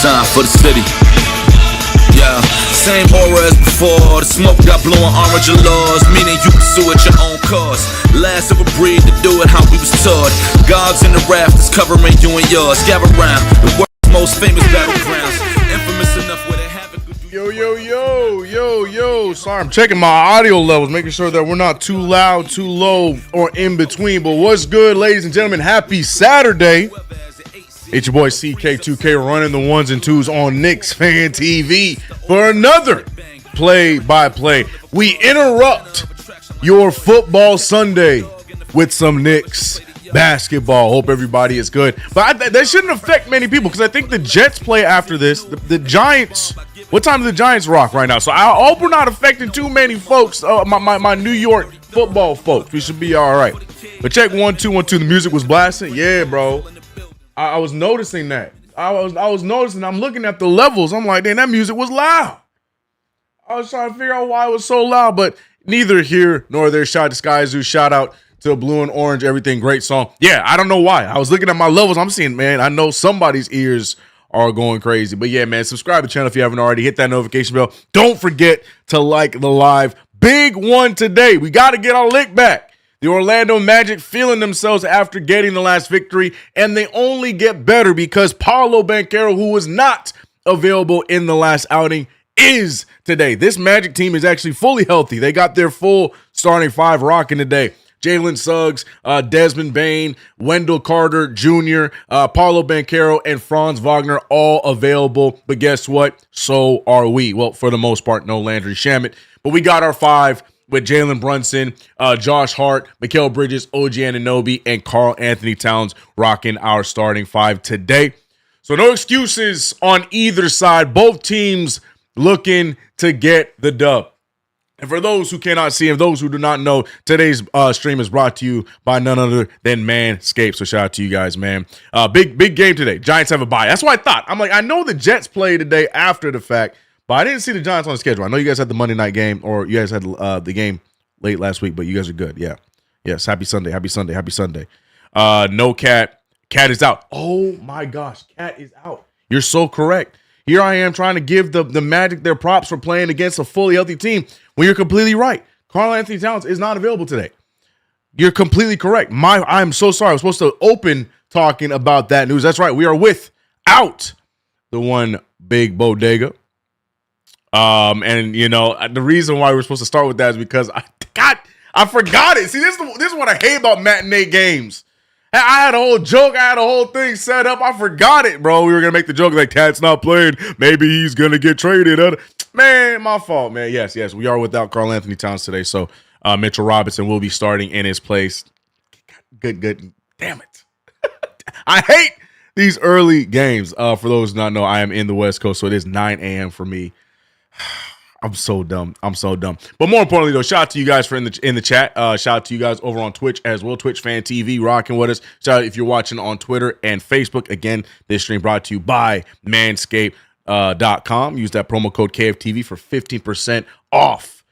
designed for the city. Yeah, same aura as before. The smoke got blowing orange laws, meaning you pursue at your own cause. Last of a breed to do it how we was taught. Gods in the rafters covering you and yours. Gather round the world's most famous battlegrounds, infamous enough where they have it. Yo. Sorry, I'm checking my audio levels, making sure that we're not too loud, too low, or in between. But what's good, ladies and gentlemen? Happy Saturday. It's your boy CK2K running the ones and twos on KnicksFanTV for another play-by-play. We interrupt your football Sunday with some Knicks basketball. Hope everybody is good. But that shouldn't affect many people because I think the Jets play after this. The Giants, what time do the Giants rock right now? So I hope we're not affecting too many folks, my New York football folks. We should be all right. But check 1 2 1 2. The music was blasting. Yeah, bro. I was noticing that. I was noticing. I'm looking at the levels. I'm like, damn, that music was loud. I was trying to figure out why it was so loud, but neither here nor there. Shout out to Sky Zoo. Shout out to Blue and Orange. Everything great song. Yeah, I don't know why. I was looking at my levels. I'm seeing, man, I know somebody's ears are going crazy. But yeah, man, subscribe to the channel if you haven't already. Hit that notification bell. Don't forget to like the live. Big one today. We got to get our lick back. The Orlando Magic feeling themselves after getting the last victory, and they only get better because Paolo Banchero, who was not available in the last outing, is today. This Magic team is actually fully healthy. They got their full starting five rocking today. Jalen Suggs, Desmond Bane, Wendell Carter Jr., Paolo Banchero, and Franz Wagner all available. But guess what? So are we. Well, for the most part, no Landry Shamet. But we got our five with Jalen Brunson, Josh Hart, Mikal Bridges, OG Anunoby, and Karl Anthony Towns rocking our starting five today. So no excuses on either side. Both teams looking to get the dub. And for those who cannot see and those who do not know, today's stream is brought to you by none other than Manscaped. So shout out to you guys, man. Big game today. Giants have a bye. That's what I thought. I'm like, I know the Jets play today after the fact, but I didn't see the Giants on the schedule. I know you guys had the Monday night game, or you guys had the game late last week, but you guys are good. Yeah. Yes. Happy Sunday. No Cat. Cat is out. Oh my gosh. Cat is out. You're so correct. Here I am trying to give the Magic their props for playing against a fully healthy team when you're completely right. Karl Anthony Towns is not available today. You're completely correct. I'm so sorry. I was supposed to open talking about that news. That's right. We are without the one big bodega. And you know, the reason why we're supposed to start with that is because I forgot it. See, this is what I hate about matinee games. I had a whole joke. I had a whole thing set up. I forgot it, bro. We were going to make the joke like Cat's not playing. Maybe he's going to get traded. Man, my fault, man. Yes. We are without Karl Anthony Towns today. So Mitchell Robinson will be starting in his place. Good. Damn it. I hate these early games. For those who do not know, I am in the West Coast, so it is 9 a.m. for me. I'm so dumb. But more importantly, though, shout out to you guys for in the chat. Shout out to you guys over on Twitch as well. KnicksFanTV rocking with us. Shout out if you're watching on Twitter and Facebook. Again, this stream brought to you by Manscaped.com. Use that promo code KFTV for 15% off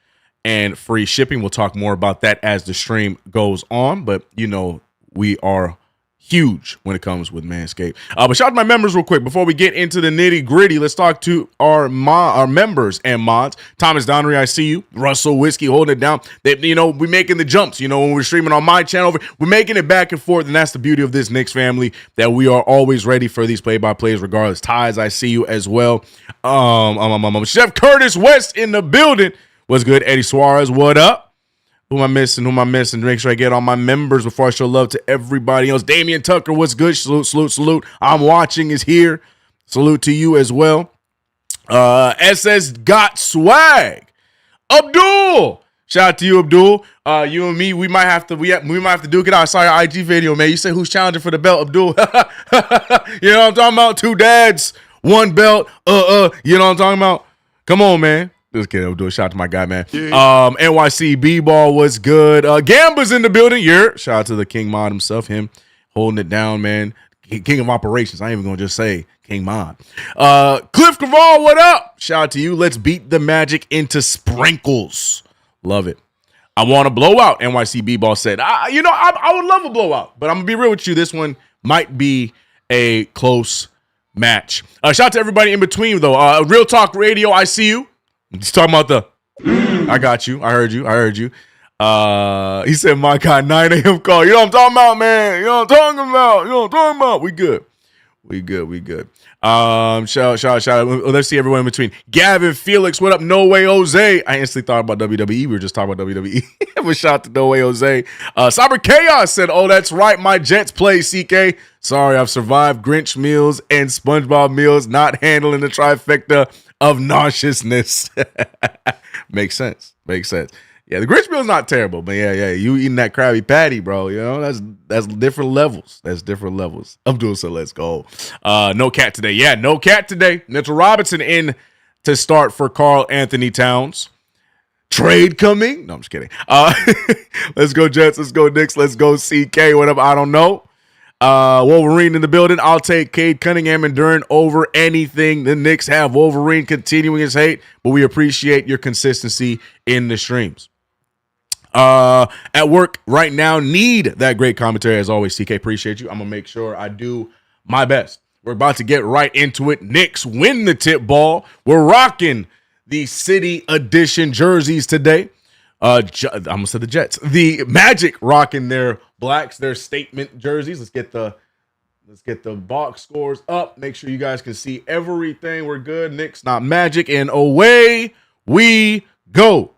and free shipping. We'll talk more about that as the stream goes on. But, you know, we are huge when it comes with Manscaped. But shout out to my members real quick. Before we get into the nitty gritty, let's talk to our members and mods. Thomas Donnery, I see you. Russell Whiskey holding it down. We're making the jumps. You know, when we're streaming on my channel, we're making it back and forth. And that's the beauty of this Knicks family, that we are always ready for these play-by-plays regardless. Ties, I see you as well. Chef Curtis West in the building. What's good? Eddie Suarez, what up? Who am I missing? Make sure I get all my members before I show love to everybody else. Damian Tucker, what's good? Salute. I'm watching is here. Salute to you as well. SS got swag. Abdul. Shout out to you, Abdul. You and me, we might have to duke it out. I saw your IG video, man. You say who's challenging for the belt, Abdul? You know what I'm talking about? 2 dads, 1 belt. You know what I'm talking about? Come on, man. Just kidding. I'll do a shout out to my guy, man. Yeah. NYC B-Ball was good. Gamba's in the building. Yeah. Shout out to the King Mod himself. Him holding it down, man. King of operations. I ain't even going to just say King Mod. Cliff Caval, what up? Shout out to you. Let's beat the Magic into sprinkles. Love it. I want a blowout, NYC B-Ball said. I would love a blowout, but I'm going to be real with you. This one might be a close match. Shout out to everybody in between, though. Real Talk Radio, I see you. He's talking about the I got you. I heard you. He said, my God, 9 a.m. call. You know what I'm talking about, man. You know what I'm talking about. We good. Shout out. Let's see everyone in between. Gavin, Felix, what up? No Way Jose. I instantly thought about WWE. We were just talking about WWE. But shout out to No Way Jose. Cyber Chaos said, oh, that's right. My Jets play, CK. Sorry, I've survived Grinch meals and SpongeBob meals, not handling the trifecta of nauseousness. Makes sense. Yeah, the Grinch meal's not terrible, but yeah, you eating that Krabby Patty, bro. You know, that's different levels. Abdul said, let's go. No cat today. Yeah, no cat today. Mitchell Robinson in to start for Karl Anthony Towns. Trade coming? No, I'm just kidding. Let's go Jets. Let's go Knicks. Let's go CK. Whatever. I don't know. Wolverine in the building. I'll take Cade Cunningham and Duran over anything. The Knicks have Wolverine continuing his hate, but we appreciate your consistency in the streams. At work right now, need that great commentary as always. CK, appreciate you. I'm gonna make sure I do my best. We're about to get right into it. Knicks win the tip ball. We're rocking the City Edition jerseys today. I almost said the Jets. The Magic rocking their blacks, their statement jerseys. Let's get the box scores up. Make sure you guys can see everything. We're good. Knicks, not Magic, and away we go.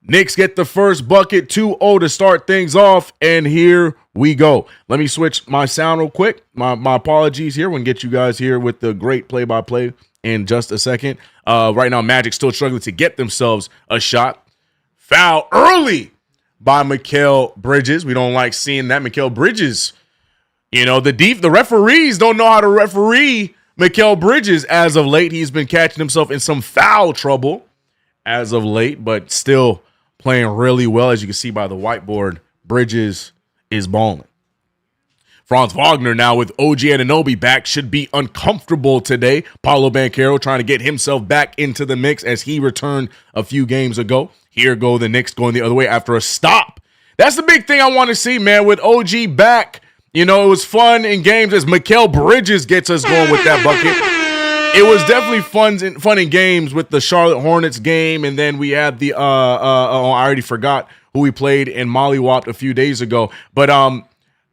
Knicks get the first bucket, 2-0 to start things off, and here we go. Let me switch my sound real quick. My apologies here. We'll get you guys here with the great play-by-play in just a second. Right now, Magic still struggling to get themselves a shot. Foul early by Mikal Bridges. We don't like seeing that. Mikal Bridges, you know, the referees don't know how to referee Mikal Bridges as of late. He's been catching himself in some foul trouble as of late, but still playing really well. As you can see by the whiteboard, Bridges is balling. Franz Wagner now with OG Anunoby back should be uncomfortable today. Paolo Banchero trying to get himself back into the mix as he returned a few games ago. Here go the Knicks going the other way after a stop. That's the big thing I want to see, man, with OG back. You know, it was fun in games as Mikal Bridges gets us going with that bucket. It was definitely fun in games with the Charlotte Hornets game, and then we had the I already forgot who we played in Mollywopped a few days ago. But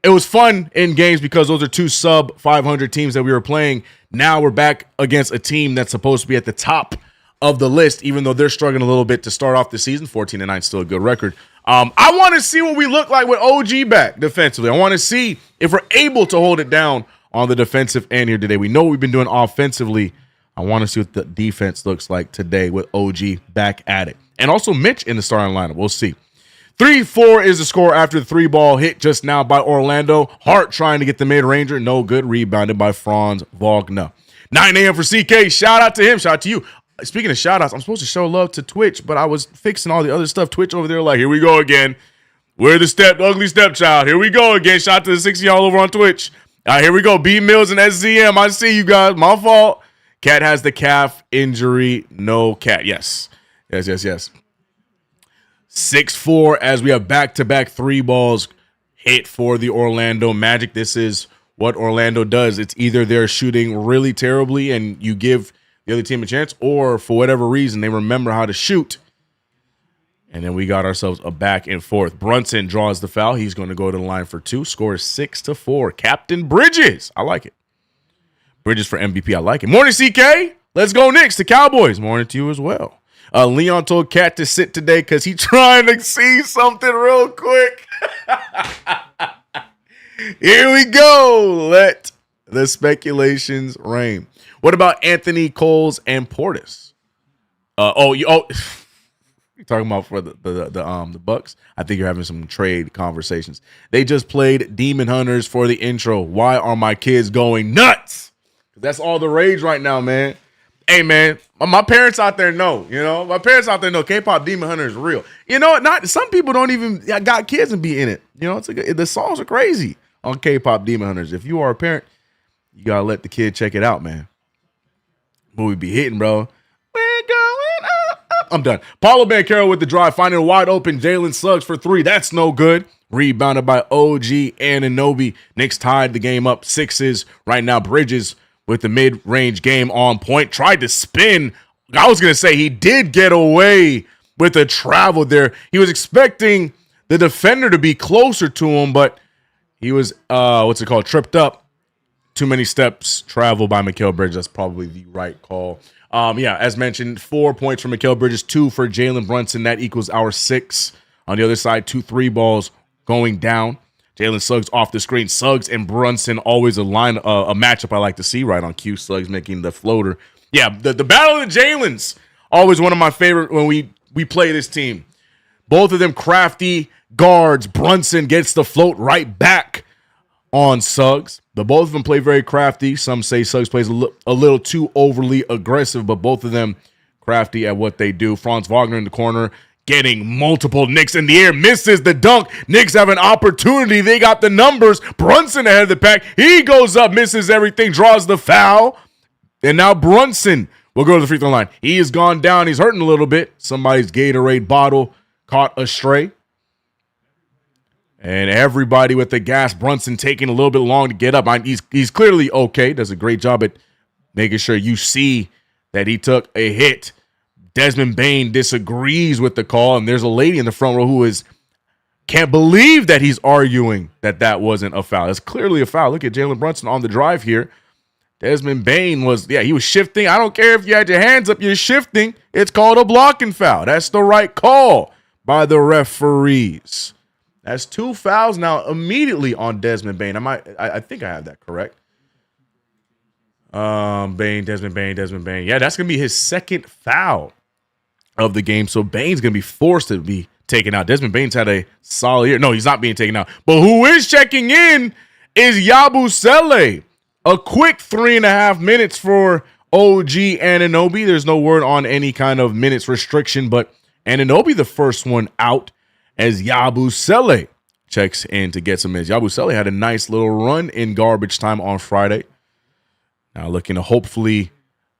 it was fun in games because those are two sub 500 teams that we were playing. Now we're back against a team that's supposed to be at the top of the list, even though they're struggling a little bit to start off the season. 14-9 still a good record. I want to see what we look like with OG back defensively. I want to see if we're able to hold it down on the defensive end here today. We know what we've been doing offensively. I want to see what the defense looks like today with OG back at it. And also Mitch in the starting lineup. We'll see. 3-4 is the score after the 3-ball hit just now by Orlando. Hart trying to get the mid-ranger. No good. Rebounded by Franz Wagner. 9 a.m. for CK. Shout out to him. Shout out to you. Speaking of shout-outs, I'm supposed to show love to Twitch, but I was fixing all the other stuff. Twitch over there like, here we go again. We're the ugly stepchild. Here we go again. Shout out to the 60 y'all over on Twitch. All right, here we go. B Mills and SZM. I see you guys. My fault. Cat has the calf injury. No cat. Yes. 6-4 as we have back-to-back 3 balls hit for the Orlando Magic. This is what Orlando does. It's either they're shooting really terribly and you give the other team a chance, or for whatever reason, they remember how to shoot. And then we got ourselves a back and forth. Brunson draws the foul. He's going to go to the line for 2. Score is 6-4. Captain Bridges. I like it. Bridges for MVP. I like it. Morning, CK. Let's go Knicks. The Cowboys. Morning to you as well. Leon told Cat to sit today because he's trying to see something real quick. Here we go. Let the speculations reign. What about Anthony Coles and Portis? You're talking about for the Bucks? I think you're having some trade conversations. They just played Demon Hunters for the intro. Why are my kids going nuts? That's all the rage right now, man. Hey, man, my parents out there know, my parents out there know K-pop Demon Hunter is real. You know, not some people don't even got kids and be in it. You know, the songs are crazy on K-pop Demon Hunters. If you are a parent, you got to let the kid check it out, man. Movie be hitting, bro. We're going up. I'm done. Paulo Banchero with the drive, finding a wide open Jalen Suggs for 3. That's no good. Rebounded by OG Anunoby. Knicks tied the game up 6s. Right now, Bridges with the mid-range game on point. Tried to spin. I was going to say he did get away with the travel there. He was expecting the defender to be closer to him, but he was, tripped up. Too many steps traveled by Mikal Bridges. That's probably the right call. As mentioned, 4 points for Mikal Bridges, 2 for Jalen Brunson. That equals our 6. On the other side, 2 3-balls going down. Jalen Suggs off the screen. Suggs and Brunson, always a matchup I like to see right on cue. Suggs making the floater. Yeah, the battle of the Jalens, always one of my favorite when we play this team. Both of them crafty guards. Brunson gets the float right back on Suggs. But both of them play very crafty. Some say Suggs plays a little too overly aggressive, but both of them crafty at what they do. Franz Wagner in the corner, getting multiple Knicks in the air, misses the dunk. Knicks have an opportunity. They got the numbers. Brunson ahead of the pack. He goes up, misses everything, draws the foul. And now Brunson will go to the free throw line. He has gone down. He's hurting a little bit. Somebody's Gatorade bottle caught astray. And everybody with the gas. Brunson taking a little bit long to get up. He's clearly okay. Does a great job at making sure you see that he took a hit. Desmond Bane disagrees with the call, and there's a lady in the front row who can't believe that he's arguing that wasn't a foul. It's clearly a foul. Look at Jalen Brunson on the drive here. Desmond Bane he was shifting. I don't care if you had your hands up, you're shifting. It's called a blocking foul. That's the right call by the referees. That's 2 fouls now immediately on Desmond Bane. I think I have that correct. Desmond Bane. Yeah, that's going to be his second foul of the game. So Bane's going to be forced to be taken out. Desmond Bane's had a solid year. No, he's not being taken out. But who is checking in is Yabusele. A quick 3.5 minutes for OG Anunoby. There's no word on any kind of minutes restriction, but Anunoby the first one out as Yabusele checks in to get some minutes. Yabusele had a nice little run in garbage time on Friday. Now looking to hopefully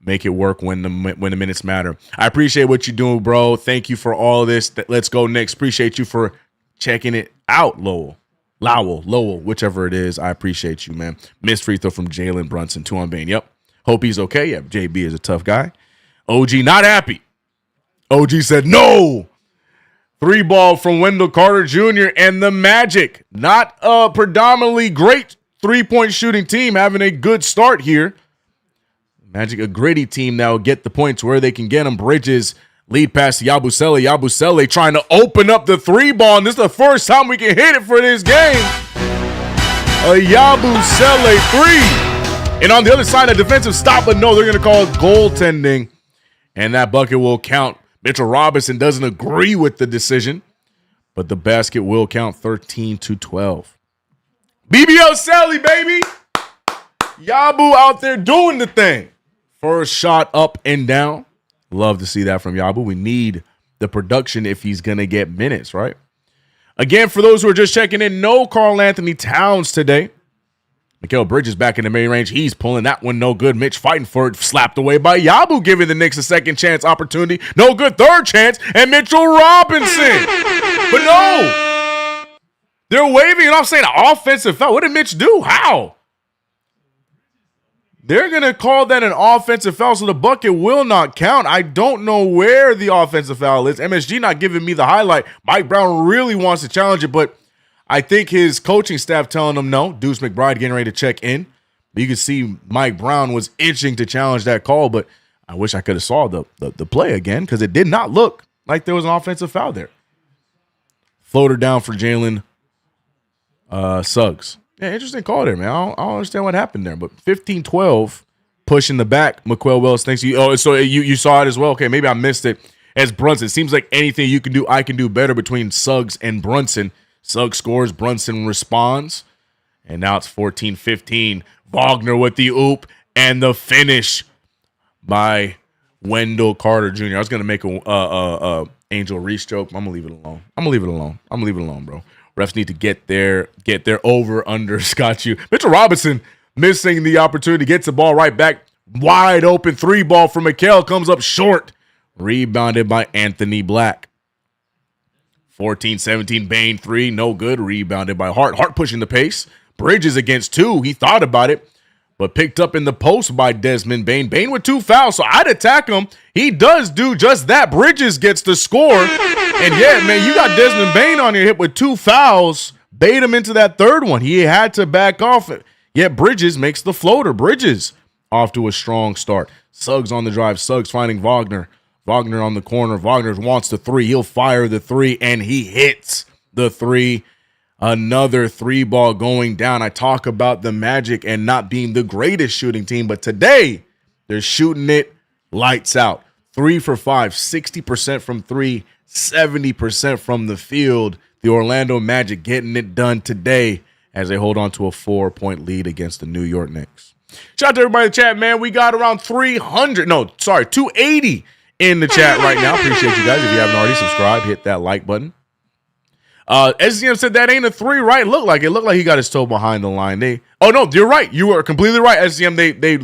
make it work when the minutes matter. I appreciate what you're doing, bro. Thank you for all of this. Let's go Knicks. Appreciate you for checking it out, Lowell, whichever it is. I appreciate you, man. Missed free throw from Jalen Brunson, 2 on Bane. Yep. Hope he's okay. Yeah, JB is a tough guy. OG not happy. OG said no. 3-ball from Wendell Carter Jr. and the Magic. Not a predominantly great 3-point shooting team, having a good start here. Magic, a gritty team now, get the points where they can get them. Bridges lead pass to Yabusele. Yabusele trying to open up the 3-ball, and this is the first time we can hit it for this game. A Yabusele 3. And on the other side, a defensive stop, but no, they're going to call it goaltending, and that bucket will count. Mitchell Robinson doesn't agree with the decision, but the basket will count 13-12. BBL Sally, baby. Yabu out there doing the thing. First shot up and down. Love to see that from Yabu. We need the production if he's going to get minutes, right? Again, for those who are just checking in, no Karl Anthony Towns today. Mikal Bridges back in the main range. He's pulling that one. No good. Mitch fighting for it. Slapped away by Yabu, giving the Knicks a second chance opportunity. No good. Third chance. And Mitchell Robinson. But no. They're waving it off saying offensive foul. What did Mitch do? How? They're going to call that an offensive foul, so the bucket will not count. I don't know where the offensive foul is. MSG not giving me the highlight. Mike Brown really wants to challenge it, but I think his coaching staff telling him no. Deuce McBride getting ready to check in. You can see Mike Brown was itching to challenge that call, but I wish I could have saw the play again because it did not look like there was an offensive foul there. Floater down for Jalen Suggs. Yeah, interesting call there, man. I don't understand what happened there, but 15-12, pushing the back. McQuell Wells thanks you. Oh, so you saw it as well? Okay, maybe I missed it. As Brunson, seems like anything you can do, I can do better between Suggs and Brunson. Suggs scores, Brunson responds, and now it's 14-15. Wagner with the oop and the finish by Wendell Carter Jr. I was gonna make a Angel Reese joke. I'm gonna leave it alone. I'm gonna leave it alone, bro. Refs need to get their over under Scott you. Mitchell Robinson missing the opportunity, gets the ball right back. Wide open 3-ball from Mikal, comes up short. Rebounded by Anthony Black. 14-17, Bane 3, no good. Rebounded by Hart. Hart pushing the pace. Bridges against 2. He thought about it, but picked up in the post by Desmond Bane. Bane with 2 fouls, so I'd attack him. He does do just that. Bridges gets the score. And yeah, man, you got Desmond Bane on your hip with 2 fouls. Bait him into that third one. He had to back off it. Yet Bridges makes the floater. Bridges off to a strong start. Suggs on the drive. Suggs finding Wagner. Wagner on the corner. Wagner wants the 3. He'll fire the 3, and he hits the 3. Another 3-ball going down. I talk about the Magic and not being the greatest shooting team, but today they're shooting it lights out. 3 for 5, 60% from 3, 70% from the field. The Orlando Magic getting it done today as they hold on to a 4-point lead against the New York Knicks. Shout out to everybody in the chat, man. We got around 280 in the chat right now. Appreciate you guys. If you haven't already subscribed, hit that like button. SCM said that ain't a 3, right? It looked like he got his toe behind the line. Oh no, you're right. You were completely right, SCM. They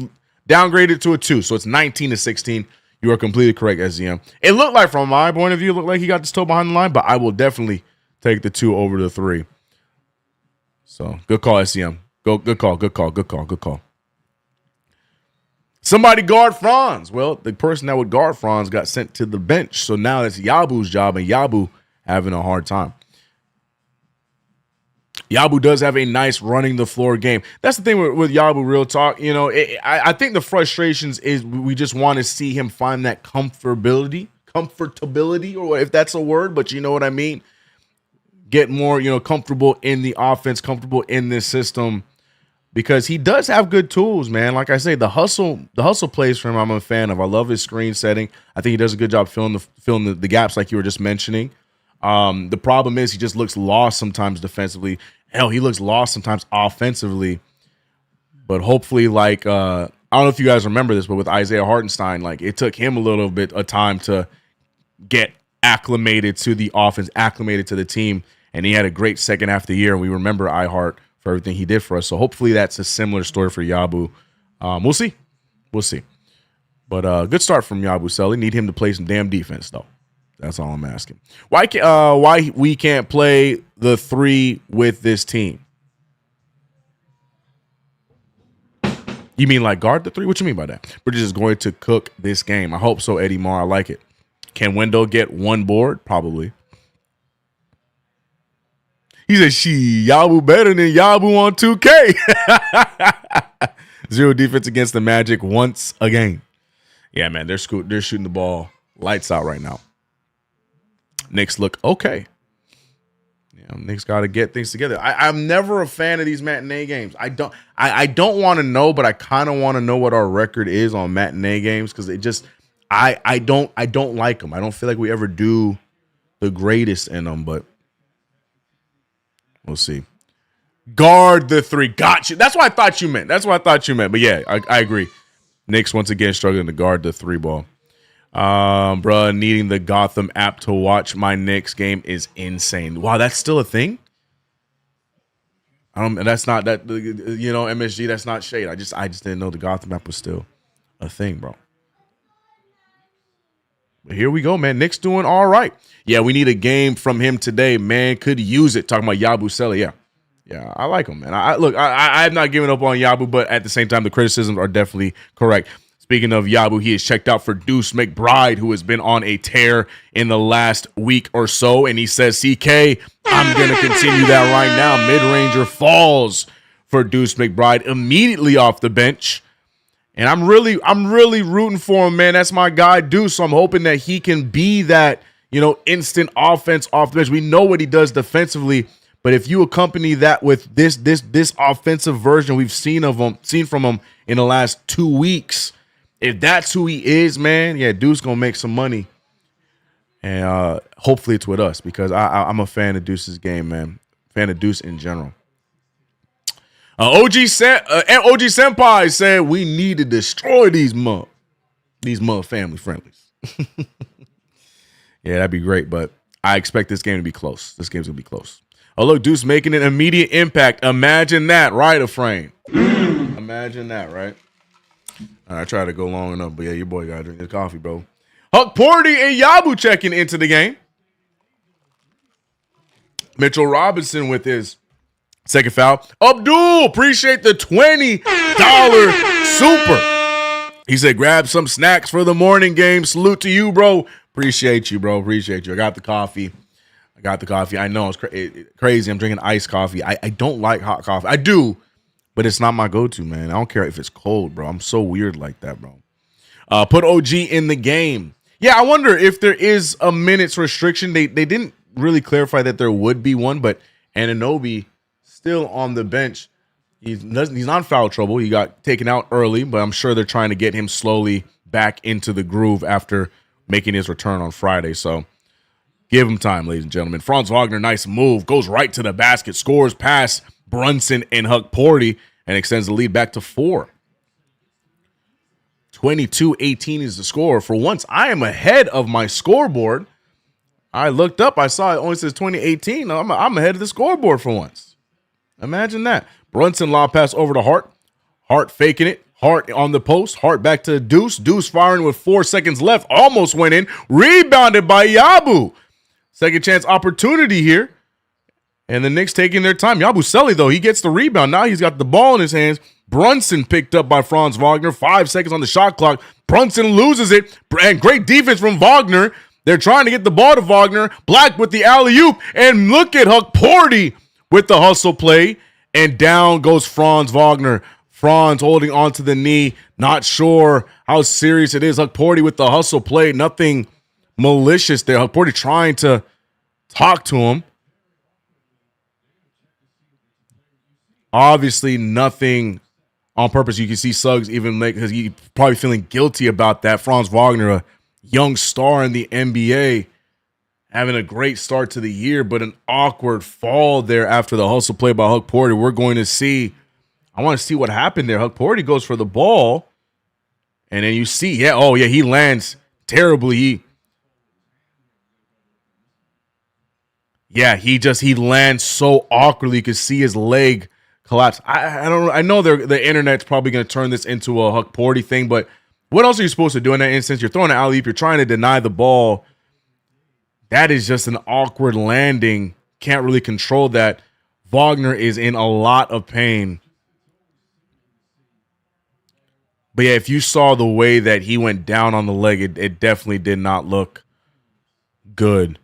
downgraded to a 2, so it's 19-16. You are completely correct, SCM. It looked like, from my point of view, it looked like he got his toe behind the line, but I will definitely take the 2 over the 3. So good call, SCM. Good call. Somebody guard Franz. Well, the person that would guard Franz got sent to the bench, so now it's Yabu's job, and Yabu having a hard time. Yabu does have a nice running the floor game. That's the thing with Yabu, real talk. You know, I think the frustrations is we just want to see him find that comfortability, or if that's a word, but you know what I mean. Get more, comfortable in the offense, comfortable in this system, because he does have good tools, man. Like I say, the hustle plays for him. I'm a fan of. I love his screen setting. I think he does a good job filling the gaps, like you were just mentioning. The problem is he just looks lost sometimes defensively. Hell, he looks lost sometimes offensively. But hopefully, I don't know if you guys remember this, but with Isaiah Hartenstein, it took him a little bit of time to get acclimated to the offense, acclimated to the team, and he had a great second half of the year. And we remember iHeart for everything he did for us. So hopefully that's a similar story for Yabu. We'll see. But good start from Yabusele. Need him to play some damn defense, though. That's all I'm asking. Why we can't play the 3 with this team? You mean guard the 3? What you mean by that? Bridges is going to cook this game. I hope so, Eddie Marr. I like it. Can Wendell get 1 board? Probably. He said, Yabu better than Yabu on 2K. 0 defense against the Magic once again. Yeah, man, they're shooting the ball lights out right now. Knicks look okay. Knicks got to get things together. I'm never a fan of these matinee games. I don't want to know, but I kind of want to know what our record is on matinee games, because it just I don't like them. I don't feel like we ever do the greatest in them, but we'll see. Guard the 3. Got you. That's what I thought you meant. But yeah, I agree. Knicks once again struggling to guard the 3 ball. Bruh, needing the Gotham app to watch my Knicks game is insane. Wow, that's still a thing? That's not that, MSG, that's not shade. I just didn't know the Gotham app was still a thing, bro. But here we go, man. Knicks doing all right. Yeah, we need a game from him today, man. Could use it. Talking about Yabusele, yeah, I like him, man. I'm not giving up on Yabu, but at the same time, the criticisms are definitely correct. Speaking of Yabu, he is checked out for Deuce McBride, who has been on a tear in the last week or so. And he says, CK, I'm going to continue that right now. Mid-ranger falls for Deuce McBride immediately off the bench. And I'm really rooting for him, man. That's my guy, Deuce. So I'm hoping that he can be that, instant offense off the bench. We know what he does defensively. But if you accompany that with this offensive version we've seen from him in the last 2 weeks, if that's who he is, man, yeah, Deuce gonna make some money, and hopefully it's with us, because I'm a fan of Deuce's game, man. Fan of Deuce in general. OG Senpai said we need to destroy these mud family friendlies. Yeah, that'd be great, but I expect this game to be close. This game's gonna be close. Oh, look, Deuce making an immediate impact. Imagine that, right, Aframe? Imagine that, right? I tried to go long enough, but yeah, your boy got to drink his coffee, bro. Huck Porty and Yabu checking into the game. Mitchell Robinson with his Second foul. Abdul, appreciate the $20 super. He said, grab some snacks for the morning game. Salute to you, bro. Appreciate you, bro. Appreciate you. I got the coffee. I know it's crazy. I'm drinking iced coffee. I don't like hot coffee. I do, but it's not my go-to, man. I don't care if it's cold, bro. I'm so weird like that, bro. Put OG in the game. Yeah, I wonder if there is a minutes restriction. They didn't really clarify that there would be one, but Anunoby still on the bench. He's not in foul trouble. He got taken out early, but I'm sure they're trying to get him slowly back into the groove after making his return on Friday. So give him time, ladies and gentlemen. Franz Wagner, nice move. Goes right to the basket. Scores past Brunson and Huck Porty and extends the lead back to 4. 22-18 is the score. For once, I am ahead of my scoreboard. I looked up. I saw it only says 2018. I'm ahead of the scoreboard for once. Imagine that. Brunson lob pass over to Hart. Hart faking it. Hart on the post. Hart back to Deuce. Deuce firing with 4 seconds left. Almost went in. Rebounded by Yabu. Second chance opportunity here. And the Knicks taking their time. Yabusele, though, he gets the rebound. Now he's got the ball in his hands. Brunson picked up by Franz Wagner. 5 seconds on the shot clock. Brunson loses it. And great defense from Wagner. They're trying to get the ball to Wagner. Black with the alley-oop. And look at Huck Porty with the hustle play. And down goes Franz Wagner. Franz holding onto the knee. Not sure how serious it is. Huck Porty with the hustle play. Nothing malicious there. Huck Porty trying to talk to him. Obviously nothing on purpose. You can see Suggs even make, because he's probably feeling guilty about that. Franz Wagner, a young star in the NBA, having a great start to the year, but an awkward fall there after the hustle play by Huck Porty. We're going to see. I want to see what happened there. Huck Porty goes for the ball, and then you see, he lands terribly. He lands so awkwardly. You can see his leg collapse. I know the internet's probably going to turn this into a Huck Porty thing, but what else are you supposed to do in that instance? You're throwing an alley-oop. You're trying to deny the ball. That is just an awkward landing. Can't really control that. Wagner is in a lot of pain. But yeah, if you saw the way that he went down on the leg, it definitely did not look good.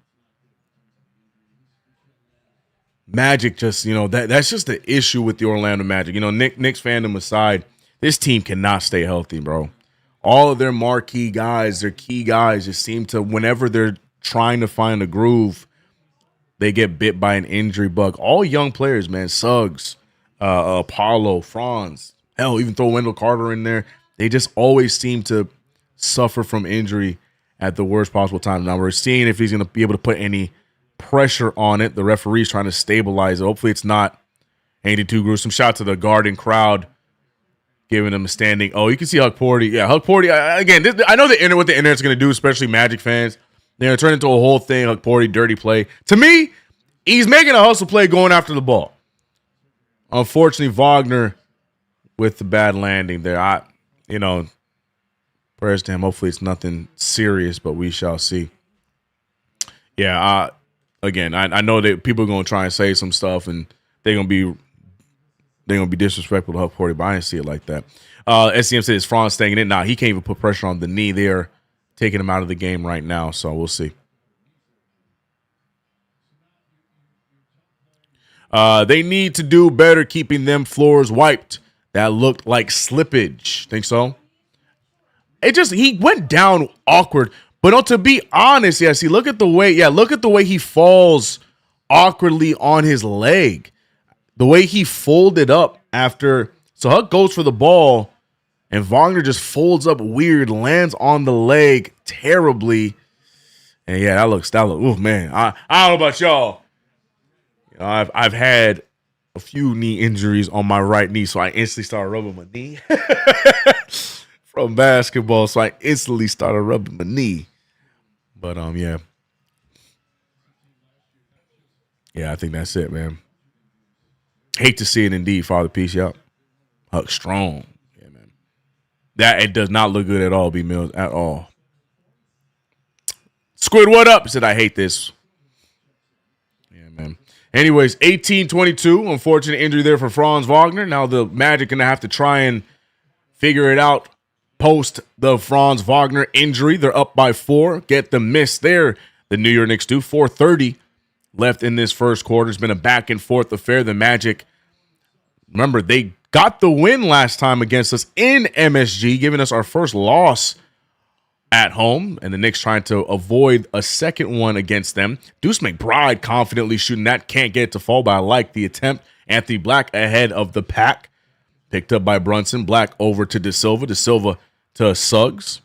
Magic just, that's just the issue with the Orlando Magic. Knicks fandom aside, this team cannot stay healthy, bro. All of their marquee guys, their key guys, just seem to, whenever they're trying to find a groove, they get bit by an injury bug. All young players, man. Suggs, Apollo, Franz, hell, even throw Wendell Carter in there. They just always seem to suffer from injury at the worst possible time. Now we're seeing if he's going to be able to put any pressure on it. The referee's trying to stabilize it. Hopefully it's not anything too gruesome. Shout out to the Garden crowd giving them a standing. Oh, you can see Huck Porty. Yeah, Huck Porty. Again, I know what the internet's going to do, especially Magic fans. They're going to turn into a whole thing. Huck Porty, dirty play. To me, he's making a hustle play going after the ball. Unfortunately, Wagner with the bad landing there. Prayers to him. Hopefully it's nothing serious, but we shall see. Yeah, again, I know that people are going to try and say some stuff, and they're going to be disrespectful to Huck Porty, but I didn't see it like that. SCM says Franz staying in. He can't even put pressure on the knee. They're taking him out of the game right now, so we'll see. They need to do better keeping them floors wiped. That looked like slippage. Think so? He went down awkward. But to be honest, look at the way he falls awkwardly on his leg. The way he folded up after. So Huck goes for the ball, and Wagner just folds up weird, lands on the leg terribly. And yeah, that looks. Oh man, I don't know about y'all. I've had a few knee injuries on my right knee, so I instantly started rubbing my knee from basketball. So I instantly started rubbing my knee. But yeah, I think that's it, man. Hate to see it indeed, Father Peace. Yup, Huck strong, yeah, man. That it does not look good at all, B Mills, at all. Squid, what up? He said I hate this. Yeah, man. Anyways, 18-22. Unfortunate injury there for Franz Wagner. Now the Magic going to have to try and figure it out post the Franz Wagner injury. They're up by 4. Get the miss there. The New York Knicks do. 4:30 left in this first quarter. It's been a back and forth affair. The Magic, remember, they got the win last time against us in MSG, giving us our first loss at home, and the Knicks trying to avoid a second one against them. Deuce McBride confidently shooting that. Can't get it to fall, but I like the attempt. Anthony Black ahead of the pack. Picked up by Brunson. Black over to De Silva. De Silva to Suggs.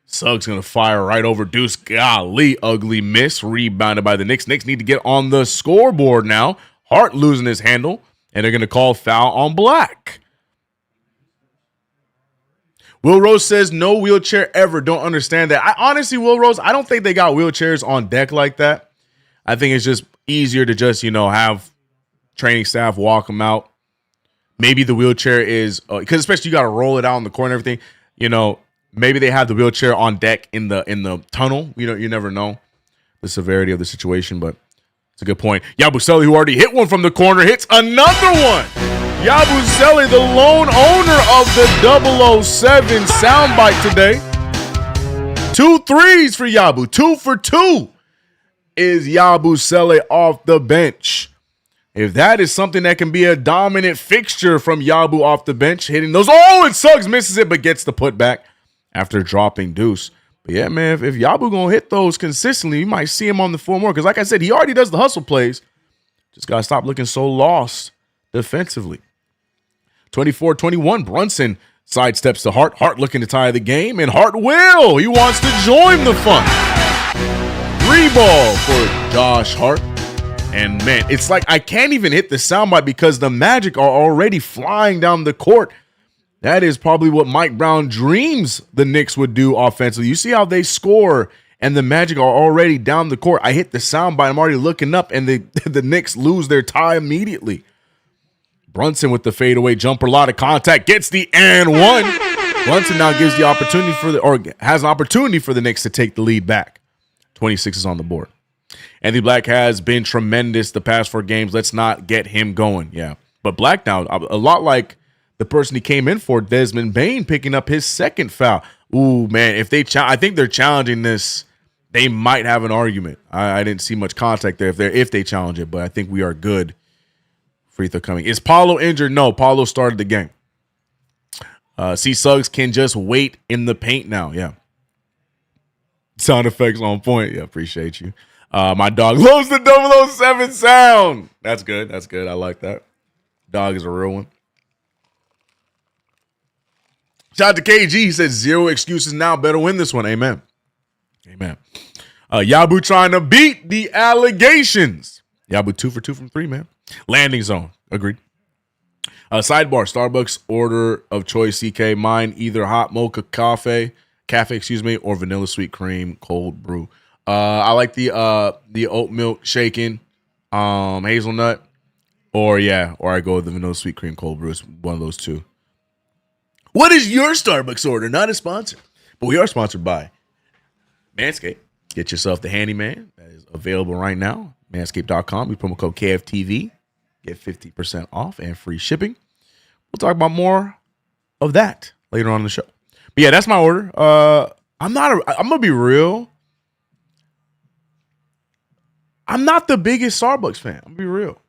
Suggs going to fire right over Deuce. Golly, ugly miss. Rebounded by the Knicks. Knicks need to get on the scoreboard now. Hart losing his handle, and they're going to call foul on Black. Will Rose says no wheelchair ever. Don't understand that. I honestly, Will Rose, I don't think they got wheelchairs on deck like that. I think it's just easier to just, have training staff walk them out. Maybe the wheelchair is, because especially you got to roll it out in the corner and everything. Maybe they have the wheelchair on deck in the tunnel. You never know the severity of the situation, but it's a good point. Yabusele, who already hit one from the corner, hits another one. Yabusele, the lone owner of the 007 soundbite today. 2 threes for Yabu. 2 for 2 is Yabusele off the bench. If that is something that can be a dominant fixture from Yabu off the bench, hitting those. Oh, and Suggs misses it, but gets the putback after dropping Deuce. But yeah, man, if Yabu going to hit those consistently, you might see him on the floor more. Because like I said, he already does the hustle plays. Just got to stop looking so lost defensively. 24-21, Brunson sidesteps to Hart. Hart looking to tie the game, and Hart will. He wants to join the fun. 3-ball for Josh Hart. And man, it's like I can't even hit the soundbite because the Magic are already flying down the court. That is probably what Mike Brown dreams the Knicks would do offensively. You see how they score, and the Magic are already down the court. I hit the soundbite. I'm already looking up, and the Knicks lose their tie immediately. Brunson with the fadeaway jumper, a lot of contact, gets the and one. Brunson now gives the opportunity has an opportunity for the Knicks to take the lead back. 26 is on the board. Anthony Black has been tremendous the past 4 games. Let's not get him going. Yeah. But Black now, a lot like the person he came in for, Desmond Bane, picking up his second foul. Ooh, man, I think they're challenging this. They might have an argument. I didn't see much contact there if they challenge it, but I think we are good. Free throw coming. Is Paulo injured? No, Paulo started the game. See, Suggs can just wait in the paint now. Yeah. Sound effects on point. Yeah, appreciate you. My dog loves the 007 sound. That's good. That's good. I like that. Dog is a real one. Shout out to KG. He said 0 excuses now. Better win this one. Amen. Amen. Yabu trying to beat the allegations. Yabu 2 for 2 from 3, man. Landing zone. Agreed. Sidebar. Starbucks order of choice. CK. Mine either hot mocha cafe, or vanilla sweet cream cold brew. I like the oat milk shaken, hazelnut, or I go with the vanilla sweet cream cold brew. It's one of those two. What is your Starbucks order? Not a sponsor, but we are sponsored by Manscaped. Get yourself the handyman that is available right now. Manscaped.com. We promo code KFTV. Get 50% off and free shipping. We'll talk about more of that later on in the show. But yeah, that's my order. I'm gonna be real. I'm not the biggest Starbucks fan. I'm gonna be real.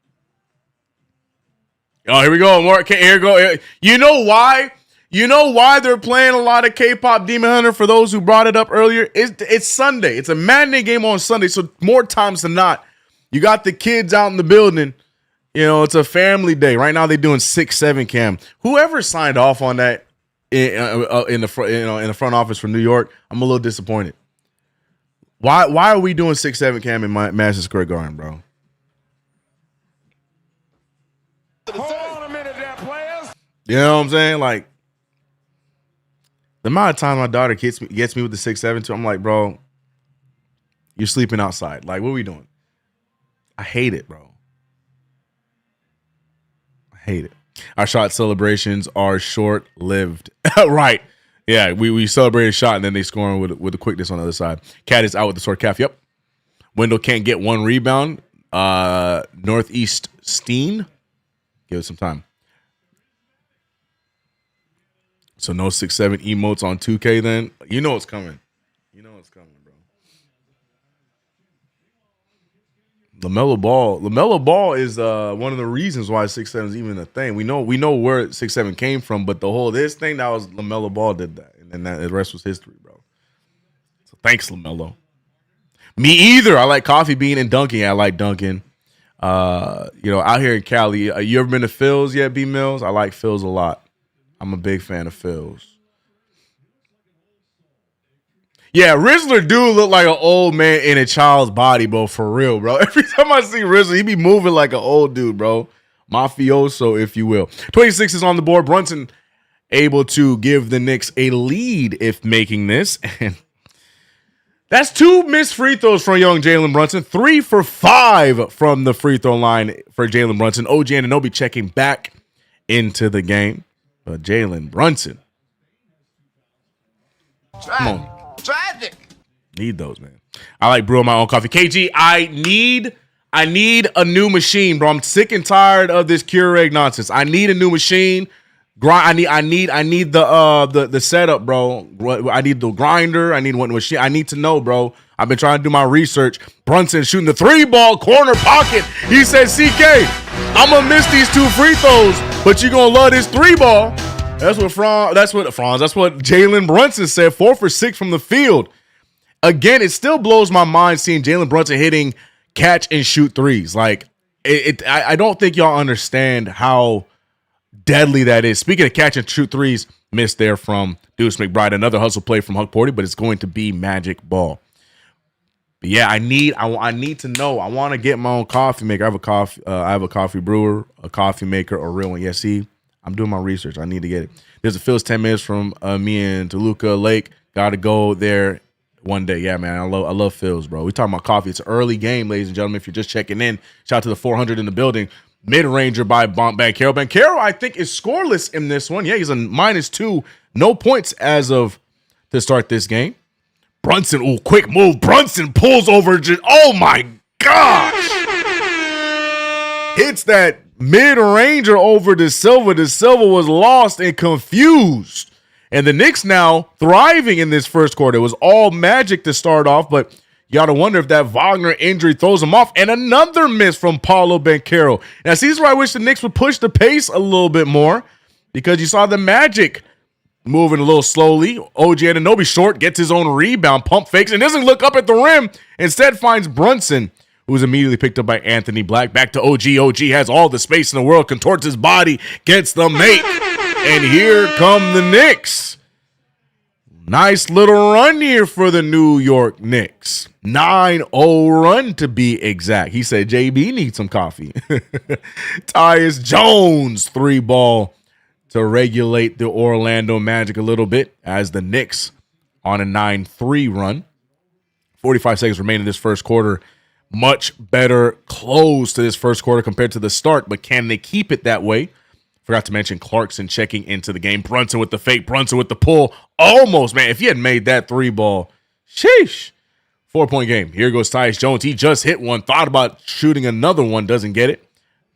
Oh, here we go. More. Here we go. You know why? You know why they're playing a lot of K-pop Demon Hunter? For those who brought it up earlier, it's Sunday. It's a matinee game on Sunday, so more times than not, you got the kids out in the building. It's a family day. Right now, they're doing 6-7 cam. Whoever signed off on that in the front office from New York, I'm a little disappointed. Why are we doing 6-7 cam in Madison Square Garden, bro? Hold on a minute there, players. You know what I'm saying? Like, the amount of time my daughter gets me with the 6-7 too, I'm like, bro, you're sleeping outside. Like, what are we doing? I hate it, bro. I hate it. Our shot celebrations are short-lived. Right. Yeah, we celebrated a shot, and then they scoring with the quickness on the other side. Cat is out with the sword calf. Yep. Wendell can't get one rebound. Northeast Steen. Give it some time. So no 6'7" emotes on 2K then. You know what's coming. You know what's coming, bro. LaMelo Ball is one of the reasons why 6'7" is even a thing. We know where 6'7" came from, but the whole this thing, that was LaMelo Ball did that. And then the rest was history, bro. So thanks, LaMelo. Me either. I like coffee bean and dunking. I like dunking. Out here in Cali, you ever been to Phil's yet, B Mills? I like Phil's a lot. I'm a big fan of Phil's. Yeah, Rizzler do look like an old man in a child's body, bro, for real, bro. Every time I see Rizzler, he be moving like an old dude, bro. Mafioso, if you will. 26 is on the board. Brunson able to give the Knicks a lead if making this. And that's 2 missed free throws from young Jalen Brunson. 3 for 5 from the free throw line for Jalen Brunson. OG Anunoby checking back into the game. But Jalen Brunson. Come on. Tragic. Need those, man. I like brewing my own coffee. KG, I need a new machine, bro. I'm sick and tired of this Keurig nonsense. I need a new machine. I need the setup, bro. I need the grinder. I need one machine. I need to know, bro. I've been trying to do my research. Brunson shooting the 3-ball corner pocket. He said, CK, I'm gonna miss these 2 free throws, but you're gonna love this 3-ball. That's what Jalen Brunson said. 4 for 6 from the field. Again, it still blows my mind seeing Jalen Brunson hitting catch and shoot threes. Like I don't think y'all understand how deadly that is. Speaking of catch and shoot threes, missed there from Deuce McBride. Another hustle play from Huck Porty, but it's going to be magic ball. But yeah, I need to know. I want to get my own coffee maker. I have a coffee brewer, a coffee maker, a real one. Yes, see, I'm doing my research. I need to get it. There's a Phil's 10 minutes from me and Toluca Lake. Got to go there one day. Yeah, man, I love Phil's, bro. We talking about coffee. It's an early game, ladies and gentlemen. If you're just checking in, shout out to the 400 in the building. Mid-ranger by Banchero. Banchero, I think, is scoreless in this one. Yeah, he's a -2. No points as of to start this game. Brunson, quick move. Brunson pulls over. Oh, my gosh. Hits that mid-ranger over to Silva. De Silva was lost and confused. And the Knicks now thriving in this first quarter. It was all magic to start off, but you got to wonder if that Wagner injury throws him off. And another miss from Paulo Banchero. Now, see, this is where I wish the Knicks would push the pace a little bit more, because you saw the Magic moving a little slowly. OG Anunoby short, gets his own rebound, pump fakes, and doesn't look up at the rim. Instead finds Brunson, who's immediately picked up by Anthony Black. Back to OG. OG has all the space in the world, contorts his body, gets the make. And here come the Knicks. Nice little run here for the New York Knicks. 9-0 run to be exact. He said JB needs some coffee. Tyus Jones 3-ball to regulate the Orlando Magic a little bit as the Knicks on a 9-3 run. 45 seconds remain in this first quarter. Much better close to this first quarter compared to the start, but can they keep it that way? Forgot to mention Clarkson checking into the game. Brunson with the fake. Brunson with the pull. Almost, man. If he had made that 3-ball, sheesh. 4-point game. Here goes Tyus Jones. He just hit one. Thought about shooting another one. Doesn't get it.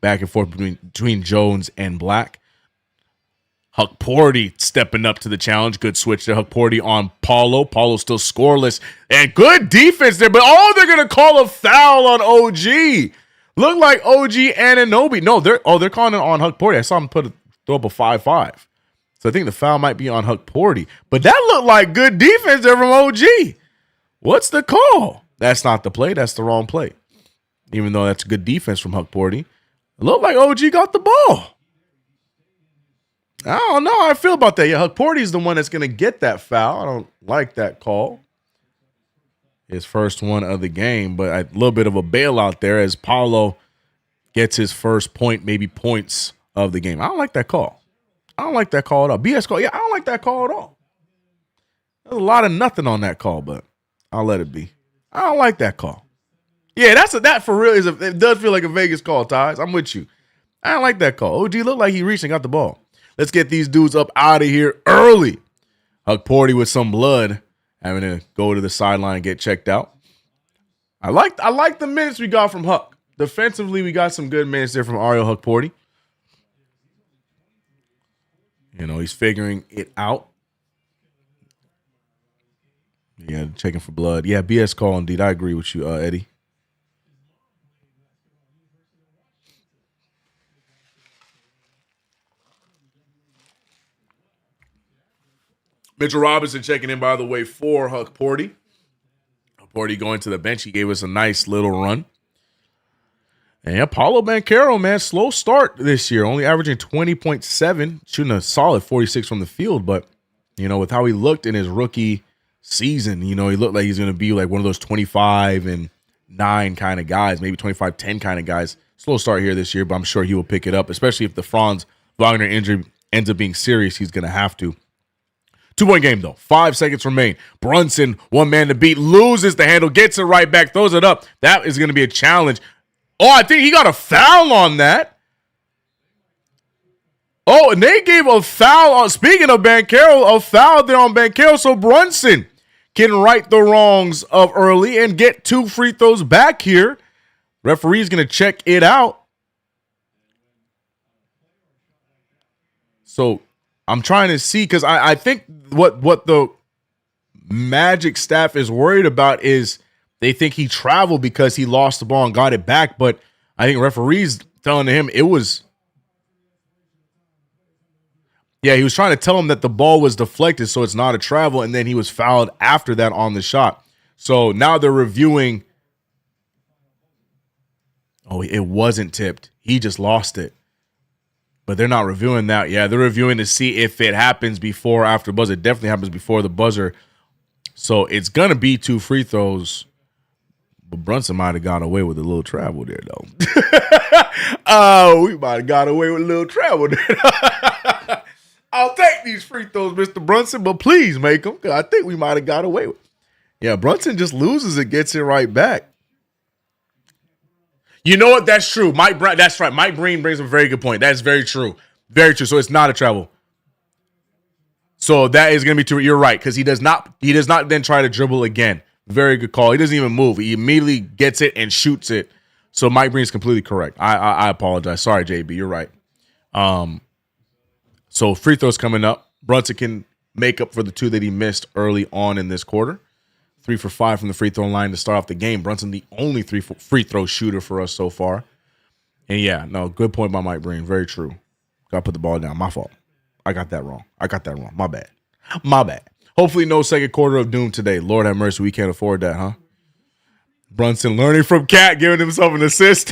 Back and forth between Jones and Black. Huck Porty stepping up to the challenge. Good switch to Huck Porty on Paulo. Paulo still scoreless. And good defense there. But, they're going to call a foul on OG. Look like OG Anunoby. No, they're calling it on Huck Porty. I saw him throw up a 5-5. So I think the foul might be on Huck Porty. But that looked like good defense there from OG. What's the call? That's not the play. That's the wrong play. Even though that's good defense from Huck Porty. It looked like OG got the ball. I don't know how I feel about that. Yeah, Huck Porty's the one that's going to get that foul. I don't like that call. His first one of the game, but a little bit of a bailout there as Paulo gets his first point, maybe points of the game. I don't like that call. I don't like that call at all. BS call. Yeah, I don't like that call at all. There's a lot of nothing on that call, but I'll let it be. I don't like that call. Yeah, that for real it does feel like a Vegas call, Ties. I'm with you. I don't like that call. OG looked like he reached and got the ball. Let's get these dudes up out of here early. Huck Porty with some blood, having to go to the sideline and get checked out. I like the minutes we got from Huck. Defensively, we got some good minutes there from Ariel Huck-Porty. You know, he's figuring it out. Yeah, checking for blood. Yeah, BS call indeed. I agree with you, Eddie. Mitchell Robinson checking in, by the way, for Huck-Porty. Huck-Porty going to the bench. He gave us a nice little run. And Paulo Banchero, man, slow start this year. Only averaging 20.7, shooting a solid 46 from the field. But, you know, with how he looked in his rookie season, you know, he looked like he's going to be like one of those 25-9 kind of guys, maybe 25-10 kind of guys. Slow start here this year, but I'm sure he will pick it up, especially if the Franz Wagner injury ends up being serious. He's going to have to. 2-point game, though. 5 seconds remain. Brunson, one man to beat, loses the handle, gets it right back, throws it up. That is going to be a challenge. Oh, I think he got a foul on that. Oh, and they gave a foul. Speaking of Banchero, a foul there on Banchero. So Brunson can right the wrongs of early and get 2 free throws back here. Referee's going to check it out. So I'm trying to see, because I think what the Magic staff is worried about is they think he traveled because he lost the ball and got it back. But I think referees telling him it was, yeah, he was trying to tell him that the ball was deflected, so it's not a travel, and then he was fouled after that on the shot. So now they're reviewing. Oh, it wasn't tipped. He just lost it. But they're not reviewing that. Yeah, they're reviewing to see if it happens before or after buzzer. It definitely happens before the buzzer. So it's going to be 2 free throws. But Brunson might have got away with a little travel there, though. Oh, we might have got away with a little travel there. I'll take these free throws, Mr. Brunson, but please make them. I think we might have got away with it. Yeah, Brunson just loses it, gets it right back. You know what? That's true. That's right. Mike Breen brings up a very good point. That's very true. Very true. So it's not a travel. So that is going to be true. You're right, because he does not then try to dribble again. Very good call. He doesn't even move. He immediately gets it and shoots it. So Mike Breen is completely correct. I apologize. Sorry, JB. You're right. So free throws coming up. Brunson can make up for the 2 that he missed early on in this quarter. 3 for 5 from the free throw line to start off the game. Brunson, the only free throw shooter for us so far. And yeah, no, good point by Mike Breen. Very true. Got to put the ball down. My fault. I got that wrong. My bad. Hopefully no second quarter of doom today. Lord have mercy. We can't afford that, huh? Brunson learning from Cat, giving himself an assist.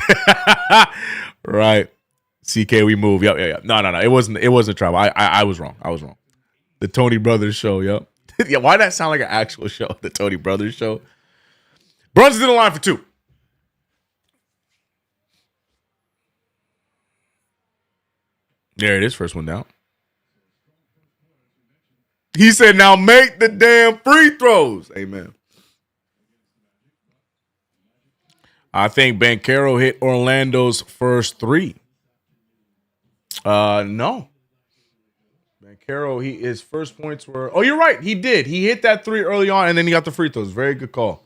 Right. CK, we move. Yep. No. It wasn't a travel. I was wrong. The Tony Brothers show, yep. Yeah, why that sound like an actual show? The Tony Brothers show. Brunson's in the line for 2. There it is. First one down. He said, now make the damn free throws. Amen. I think Banchero hit Orlando's first 3. No. Banchero, his first points were... Oh, you're right. He did. He hit that 3 early on, and then he got the free throws. Very good call.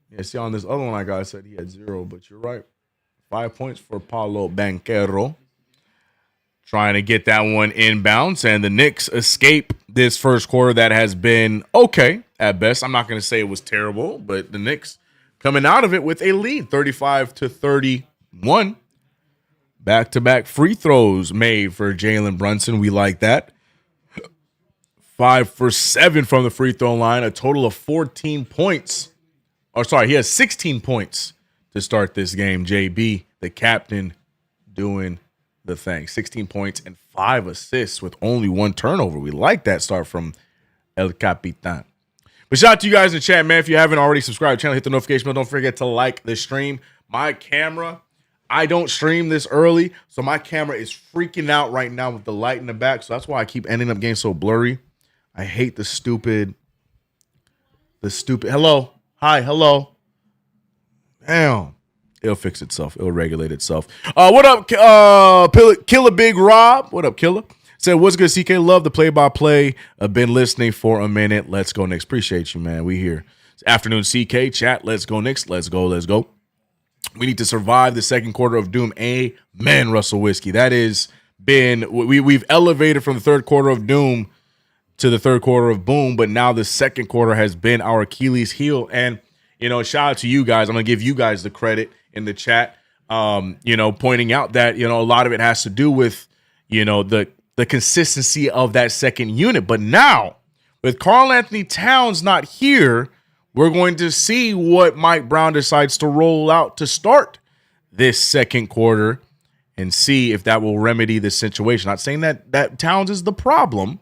Yeah, see, on this other one, like I said, he had 0, but you're right. 5 points for Paulo Banchero. Trying to get that one inbounds, and the Knicks escape this first quarter that has been okay at best. I'm not going to say it was terrible, but the Knicks coming out of it with a lead, 35-31. Back-to-back free throws made for Jalen Brunson. We like that. 5 for 7 from the free throw line, a total of 14 points. He has 16 points to start this game. JB, the captain, doing the thing. 16 points and 5 assists with only 1 turnover. We like that start from El Capitan. But shout out to you guys in the chat, man. If you haven't already subscribed to the channel, hit the notification bell. Don't forget to like the stream. My camera, I don't stream this early, so my camera is freaking out right now with the light in the back. So that's why I keep ending up getting so blurry. I hate the stupid. Hello. Hi. Hello. Damn. It'll fix itself. It'll regulate itself. What up, Killer Big Rob? What up, Killer? Said, what's good, CK? Love the play-by-play. I've been listening for a minute. Let's go, Knicks. Appreciate you, man. We here. Afternoon CK chat. Let's go Knicks. Let's go. Let's go. We need to survive the second quarter of doom. Amen, Russell Whiskey. That is we've elevated from the third quarter of doom to the third quarter of boom, but now the second quarter has been our Achilles heel. And shout out to you guys. I'm gonna give you guys the credit in the chat. Pointing out that a lot of it has to do with the consistency of that second unit. But now with Karl Anthony Towns not here, we're going to see what Mike Brown decides to roll out to start this second quarter and see if that will remedy the situation. Not saying that Towns is the problem,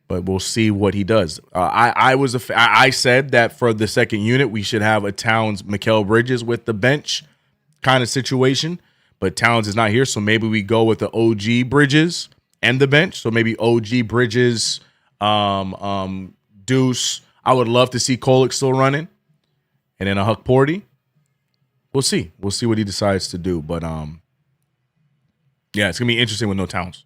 but we'll see what he does. I said that for the second unit, we should have a Towns, Mikal Bridges with the bench kind of situation, but Towns is not here. So maybe we go with the OG Bridges and the bench. So maybe OG Bridges, Deuce. I would love to see Kolek still running, and then a Huck Porty. We'll see. We'll see what he decides to do. But it's gonna be interesting with no Towns.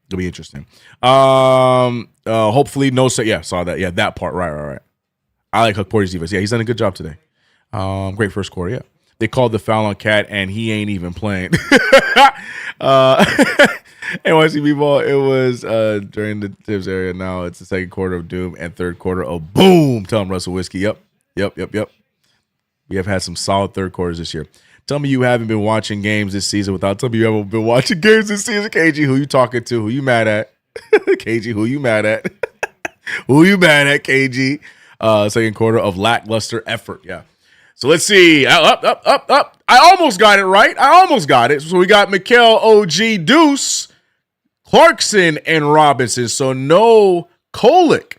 It'll be interesting. Hopefully no. Saw that. Yeah, that part. Right. I like Huck Porty's defense. Yeah, he's done a good job today. Great first quarter. Yeah, they called the foul on Cat, and he ain't even playing. NYC B-ball, it was during the tips area. Now it's the second quarter of doom and third quarter of boom. Tell him Russell Whiskey. Yep. We have had some solid third quarters this year. Tell me you haven't been watching games this season without. Tell me you haven't been watching games this season. KG, who you talking to? Who you mad at? KG, who you mad at? Who you mad at, KG? Second quarter of lackluster effort. Yeah. So let's see. Up. I almost got it right. So we got Mikal, OG, Deuce, Clarkson, and Robinson. So no Kolek.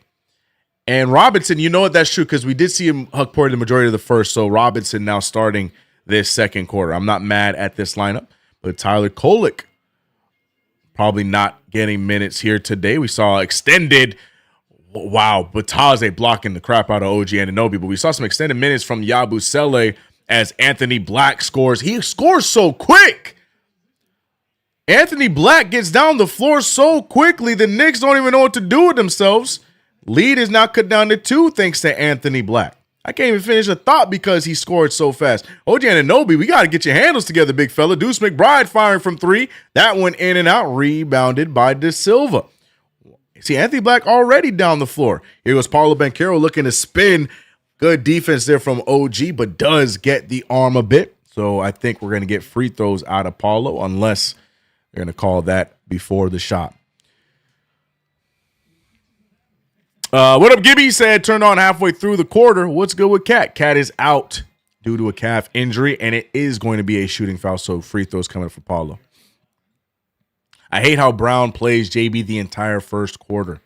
And Robinson, you know what? That's true because we did see him Huck Porty the majority of the first. So Robinson now starting this second quarter. I'm not mad at this lineup, but Tyler Kolek probably not getting minutes here today. We saw extended. Wow, Bataze blocking the crap out of OG Anunoby, but we saw some extended minutes from Yabusele as Anthony Black scores. He scores so quick. Anthony Black gets down the floor so quickly, the Knicks don't even know what to do with themselves. Lead is now cut down to 2 thanks to Anthony Black. I can't even finish a thought because he scored so fast. OG Anunoby, we got to get your handles together, big fella. Deuce McBride firing from 3. That one in and out, rebounded by De Silva. See, Anthony Black already down the floor. Here goes Paulo Banchero looking to spin. Good defense there from OG, but does get the arm a bit. So I think we're going to get free throws out of Paulo unless they're going to call that before the shot. What up, Gibby? Said turned on halfway through the quarter. What's good with Cat? Cat is out due to a calf injury, and it is going to be a shooting foul, so free throws coming for Paulo. I hate how Brown plays JB the entire first quarter.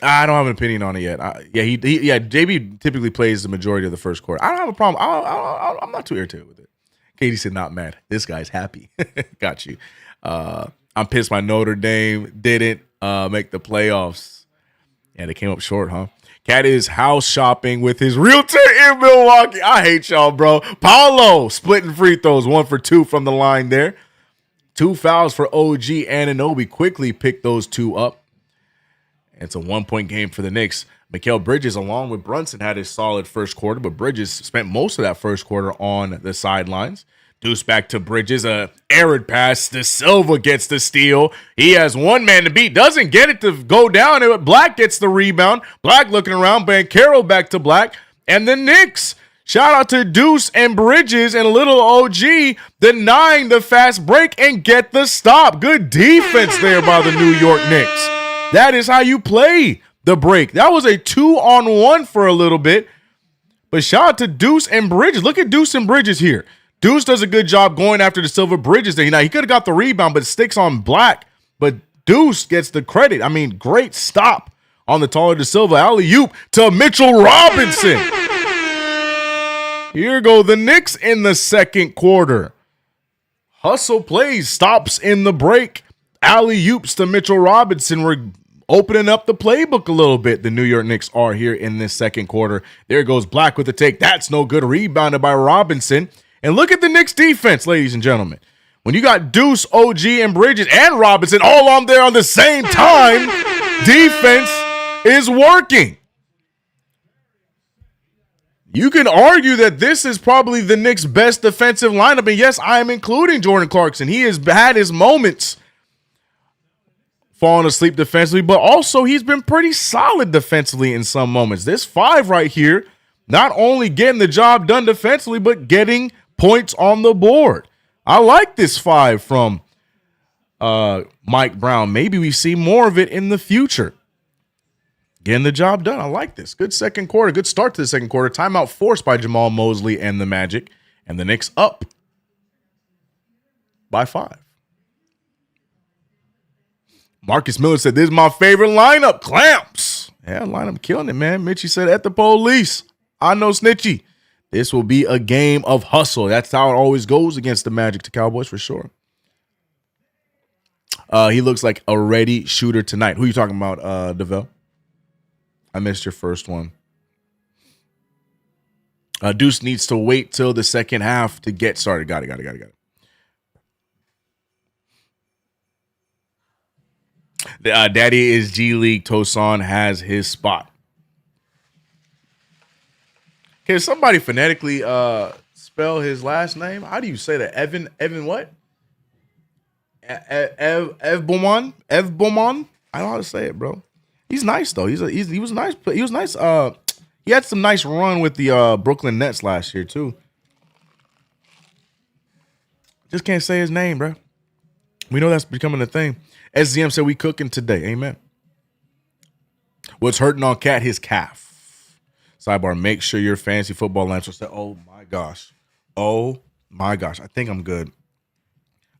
I don't have an opinion on it yet. JB typically plays the majority of the first quarter. I don't have a problem. I'm not too irritated with it. Katie said not mad. This guy's happy. Got you. I'm pissed my Notre Dame didn't make the playoffs. Yeah, they came up short, huh? Cat is house shopping with his realtor in Milwaukee. I hate y'all, bro. Paulo splitting free throws, 1 for 2 from the line there. 2 fouls for OG Anunoby. Quickly picked those 2 up. It's a 1-point game for the Knicks. Mikal Bridges, along with Brunson, had a solid first quarter, but Bridges spent most of that first quarter on the sidelines. Deuce back to Bridges, a arid pass. De Silva gets the steal. He has one man to beat. Doesn't get it to go down. Black gets the rebound. Black looking around. Banchero back to Black. And the Knicks, shout out to Deuce and Bridges and a little OG denying the fast break and get the stop. Good defense there by the New York Knicks. That is how you play the break. That was a 2-on-1 for a little bit. But shout out to Deuce and Bridges. Look at Deuce and Bridges here. Deuce does a good job going after the Silver Bridges there. Now, he could have got the rebound, but sticks on Black. But Deuce gets the credit. I mean, great stop on the taller De Silva. Alley-oop to Mitchell Robinson. Here go the Knicks in the second quarter. Hustle plays, stops in the break. Alley-oops to Mitchell Robinson. We're opening up the playbook a little bit. The New York Knicks are here in this second quarter. There goes Black with the take. That's no good. Rebounded by Robinson. And look at the Knicks defense, ladies and gentlemen. When you got Deuce, OG, and Bridges, and Robinson all on there on the same time, defense is working. You can argue that this is probably the Knicks' best defensive lineup. And yes, I am including Jordan Clarkson. He has had his moments falling asleep defensively, but also he's been pretty solid defensively in some moments. This 5 right here, not only getting the job done defensively, but getting points on the board. I like this 5 from Mike Brown. Maybe we see more of it in the future. Getting the job done. I like this. Good second quarter. Good start to the second quarter. Timeout forced by Jamal Mosley and the Magic. And the Knicks up by 5. Marcus Miller said, this is my favorite lineup. Clamps. Yeah, lineup killing it, man. Mitchie said, at the police. I know Snitchy. This will be a game of hustle. That's how it always goes against the Magic to Cowboys for sure. He looks like a ready shooter tonight. Who are you talking about, DeVell? I missed your first one. Deuce needs to wait till the second half to get started. Got it. Daddy is G League. Tosan has his spot. Can somebody phonetically spell his last name? How do you say that? Evan what? Ev Beaumont? Ev Beaumont? I don't know how to say it, bro. He's nice though. He was nice. He was nice. He had some nice run with the Brooklyn Nets last year too. Just can't say his name, bro. We know that's becoming a thing. SZM said we cooking today. Amen. What's hurting on Cat? His calf. Sidebar, make sure your fantasy football lamps are set. Oh my gosh. I think I'm good.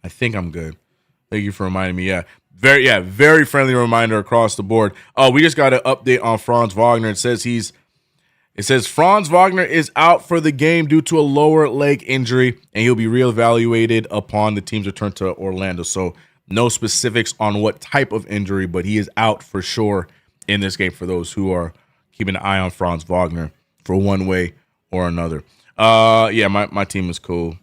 Thank you for reminding me. Very friendly reminder across the board. Oh, we just got an update on Franz Wagner. It says Franz Wagner is out for the game due to a lower leg injury, and he'll be reevaluated upon the team's return to Orlando. So no specifics on what type of injury, but he is out for sure in this game for those who are keeping an eye on Franz Wagner for one way or another. My team is cool.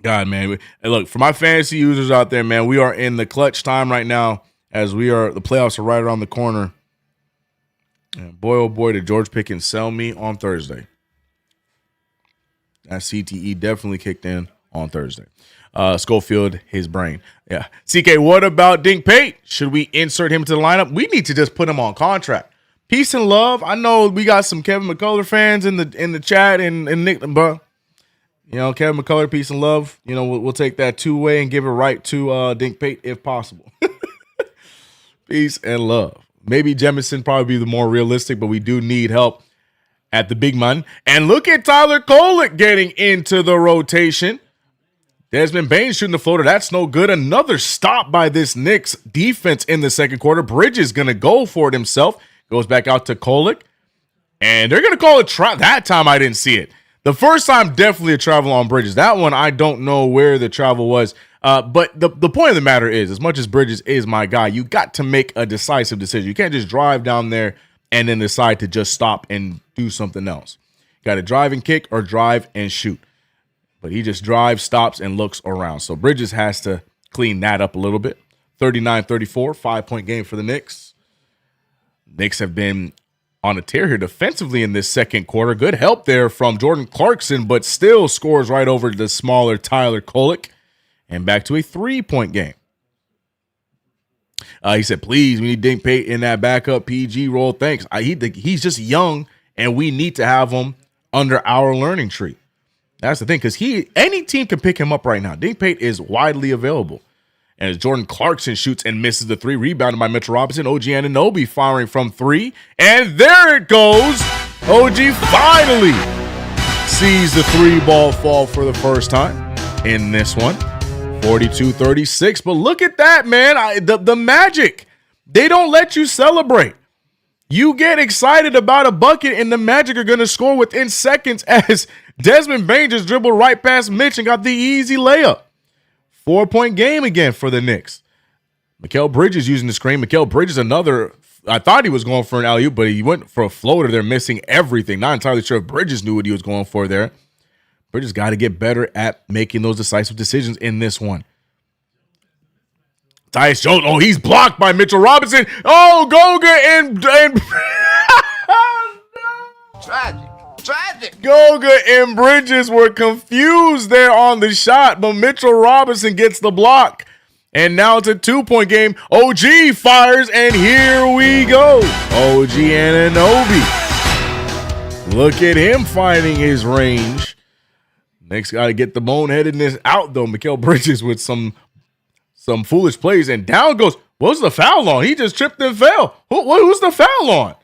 God, man. Hey, look, for my fantasy users out there, man, we are in the clutch time right now as the playoffs are right around the corner. And boy, oh boy, did George Pickens sell me on Thursday. That CTE definitely kicked in on Thursday. Schofield, his brain. Yeah. CK, what about Dink Pate? Should we insert him to the lineup? We need to just put him on contract. Peace and love. I know we got some Kevin McCullough fans in the chat and Nick, but Kevin McCullough, peace and love. We'll take that 2-way and give it right to Dink Pate if possible. Peace and love. Maybe Jemison probably be the more realistic, but we do need help at the big man. And look at Tyler Kolek getting into the rotation. Desmond Bain shooting the floater. That's no good. Another stop by this Knicks defense in the second quarter. Bridges going to go for it himself. Goes back out to Kolek. And they're going to call it that time I didn't see it. The first time, definitely a travel on Bridges. That one, I don't know where the travel was. But the point of the matter is, as much as Bridges is my guy, you got to make a decisive decision. You can't just drive down there and then decide to just stop and do something else. You got to drive and kick or drive and shoot. But he just drives, stops, and looks around. So Bridges has to clean that up a little bit. 39-34, 5-point game for the Knicks. Knicks have been on a tear here defensively in this second quarter. Good help there from Jordan Clarkson, but still scores right over the smaller Tyler Kolek. And back to a 3-point game. He said, please, we need Dink Pate in that backup PG role. Thanks. He's just young, and we need to have him under our learning tree. That's the thing, because any team can pick him up right now. Dink Pate is widely available. And as Jordan Clarkson shoots and misses the 3, rebounded by Mitchell Robinson, OG Anunoby firing from 3. And there it goes. OG finally sees the 3-ball fall for the first time in this one. 42-36. But look at that, man. The Magic, they don't let you celebrate. You get excited about a bucket, and the Magic are going to score within seconds as Desmond Bain just dribbled right past Mitch and got the easy layup. 4-point game again for the Knicks. Mikal Bridges using the screen. Mikal Bridges, another. I thought he was going for an alley-oop, but he went for a floater. They're missing everything. Not entirely sure if Bridges knew what he was going for there. Bridges got to get better at making those decisive decisions in this one. Tyus Jones. Oh, he's blocked by Mitchell Robinson. Oh, Goga and Tragic. Goga and Bridges were confused there on the shot, but Mitchell Robinson gets the block. And now it's a 2-point game. OG fires, and here we go. OG Anunoby. Look at him finding his range. Knicks got to get the boneheadedness out, though. Mikal Bridges with some foolish plays, and down goes. What's the foul on? He just tripped and fell. Who's the foul on?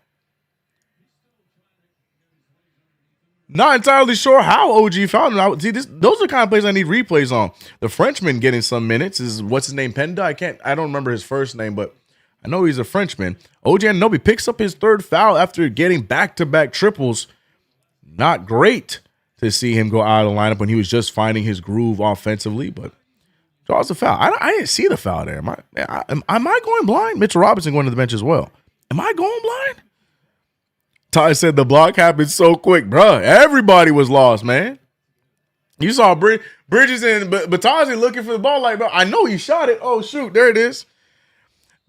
Not entirely sure how OG found him. See, those are the kind of plays I need replays on. The Frenchman getting some minutes is what's his name? Penda. I don't remember his first name, but I know he's a Frenchman. OG Anunoby picks up his third foul after getting back-to-back triples. Not great to see him go out of the lineup when he was just finding his groove offensively, but draws the foul. I didn't see the foul there. Am I going blind? Mitchell Robinson going to the bench as well. Am I going blind? Ty said the block happened so quick, bruh. Everybody was lost, man. You saw Bridges and Batazi looking for the ball like, bro, I know he shot it. Oh, shoot, there it is.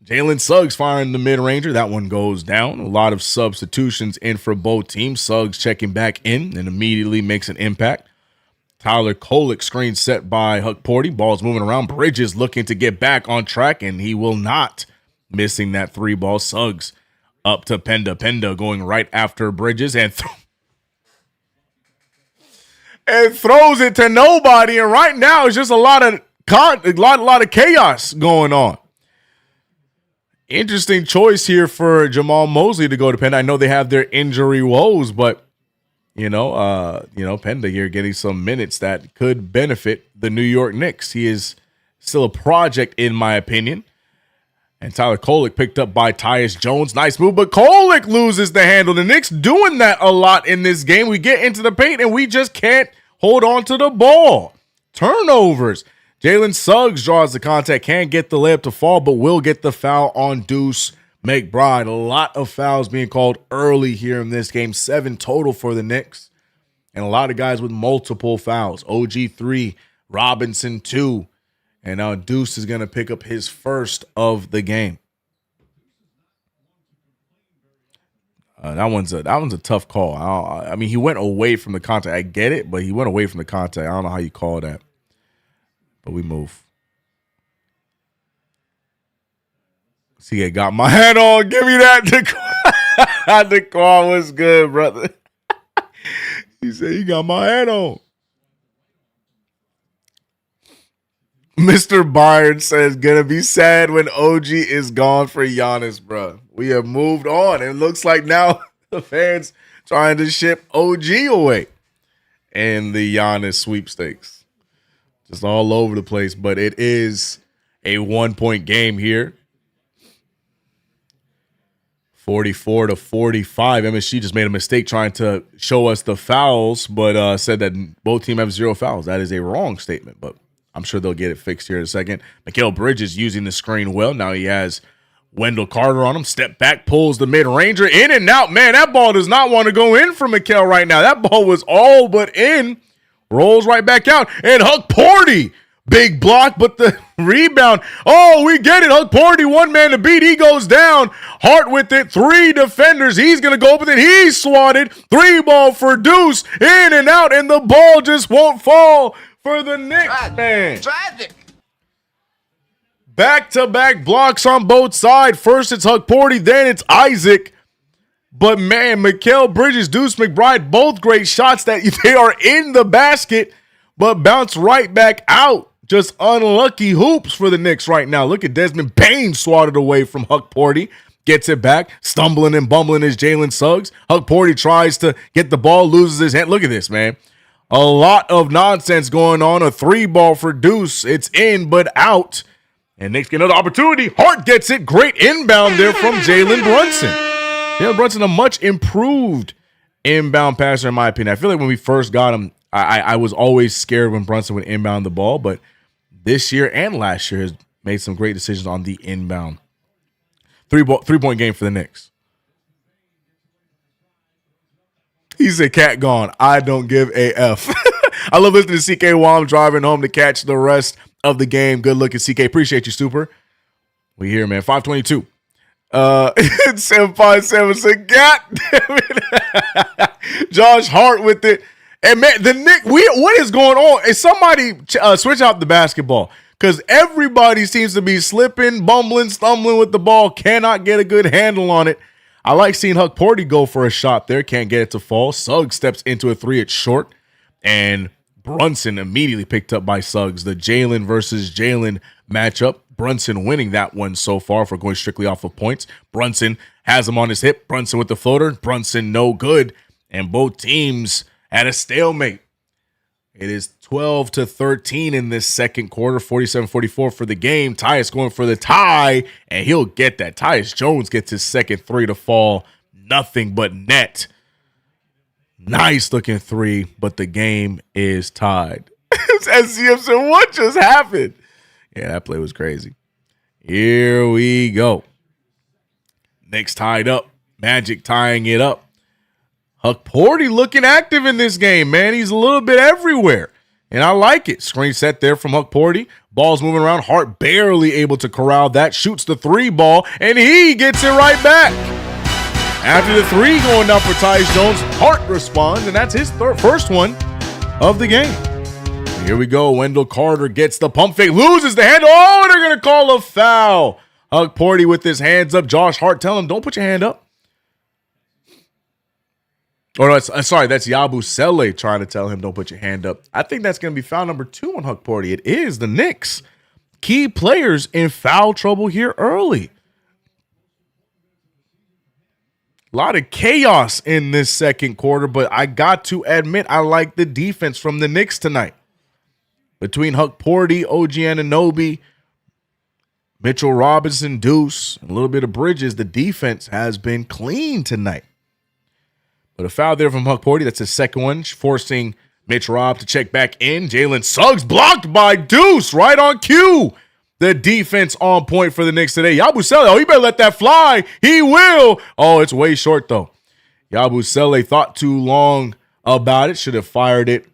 Jalen Suggs firing the mid-ranger. That one goes down. A lot of substitutions in for both teams. Suggs checking back in and immediately makes an impact. Tyler Kolek screen set by Huck Porty. Ball's moving around. Bridges looking to get back on track, and he will not. Missing that 3-ball. Suggs up to Penda. Penda going right after Bridges and throws it to nobody. And right now it's just a lot of chaos going on. Interesting choice here for Jamal Mosley to go to Penda. I know they have their injury woes, but Penda here getting some minutes that could benefit the New York Knicks. He is still a project in my opinion. And Tyler Kolek picked up by Tyus Jones. Nice move, but Kolek loses the handle. The Knicks doing that a lot in this game. We get into the paint and we just can't hold on to the ball. Turnovers. Jalen Suggs draws the contact, can't get the layup to fall, but will get the foul on Deuce McBride. A lot of fouls being called early here in this game. 7 total for the Knicks. And a lot of guys with multiple fouls. OG 3, Robinson 2. And now Deuce is going to pick up his first of the game. That one's a tough call. I mean, he went away from the contact. I get it, but he went away from the contact. I don't know how you call that. But we move. CA got my hat on. Give me that. The call was good, brother. He said he got my hat on. Mr. Byron says, gonna be sad when OG is gone for Giannis, bro. We have moved on. It looks like now the fans trying to ship OG away in the Giannis sweepstakes. Just all over the place, but it is a 1-point game here. 44-45. MSG just made a mistake trying to show us the fouls, but said that both teams have 0 fouls. That is a wrong statement, but I'm sure they'll get it fixed here in a second. Mikal Bridges using the screen well. Now he has Wendell Carter on him. Step back, pulls the mid-ranger in and out. Man, that ball does not want to go in for Mikal right now. That ball was all but in. Rolls right back out. And Huck Porty, big block, but the rebound. Oh, we get it. Huck Porty, one man to beat. He goes down. Hart with it. 3 defenders. He's going to go with it. He's swatted. 3-ball for Deuce. In and out, and the ball just won't fall for the Knicks, man. Tragic. Back-to-back blocks on both sides. First it's Huck Porty, then it's Isaac. But, man, Mikal Bridges, Deuce McBride, both great shots that they are in the basket, but bounce right back out. Just unlucky hoops for the Knicks right now. Look at Desmond Bane swatted away from Huck Porty. Gets it back. Stumbling and bumbling is Jalen Suggs. Huck Porty tries to get the ball, loses his hand. Look at this, man. A lot of nonsense going on. A 3-ball for Deuce. It's in, but out. And Knicks get another opportunity. Hart gets it. Great inbound there from Jalen Brunson. Jalen Brunson, a much improved inbound passer, in my opinion. I feel like when we first got him, I was always scared when Brunson would inbound the ball. But this year and last year has made some great decisions on the inbound. 3-point game for the Knicks. He's a cat gone. I don't give a F. I love listening to CK while I'm driving home to catch the rest of the game. Good looking, CK. Appreciate you, Super. We here, man. 522. 757 said, God damn it. Josh Hart with it. And man, the Knicks, what is going on? Is somebody switch out the basketball? Because everybody seems to be slipping, bumbling, stumbling with the ball, cannot get a good handle on it. I like seeing Huck Porty go for a shot there, can't get it to fall. Suggs steps into a three, it's short. And Brunson immediately picked up by Suggs. The Jalen versus Jalen matchup. Brunson winning that one so far for going strictly off of points. Brunson has him on his hip. Brunson with the floater. Brunson no good. And both teams at a stalemate. It is 12-13 in this second quarter. 47-44 for the game. Tyus going for the tie, and he'll get that. Tyus Jones gets his second three to fall. Nothing but net. Nice looking three, but the game is tied. SCM said, what just happened? Yeah, that play was crazy. Here we go. Knicks tied up. Magic tying it up. Huck Porty looking active in this game, man. He's a little bit everywhere, and I like it. Screen set there from Huck Porty. Ball's moving around. Hart barely able to corral that. Shoots the three ball, and he gets it right back. After the three going up for Tyus Jones, Hart responds, and that's his first one of the game. Here we go. Wendell Carter gets the pump fake, loses the handle. Oh, they're going to call a foul. Huck Porty with his hands up. Josh Hart telling him, don't put your hand up. Or no, sorry, that's Yabusele trying to tell him, don't put your hand up. I think that's going to be foul number 2 on Huck Porty. It is the Knicks. Key players in foul trouble here early. A lot of chaos in this second quarter, but I got to admit, I like the defense from the Knicks tonight. Between Huck Porty, OG Anunoby, Mitchell Robinson, Deuce, and a little bit of Bridges, the defense has been clean tonight. But a foul there from Huck Porty. That's his second one, forcing Mitch Rob to check back in. Jalen Suggs blocked by Deuce right on cue. The defense on point for the Knicks today. Yabusele, oh, he better let that fly. He will. Oh, it's way short, though. Yabusele thought too long about it. Should have fired it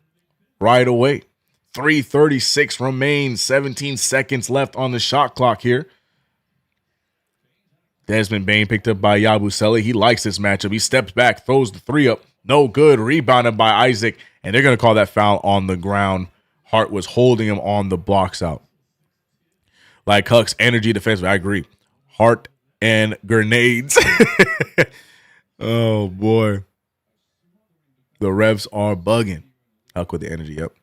right away. 3:36 remains. 17 seconds left on the shot clock here. Desmond Bane picked up by Yabusele. He likes this matchup. He steps back, throws the three up. No good. Rebounded by Isaac. And they're going to call that foul on the ground. Hart was holding him on the blocks out. Like Huck's energy defense, I agree. Hart and grenades. Oh, boy. The refs are bugging. Huck with the energy, yep.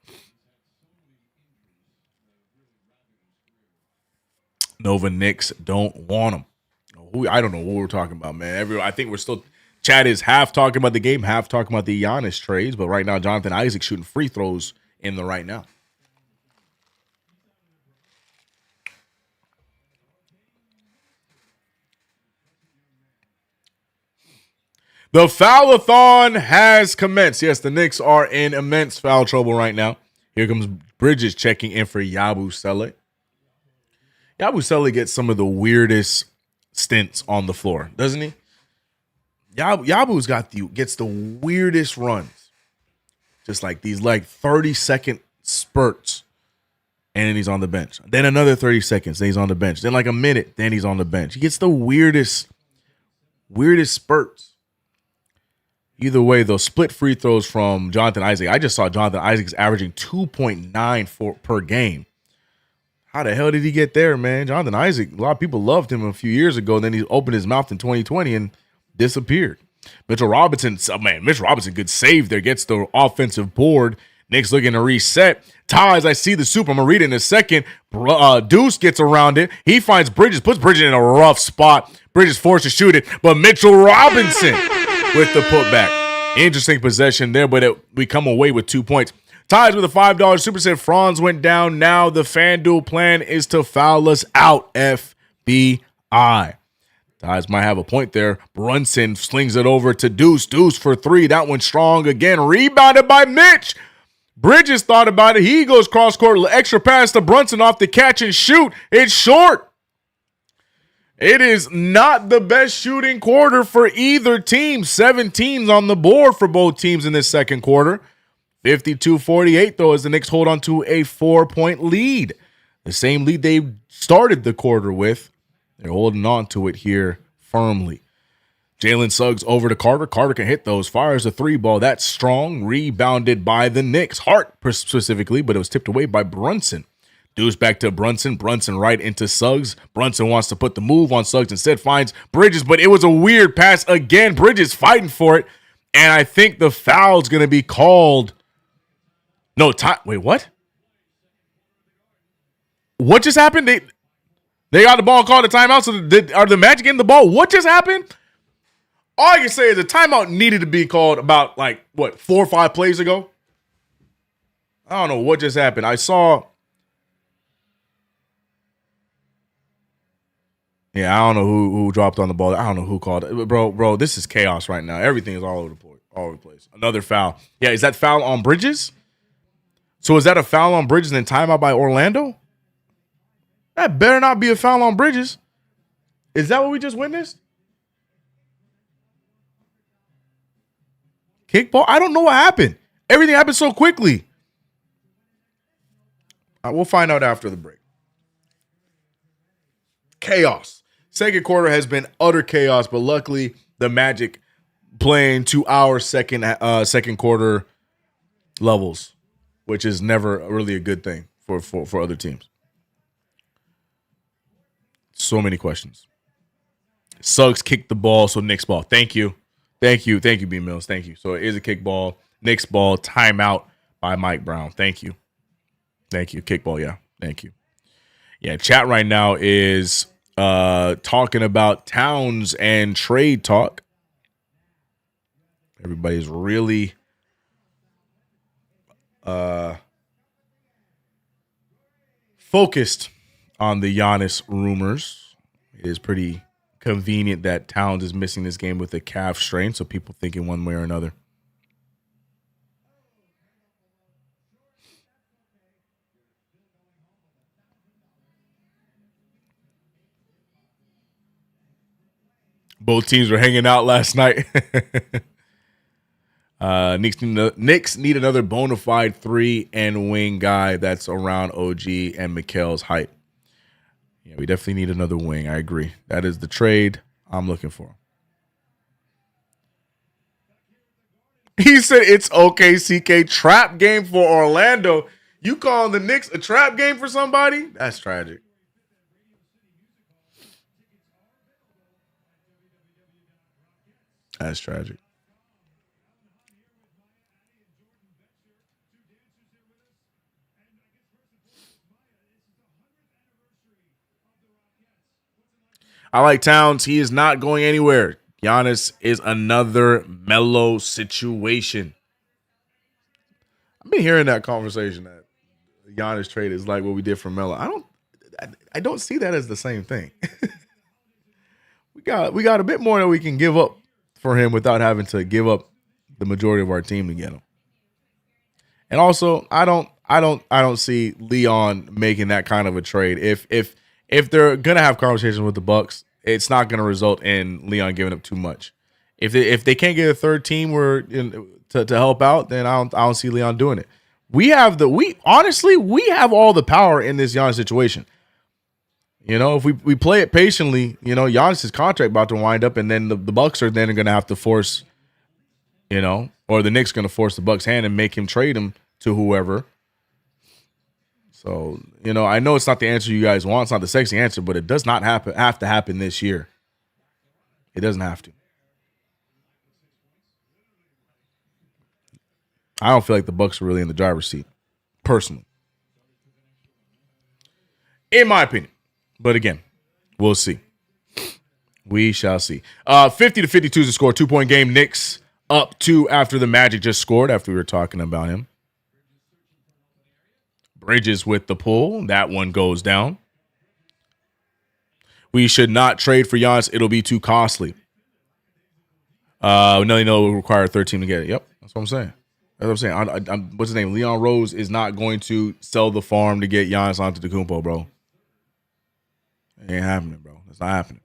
Nova Knicks don't want him. I don't know what we're talking about, man. I think we're still – chat is half talking about the game, half talking about the Giannis trades. But right now, Jonathan Isaac shooting free throws in the right now. The foul-a-thon has commenced. Yes, the Knicks are in immense foul trouble right now. Here comes Bridges checking in for Yabusele. Yabusele gets some of the weirdest stints on the floor, doesn't he? Yabu's gets the weirdest runs. Just like these 30-second spurts, and then he's on the bench. Then another 30 seconds, then he's on the bench. Then like a minute, then he's on the bench. He gets the weirdest spurts. Either way, those split free throws from Jonathan Isaac. I just saw Jonathan Isaac's averaging 2.9 per game. How the hell did he get there, man? Jonathan Isaac, a lot of people loved him a few years ago, and then he opened his mouth in 2020 and disappeared. Mitchell Robinson, good save there, gets the offensive board. Knicks looking to reset. Ties, I see the soup. I'm going to read it in a second. Deuce gets around it. He finds Bridges, puts Bridges in a rough spot. Bridges forced to shoot it, but Mitchell Robinson with the putback. Interesting possession there, but we come away with 2 points. Ties with a $5 super set. Franz went down. Now the FanDuel plan is to foul us out, FBI. Ties might have a point there. Brunson slings it over to Deuce. Deuce for three. That one's strong again. Rebounded by Mitch. Bridges thought about it. He goes cross court. Extra pass to Brunson off the catch and shoot. It's short. It is not the best shooting quarter for either team. 17s on the board for both teams in this second quarter. 52-48, though, as the Knicks hold on to a 4-point lead. The same lead they started the quarter with. They're holding on to it here firmly. Jalen Suggs over to Carter. Carter can hit those. Fires a three ball. That's strong. Rebounded by the Knicks. Hart specifically, but it was tipped away by Brunson. Deuce back to Brunson. Brunson right into Suggs. Brunson wants to put the move on Suggs. Instead finds Bridges, but it was a weird pass again. Bridges fighting for it. And I think the foul's going to be called. No, time. Wait, what? What just happened? They got the ball called a timeout. So are the Magic getting the ball? What just happened? All I can say is a timeout needed to be called about 4 or 5 plays ago. I don't know what just happened. I saw. Yeah, I don't know who dropped on the ball. I don't know who called it. Bro, this is chaos right now. Everything is all over the place. Another foul. Yeah, is that foul on Bridges? So is that a foul on Bridges and then timeout by Orlando? That better not be a foul on Bridges. Is that what we just witnessed? Kickball? I don't know what happened. Everything happened so quickly. We'll find out after the break. Chaos. Second quarter has been utter chaos, but luckily the Magic playing to our second quarter levels, which is never really a good thing for other teams. So many questions. Suggs kicked the ball, so Knicks ball. Thank you, B Mills. Thank you. So it is a kick ball. Knicks ball. Timeout by Mike Brown. Thank you. Kick ball. Yeah. Thank you. Yeah. Chat right now is talking about Towns and trade talk. Everybody's really focused on the Giannis rumors. It is pretty convenient that Towns is missing this game with a calf strain, so people thinking one way or another. Both teams were hanging out last night. Knicks need another bona fide 3 and wing guy that's around OG and Mikal's height. Yeah, we definitely need another wing. I agree. That is the trade I'm looking for. He said it's okay, CK. Trap game for Orlando. You calling the Knicks a trap game for somebody? That's tragic. That's tragic. I like Towns. He is not going anywhere. Giannis is another Melo situation. I've been hearing that conversation that Giannis trade is like what we did for Melo. I don't see that as the same thing. we got a bit more that we can give up for him without having to give up the majority of our team to get him. And also, I don't see Leon making that kind of a trade. If they're gonna have conversations with the Bucks, it's not gonna result in Leon giving up too much. If they can't get a third team to help out, then I don't see Leon doing it. We have all the power in this Giannis situation. You know, if we play it patiently, you know, Giannis' contract about to wind up, and then the Bucks are then going to have to force, you know, or the Knicks going to force the Bucks' hand and make him trade him to whoever. So, you know, I know it's not the answer you guys want. It's not the sexy answer, but it does not have to happen this year. It doesn't have to. I don't feel like the Bucks are really in the driver's seat, personally, in my opinion. But again, we'll see. We shall see. 50-52 is the score. 2-point game. Knicks up 2 after the Magic just scored after we were talking about him. Bridges with the pull. That one goes down. We should not trade for Giannis. It'll be too costly. No, it will require a third team to get it. Yep, that's what I'm saying. That's what I'm saying. What's his name? Leon Rose is not going to sell the farm to get Giannis Antetokounmpo, bro. It ain't happening, bro. It's not happening.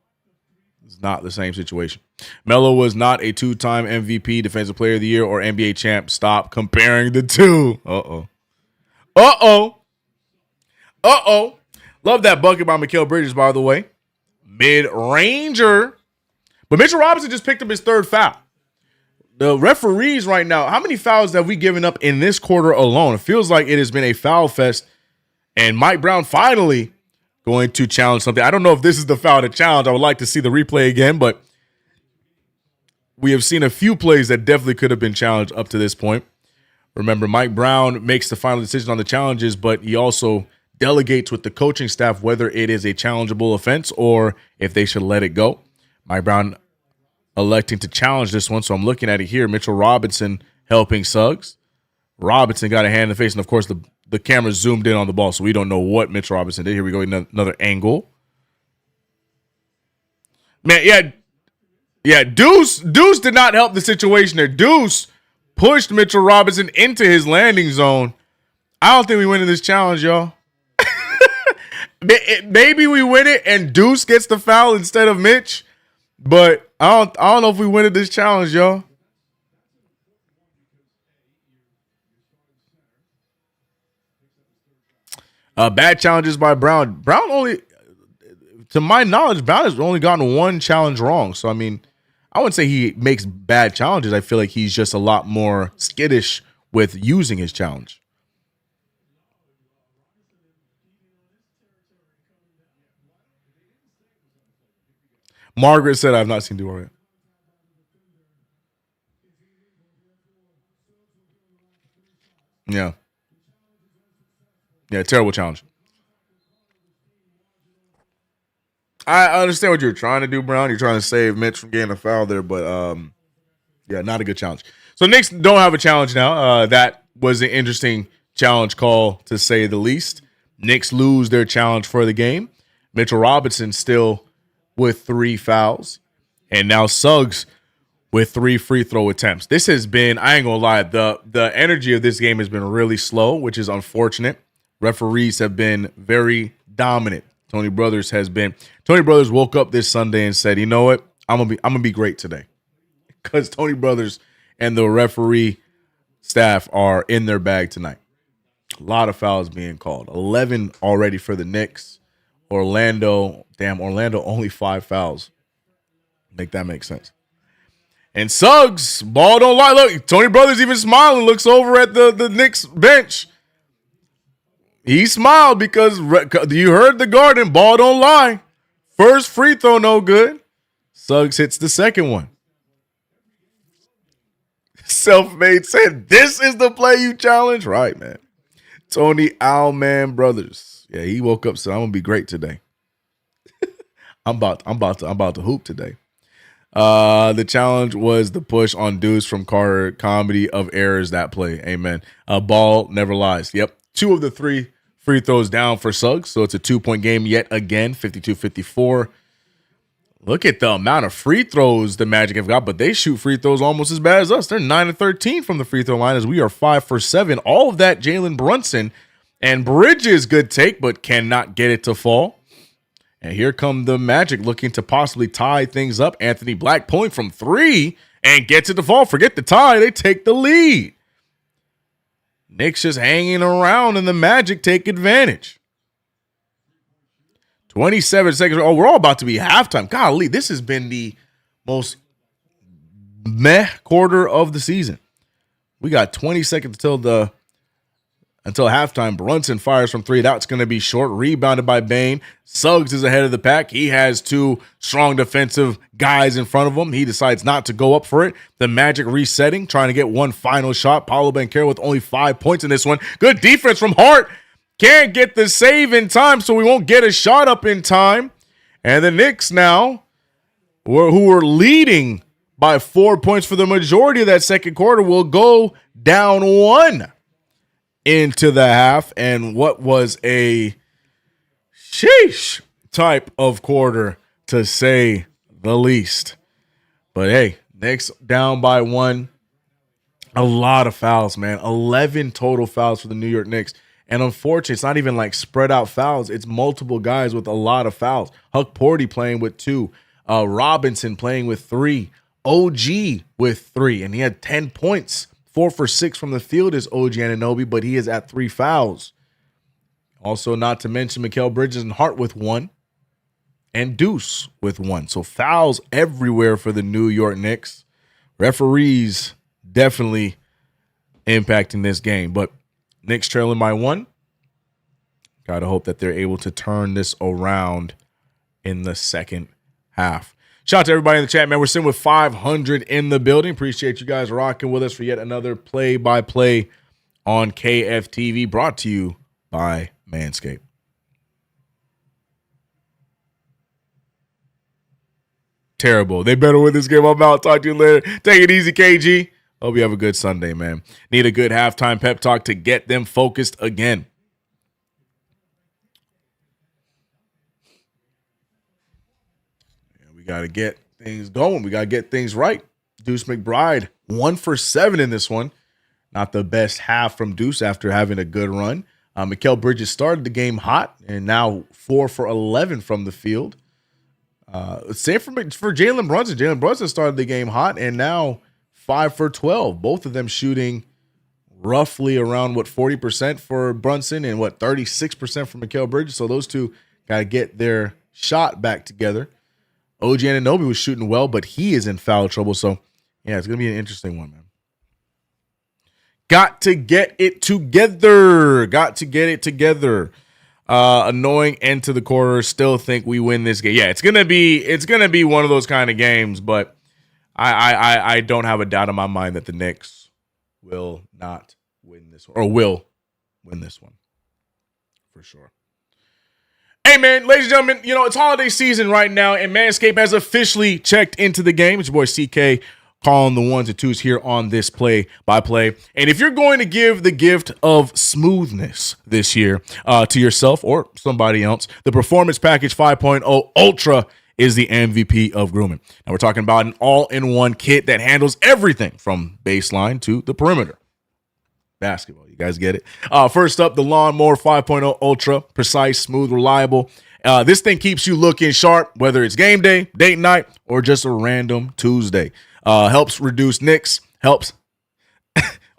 It's not the same situation. Melo was not a 2-time MVP, Defensive Player of the Year, or NBA champ. Stop comparing the two. Uh-oh. Love that bucket by Mikal Bridges, by the way. mid-ranger. But Mitchell Robinson just picked up his third foul. The referees right now, how many fouls have we given up in this quarter alone? It feels like it has been a foul fest. And Mike Brown finally going to challenge something. I don't know if this is the foul to challenge. I would like to see the replay again, but we have seen a few plays that definitely could have been challenged up to this point. Remember, Mike Brown makes the final decision on the challenges, but he also delegates with the coaching staff whether it is a challengeable offense or if they should let it go. Mike Brown electing to challenge this one, so I'm looking at it here. Mitchell Robinson helping Suggs. Robinson got a hand in the face, and of course the camera zoomed in on the ball, so we don't know what Mitchell Robinson did. Here we go, another angle. Man, yeah, Deuce did not help the situation there. Deuce pushed Mitchell Robinson into his landing zone. I don't think we win in this challenge, y'all. Maybe we win it and Deuce gets the foul instead of Mitch, but I don't know if we win in this challenge, y'all. Bad challenges by Brown. Brown only, to my knowledge, Brown has only gotten one challenge wrong. So, I mean, I wouldn't say he makes bad challenges. I feel like he's just a lot more skittish with using his challenge. Margaret said, I've not seen Duarte. Yeah. Yeah, terrible challenge. I understand what you're trying to do, Brown. You're trying to save Mitch from getting a foul there, but yeah, not a good challenge. So Knicks don't have a challenge now. That was an interesting challenge call, to say the least. Knicks lose their challenge for the game. Mitchell Robinson still with 3 fouls. And now Suggs with 3 free throw attempts. This has been, I ain't gonna lie, the energy of this game has been really slow, which is unfortunate. Referees have been very dominant. Tony Brothers woke up this Sunday and said, you know what? I'm gonna be great today. Because Tony Brothers and the referee staff are in their bag tonight. A lot of fouls being called. 11 already for the Knicks. Orlando only 5 fouls. Make that make sense. And Suggs, ball don't lie. Look, Tony Brothers even smiling, looks over at the Knicks bench. He smiled because you heard the Garden, ball don't lie. First free throw, no good. Suggs hits the second one. Self-made said, this is the play you challenge? Right, man. Tony Owlman Brothers. Yeah, he woke up and said, I'm gonna be great today. I'm about to hoop today. The challenge was the push on Deuce from Carter. Comedy of errors, that play. Amen. Ball never lies. Yep. 2 of the 3 free throws down for Suggs. So it's a 2-point game yet again, 52-54. Look at the amount of free throws the Magic have got, but they shoot free throws almost as bad as us. They're 9-13 from the free throw line as we are 5 for 7. All of that Jalen Brunson, and Bridges, good take, but cannot get it to fall. And here come the Magic looking to possibly tie things up. Anthony Black pulling from 3 and gets it to fall. Forget the tie. They take the lead. Knicks just hanging around and the Magic take advantage. 27 seconds. Oh, we're all about to be halftime. Golly, this has been the most meh quarter of the season. We got 20 seconds until halftime. Brunson fires from 3. That's going to be short. Rebounded by Bane. Suggs is ahead of the pack. He has 2 strong defensive guys in front of him. He decides not to go up for it. The Magic resetting, trying to get one final shot. Paolo Banchero with only 5 points in this one. Good defense from Hart. Can't get the save in time, so we won't get a shot up in time. And the Knicks now, who were leading by 4 points for the majority of that second quarter, will go down 1 into the half. And what was a sheesh type of quarter, to say the least. But hey, Knicks down by 1. A lot of fouls, man. 11 total fouls for the New York Knicks. And unfortunately, it's not even like spread out fouls. It's multiple guys with a lot of fouls. Huck Porty playing with 2. Robinson playing with 3. OG with 3. And he had 10 points. 4 for 6 from the field is OG Anunoby, but he is at 3 fouls. Also, not to mention Mikal Bridges and Hart with 1. and Deuce with 1. So fouls everywhere for the New York Knicks. Referees definitely impacting this game, but Knicks trailing by 1. Got to hope that they're able to turn this around in the second half. Shout out to everybody in the chat, man. We're sitting with 500 in the building. Appreciate you guys rocking with us for yet another play-by-play on KFTV, brought to you by Manscaped. Terrible. They better win this game. I'm out. Talk to you later. Take it easy, KG. Hope you have a good Sunday, man. Need a good halftime pep talk to get them focused again. We got to get things going. We got to get things right. Deuce McBride, 1 for 7 in this one. Not the best half from Deuce after having a good run. Mikal Bridges started the game hot and now 4 for 11 from the field. Same for Jalen Brunson. Jalen Brunson started the game hot and now 5 for 12. Both of them shooting roughly around 40% for Brunson and 36% for Mikal Bridges. So those two got to get their shot back together. OG Anunoby was shooting well, but he is in foul trouble. So yeah, it's gonna be an interesting one, man. Got to get it together. Annoying end to the quarter. Still think we win this game. Yeah, it's gonna be one of those kind of games, but I don't have a doubt in my mind that the Knicks will not win this one, or will win this one for sure. Hey, man, ladies and gentlemen, it's holiday season right now, and Manscaped has officially checked into the game. It's your boy CK calling the ones and twos here on this play-by-play. And if you're going to give the gift of smoothness this year to yourself or somebody else, the Performance Package 5.0 Ultra is the MVP of grooming. Now, we're talking about an all-in-one kit that handles everything from baseline to the perimeter. Basketball, you guys get it. First up, the Lawnmower 5.0 Ultra, precise, smooth, reliable. This thing keeps you looking sharp, whether it's game day, date night, or just a random Tuesday. Helps reduce nicks, I'll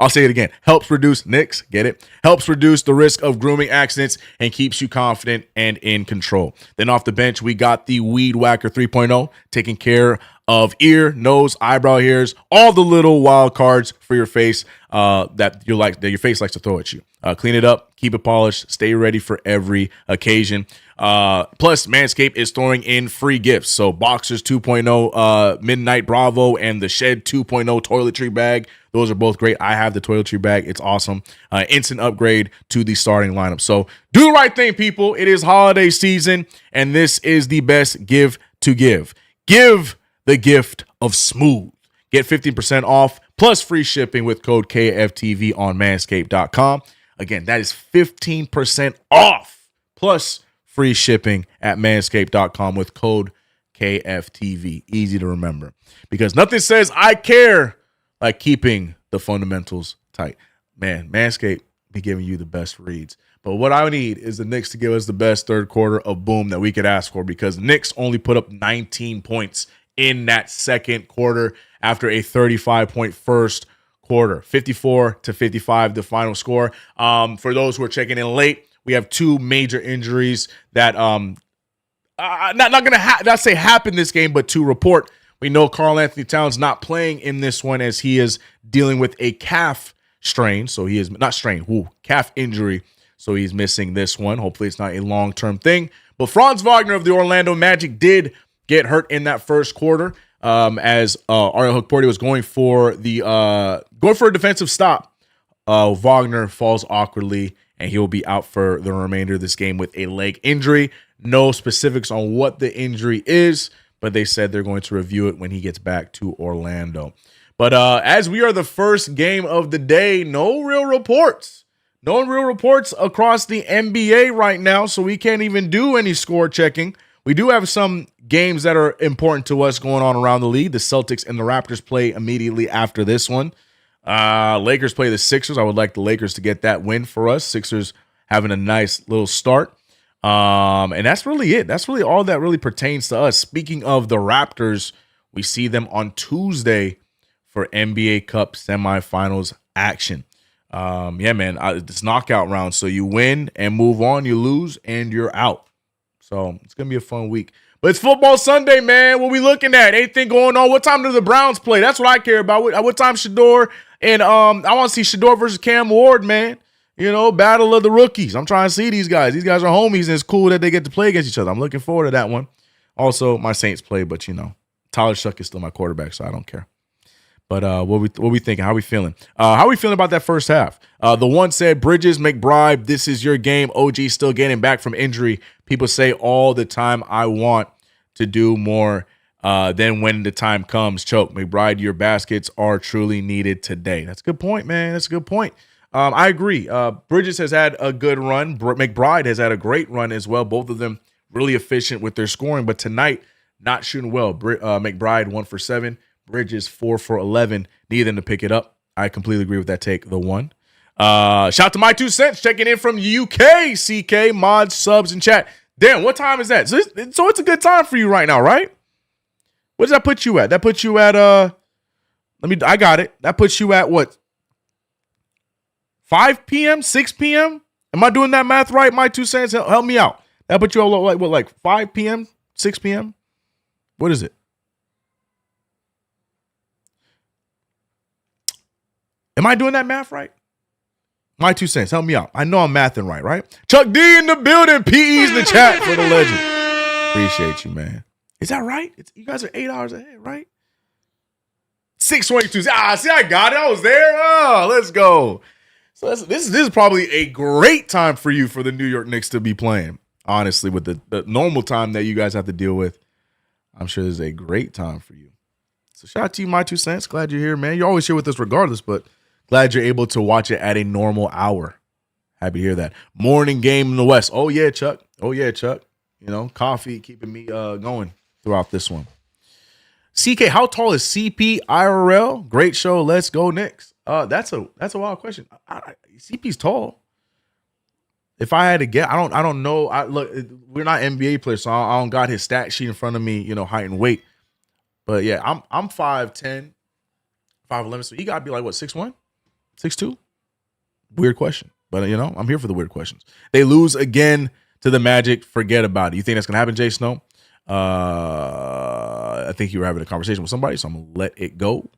say it again. Helps reduce nicks, get it? Helps reduce the risk of grooming accidents and keeps you confident and in control. Then off the bench, we got the Weed Whacker 3.0, taking care of ear, nose, eyebrow hairs, all the little wild cards for your face that your face likes to throw at you. Clean it up, keep it polished, stay ready for every occasion. Plus, Manscaped is throwing in free gifts. So Boxers 2.0 Midnight Bravo and the Shed 2.0 toiletry bag. Those are both great. I have the toiletry bag. It's awesome. Instant upgrade to the starting lineup. So do the right thing, people. It is holiday season, and this is the best give to give. Give the gift of smooth. Get 15% off plus free shipping with code KFTV on manscaped.com. Again, that is 15% off plus free shipping at manscaped.com with code KFTV. Easy to remember because nothing says I care like keeping the fundamentals tight. Man, Manscaped be giving you the best reads. But what I need is the Knicks to give us the best third quarter of boom that we could ask for because the Knicks only put up 19 points in that second quarter after a 35-point first quarter. 54-55, the final score. For those who are checking in late, we have two major injuries that not say happen this game, but to report. We know Karl Anthony Towns not playing in this one as he is dealing with a calf strain. So he is calf injury. So he's missing this one. Hopefully it's not a long-term thing. But Franz Wagner of the Orlando Magic did get hurt in that first quarter as Ariel Hukporti was going for a defensive stop. Wagner falls awkwardly, and he'll be out for the remainder of this game with a leg injury. No specifics on what the injury is, but they said they're going to review it when he gets back to Orlando. But as we are the first game of the day, no real reports across the NBA right now, so we can't even do any score checking. We do have some games that are important to us going on around the league. The Celtics and the Raptors play immediately after this one. Lakers play the Sixers. I would like the Lakers to get that win for us. Sixers having a nice little start. And that's really it. That's really all that really pertains to us. Speaking of the Raptors, we see them on Tuesday for NBA Cup semifinals action. It's knockout round. So you win and move on, you lose and you're out. So it's going to be a fun week. But it's football Sunday, man. What we looking at? Anything going on? What time do the Browns play? That's what I care about. What time Shador and I want to see Shador versus Cam Ward, man. You know, battle of the rookies. I'm trying to see these guys. These guys are homies, and it's cool that they get to play against each other. I'm looking forward to that one. Also, my Saints play, but you know, Tyler Shuck is still my quarterback, so I don't care. But what we thinking? How we feeling? How we feeling about that first half? The one said, Bridges, McBride, this is your game. OG still getting back from injury. People say all the time, I want to do more than when the time comes. Choke. McBride, your baskets are truly needed today. That's a good point, man. That's a good point. I agree. Bridges has had a good run. McBride has had a great run as well. Both of them really efficient with their scoring, but tonight, not shooting well. McBride 1 for 7. Bridges 4 for 11. Need them to pick it up. I completely agree with that take. The one. Shout to my 2 cents checking in from UK. CK mods, subs, and chat. Damn, what time is that? So it's a good time for you right now, right? What does that put you at? That puts you at I got it. That puts you at what? 5 p.m., 6 p.m. Am I doing that math right? My 2 cents. Help me out. That puts you at like 5 p.m., 6 p.m. What is it? Am I doing that math right? My 2 cents. Help me out. I know I'm mathing right? Chuck D in the building. PE's in the chat for the legend. Appreciate you, man. Is that right? You guys are 8 hours ahead, right? 6:22. See, I got it. I was there. Oh, let's go. So this is probably a great time for you for the New York Knicks to be playing. Honestly, with the normal time that you guys have to deal with, I'm sure this is a great time for you. So shout out to you, my 2 cents. Glad you're here, man. You're always here with us regardless, but glad you're able to watch it at a normal hour. Happy to hear that. Morning game in the West. Oh, yeah, Chuck. You know, coffee keeping me going throughout this one. CK, how tall is CP IRL? Great show. Let's go Knicks. That's a wild question. CP's tall. If I had to get, I don't know. Look, we're not NBA players, so I don't got his stat sheet in front of me, you know, height and weight. But yeah, I'm 5'10", 5'11", so he gotta be like what, 6'1", 6'2"? Weird question. But you know, I'm here for the weird questions. They lose again to the Magic. Forget about it. You think that's gonna happen, Jay Snow? I think you were having a conversation with somebody, so I'm gonna let it go.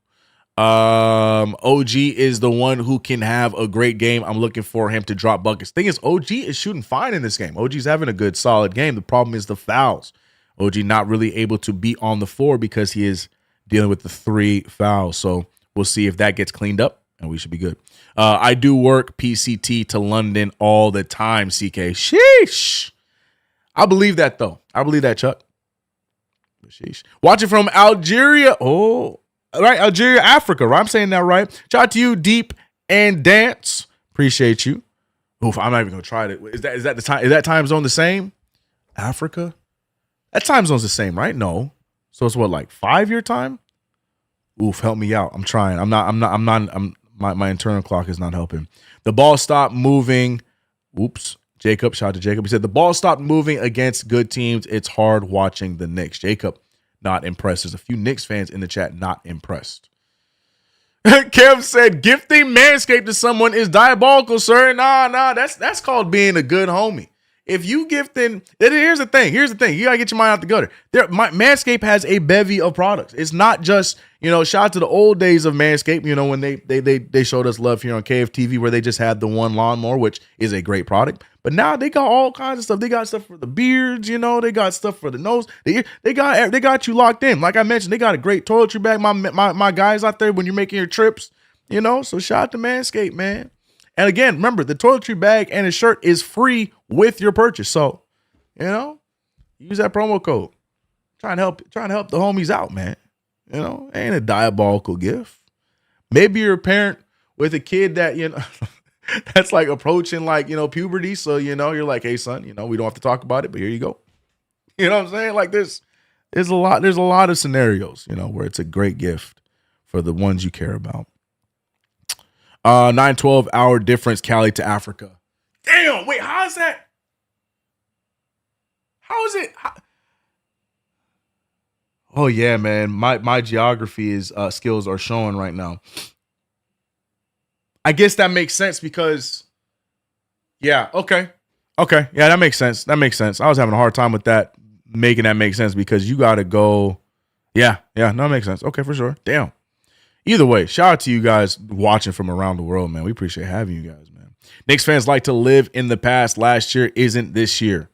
OG is the one who can have a great game. I'm looking for him to drop buckets. Thing is, OG is shooting fine in this game. OG's having a good, solid game. The problem is the fouls. OG not really able to be on the floor because he is dealing with the 3 fouls. So we'll see if that gets cleaned up, and we should be good. I do work PCT to London all the time, CK. Sheesh. I believe that, though. I believe that, Chuck. Sheesh. Watching from Algeria. Oh, right, Algeria, Africa, right? I'm saying that right. Shout out to you, Deep and Dance. Appreciate you. Oof, I'm not even gonna try it. Is that the time? Is that time zone the same? Africa? That time zone's the same, right? No. So it's what, like 5-year time? Oof, help me out. I'm trying. My internal clock is not helping. The ball stopped moving. Oops. Jacob, shout out to Jacob. He said the ball stopped moving against good teams. It's hard watching the Knicks. Jacob, not impressed. There's a few Knicks fans in the chat not impressed. Kev said gifting Manscaped to someone is diabolical, sir. Nah, that's called being a good homie. If you gifting, here's the thing. You gotta get your mind out the gutter. Manscaped has a bevy of products. It's not just, you know, shout out to the old days of Manscaped, you know, when they showed us love here on KFTV, where they just had the one lawnmower, which is a great product. But now they got all kinds of stuff. They got stuff for the beards, you know. They got stuff for the nose. They got you locked in. Like I mentioned, they got a great toiletry bag. My guys out there when you're making your trips, you know. So shout out to Manscaped, man. And again, remember, the toiletry bag and a shirt is free with your purchase. So, you know, use that promo code. Trying to help the homies out, man. You know, ain't a diabolical gift. Maybe you're a parent with a kid that, you know, that's like approaching, like, you know, puberty. So, you know, you're like, hey, son, you know, we don't have to talk about it, but here you go. You know what I'm saying? Like there's a lot of scenarios, you know, where it's a great gift for the ones you care about. 9-12 hour difference, Cali to Africa. Damn, wait, how is that? How is it? Oh yeah, man. My geography is skills are showing right now. I guess that makes sense because, yeah, okay. Yeah, that makes sense. I was having a hard time with that making that make sense because you got to go. Yeah, no, it makes sense. Okay, for sure. Damn. Either way, shout out to you guys watching from around the world, man. We appreciate having you guys, man. Knicks fans like to live in the past. Last year isn't this year.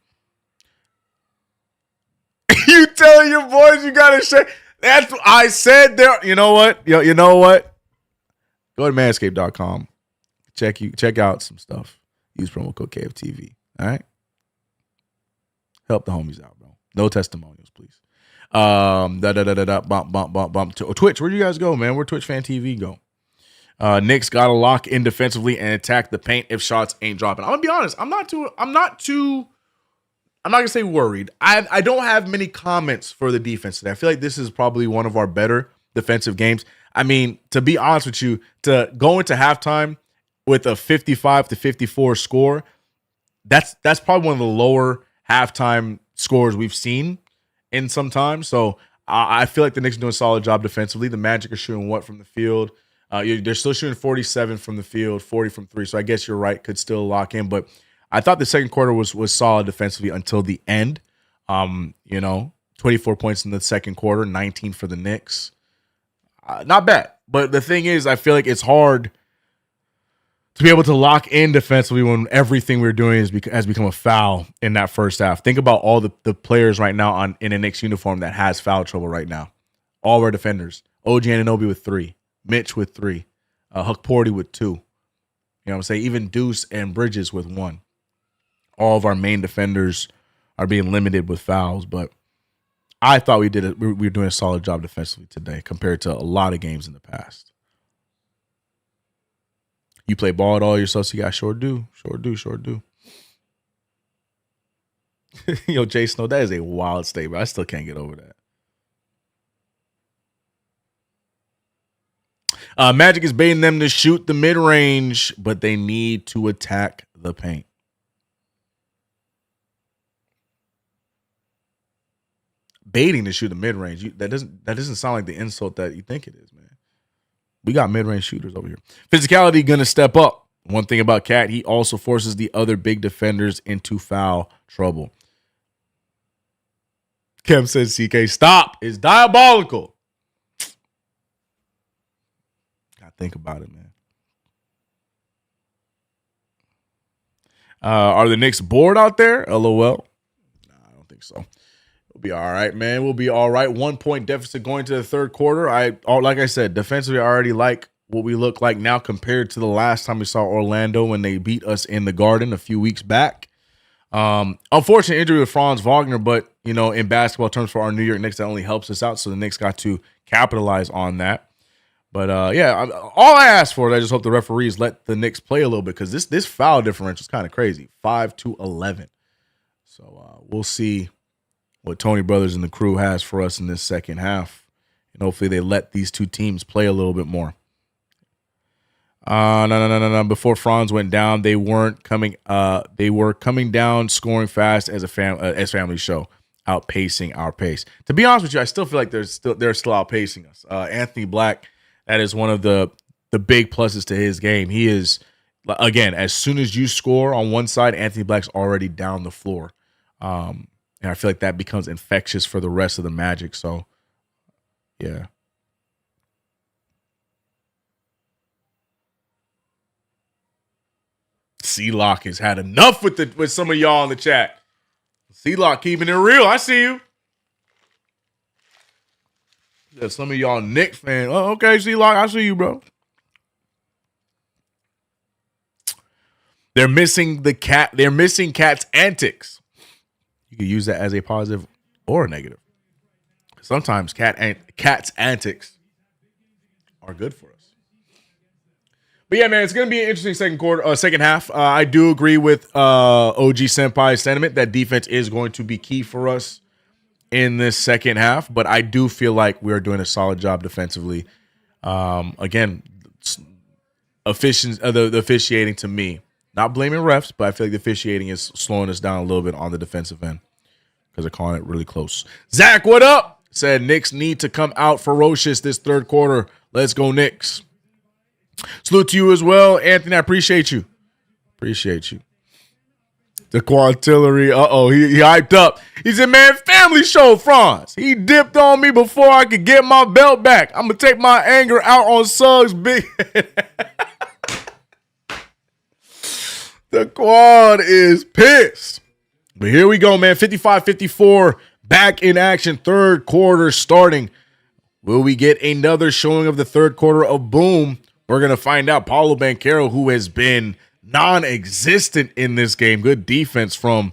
You telling your boys you got to share. That's what I said there. You know what? You know what? Go to manscaped.com. Check out some stuff. Use promo code KFTV. All right? Help the homies out, bro. No testimonials, please. Twitch, where'd you guys go, man? Where'd KnicksFanTV go? Knicks got to lock in defensively and attack the paint if shots ain't dropping. I'm gonna be honest. I'm not gonna say worried. I don't have many comments for the defense today. I feel like this is probably one of our better defensive games. I mean, to be honest with you, to go into halftime with a 55-54 score, that's probably one of the lower halftime scores we've seen in some time. So I feel like the Knicks are doing a solid job defensively. The Magic are shooting what from the field? They're still shooting 47 from the field, 40 from three. So I guess you're right, could still lock in. But I thought the second quarter was solid defensively until the end. 24 points in the second quarter, 19 for the Knicks. Not bad. But the thing is, I feel like it's hard to be able to lock in defensively when everything we're doing has become a foul in that first half. Think about all the players right now in a Knicks uniform that has foul trouble right now. All of our defenders. OG Anunoby with 3. Mitch with 3. Huck Porty with 2. You know what I'm saying? Even Deuce and Bridges with 1. All of our main defenders are being limited with fouls, but I thought we were doing a solid job defensively today compared to a lot of games in the past. You play ball at all yourself, so you guys sure do. Yo, Jay Snow, that is a wild statement. I still can't get over that. Magic is baiting them to shoot the mid-range, but they need to attack the paint. Baiting to shoot the mid-range. That doesn't sound like the insult that you think it is, man. We got mid-range shooters over here. Physicality going to step up. One thing about Cat, he also forces the other big defenders into foul trouble. Kev says, CK, stop. It's diabolical. Gotta think about it, man. Are the Knicks bored out there? LOL. Nah, I don't think so. We'll be all right, man. We'll be all right. 1 point deficit going to the third quarter. Like I said, defensively, I already like what we look like now compared to the last time we saw Orlando when they beat us in the Garden a few weeks back. Unfortunate injury with Franz Wagner, but in basketball terms for our New York Knicks, that only helps us out. So the Knicks got to capitalize on that. But all I ask for is I just hope the referees let the Knicks play a little bit because this foul differential is kind of crazy, 5-11. So we'll see what Tony Brothers and the crew has for us in this second half. And hopefully they let these two teams play a little bit more. No. Before Franz went down, they weren't coming. They were coming down, scoring fast as family show, outpacing our pace. To be honest with you, I still feel like they're still outpacing us. Anthony Black, that is one of the big pluses to his game. He is, again, as soon as you score on one side, Anthony Black's already down the floor. And I feel like that becomes infectious for the rest of the Magic. So, yeah. C-Lock has had enough with some of y'all in the chat. C-Lock keeping it real. I see you. Yeah, some of y'all Knicks fans. Oh, okay, C-Lock, I see you, bro. They're missing Cat's antics. You can use that as a positive or a negative. Sometimes Cat's antics are good for us. But yeah, man, it's going to be an interesting second half. I do agree with OG Senpai's sentiment that defense is going to be key for us in this second half. But I do feel like we are doing a solid job defensively. Again, the officiating to me, not blaming refs, but I feel like the officiating is slowing us down a little bit on the defensive end because they're calling it really close. Zach, what up? Said Knicks need to come out ferocious this third quarter. Let's go, Knicks. Salute to you as well, Anthony. I appreciate you. The Quantillery, he hyped up. He said, man, family show, Franz. He dipped on me before I could get my belt back. I'm going to take my anger out on Suggs' big head. The Quad is pissed. But here we go, man. 55-54, back in action. Third quarter starting. Will we get another showing of the third quarter of Boom? We're going to find out. Paulo Banchero, who has been non-existent in this game. Good defense from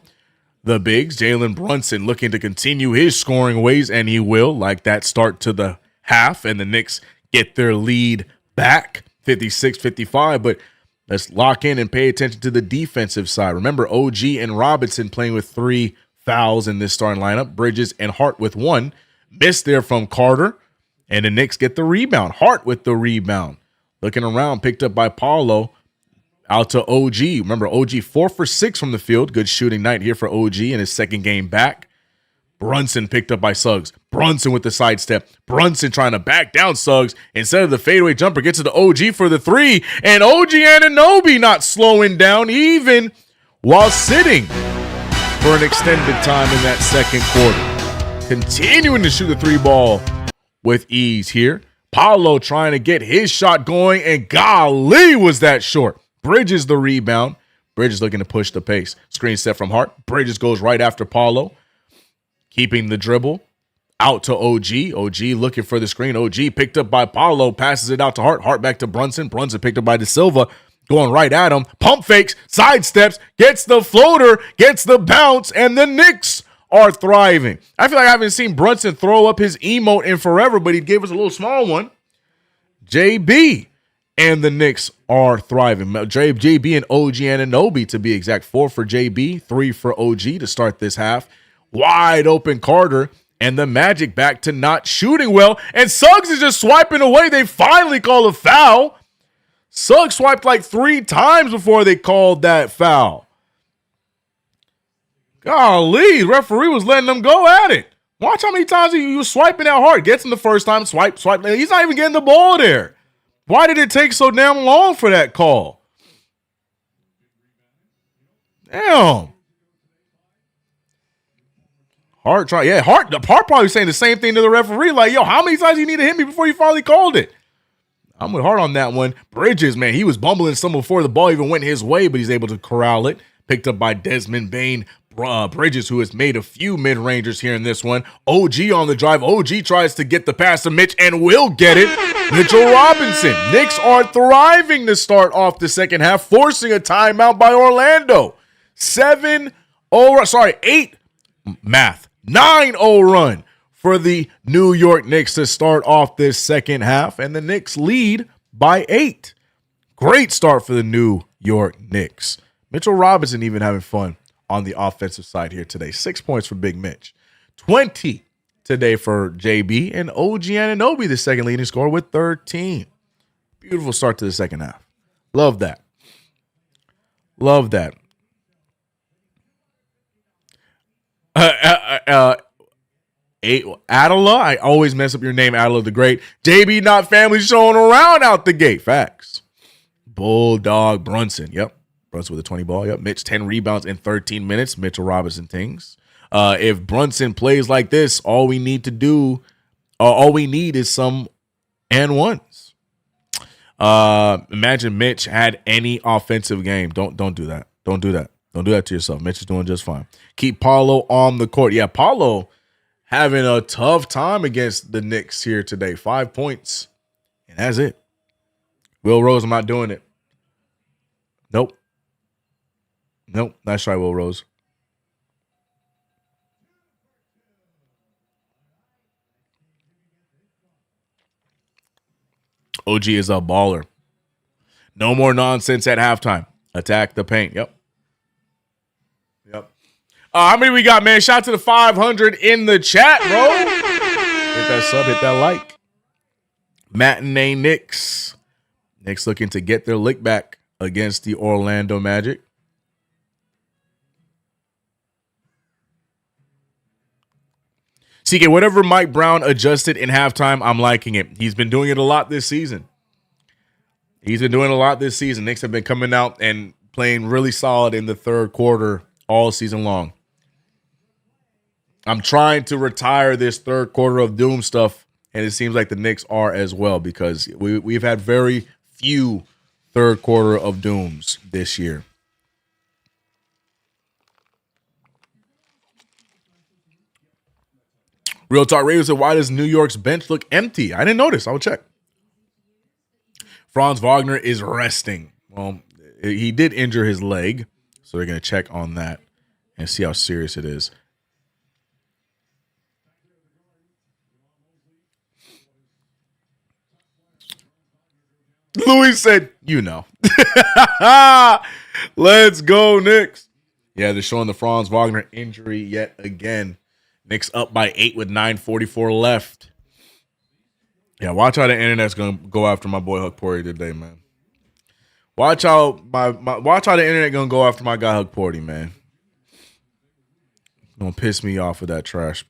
the bigs. Jalen Brunson looking to continue his scoring ways, and he will, like that start to the half, and the Knicks get their lead back, 56-55. But let's lock in and pay attention to the defensive side. Remember, OG and Robinson playing with 3 fouls in this starting lineup. Bridges and Hart with 1. Missed there from Carter, and the Knicks get the rebound. Hart with the rebound. Looking around, picked up by Paulo. Out to OG. Remember, OG 4 for 6 from the field. Good shooting night here for OG in his second game back. Brunson picked up by Suggs. Brunson with the sidestep. Brunson trying to back down Suggs. Instead of the fadeaway jumper, gets to the OG for the 3. And OG Anunoby not slowing down even while sitting for an extended time in that second quarter. Continuing to shoot the 3 ball with ease here. Paulo trying to get his shot going, and golly, was that short. Bridges the rebound. Bridges looking to push the pace. Screen set from Hart. Bridges goes right after Paulo. Keeping the dribble. Out to OG. OG looking for the screen. OG picked up by Paulo. Passes it out to Hart. Hart back to Brunson. Brunson picked up by De Silva. Going right at him. Pump fakes. Sidesteps. Gets the floater. Gets the bounce. And the Knicks are thriving. I feel like I haven't seen Brunson throw up his emote in forever, but he gave us a little small one. JB. And the Knicks are thriving. JB and OG Anunoby to be exact. 4 for JB, 3 for OG to start this half. Wide open Carter, and the Magic back to not shooting well. And Suggs is just swiping away. They finally call a foul. Suggs swiped like 3 times before they called that foul. Golly, the referee was letting them go at it. Watch how many times he was swiping out hard. Gets him the first time, swipe. He's not even getting the ball there. Why did it take so damn long for that call? Damn. Hart probably saying the same thing to the referee. Like, yo, how many times you need to hit me before you finally called it? I'm with Hart on that one. Bridges, man, he was bumbling some before the ball even went his way, but he's able to corral it. Picked up by Desmond Bane. Bridges, who has made a few mid-rangers here in this one. OG on the drive. OG tries to get the pass to Mitch and will get it. Mitchell Robinson. Knicks are thriving to start off the second half, forcing a timeout by Orlando. 9-0 run for the New York Knicks to start off this second half, and the Knicks lead by 8. Great start for the New York Knicks. Mitchell Robinson even having fun on the offensive side here today. 6 points for Big Mitch. 20 today for JB, and OG Anunoby, the second leading scorer, with 13. Beautiful start to the second half. Love that. Love that. Adela, I always mess up your name, Adela the Great. JB not family showing around out the gate. Facts. Bulldog Brunson. Yep. Brunson with a 20 ball. Yep. Mitch 10 rebounds in 13 minutes. Mitchell Robinson things. If Brunson plays like this, all we need is some and ones. Imagine Mitch had any offensive game. Don't do that. Don't do that. Don't do that to yourself. Mitch is doing just fine. Keep Paulo on the court. Yeah, Paulo having a tough time against the Knicks here today. 5 points, and that's it. Will Rose, I'm not doing it. Nope. Nice try, Will Rose. OG is a baller. No more nonsense at halftime. Attack the paint. Yep. How many we got, man? Shout out to the 500 in the chat, bro. Hit that sub, hit that like. Matinee Knicks. Knicks looking to get their lick back against the Orlando Magic. CK, whatever Mike Brown adjusted in halftime, I'm liking it. He's been doing it a lot this season. Knicks have been coming out and playing really solid in the third quarter all season long. I'm trying to retire this third quarter of doom stuff, and it seems like the Knicks are as well, because we've had very few third quarter of dooms this year. Real Talk Radio said, why does New York's bench look empty? I didn't notice. I will check. Franz Wagner is resting. Well, he did injure his leg, so they're going to check on that and see how serious it is. Louis said, Let's go, Knicks. Yeah, they're showing the Franz Wagner injury yet again. Knicks up by 8 with 9:44 left. Yeah, watch how the internet's going to go after my boy Huck Porty today, man. Watch how watch how the internet going to go after my guy Huck Porty, man. Going to piss me off with that trash.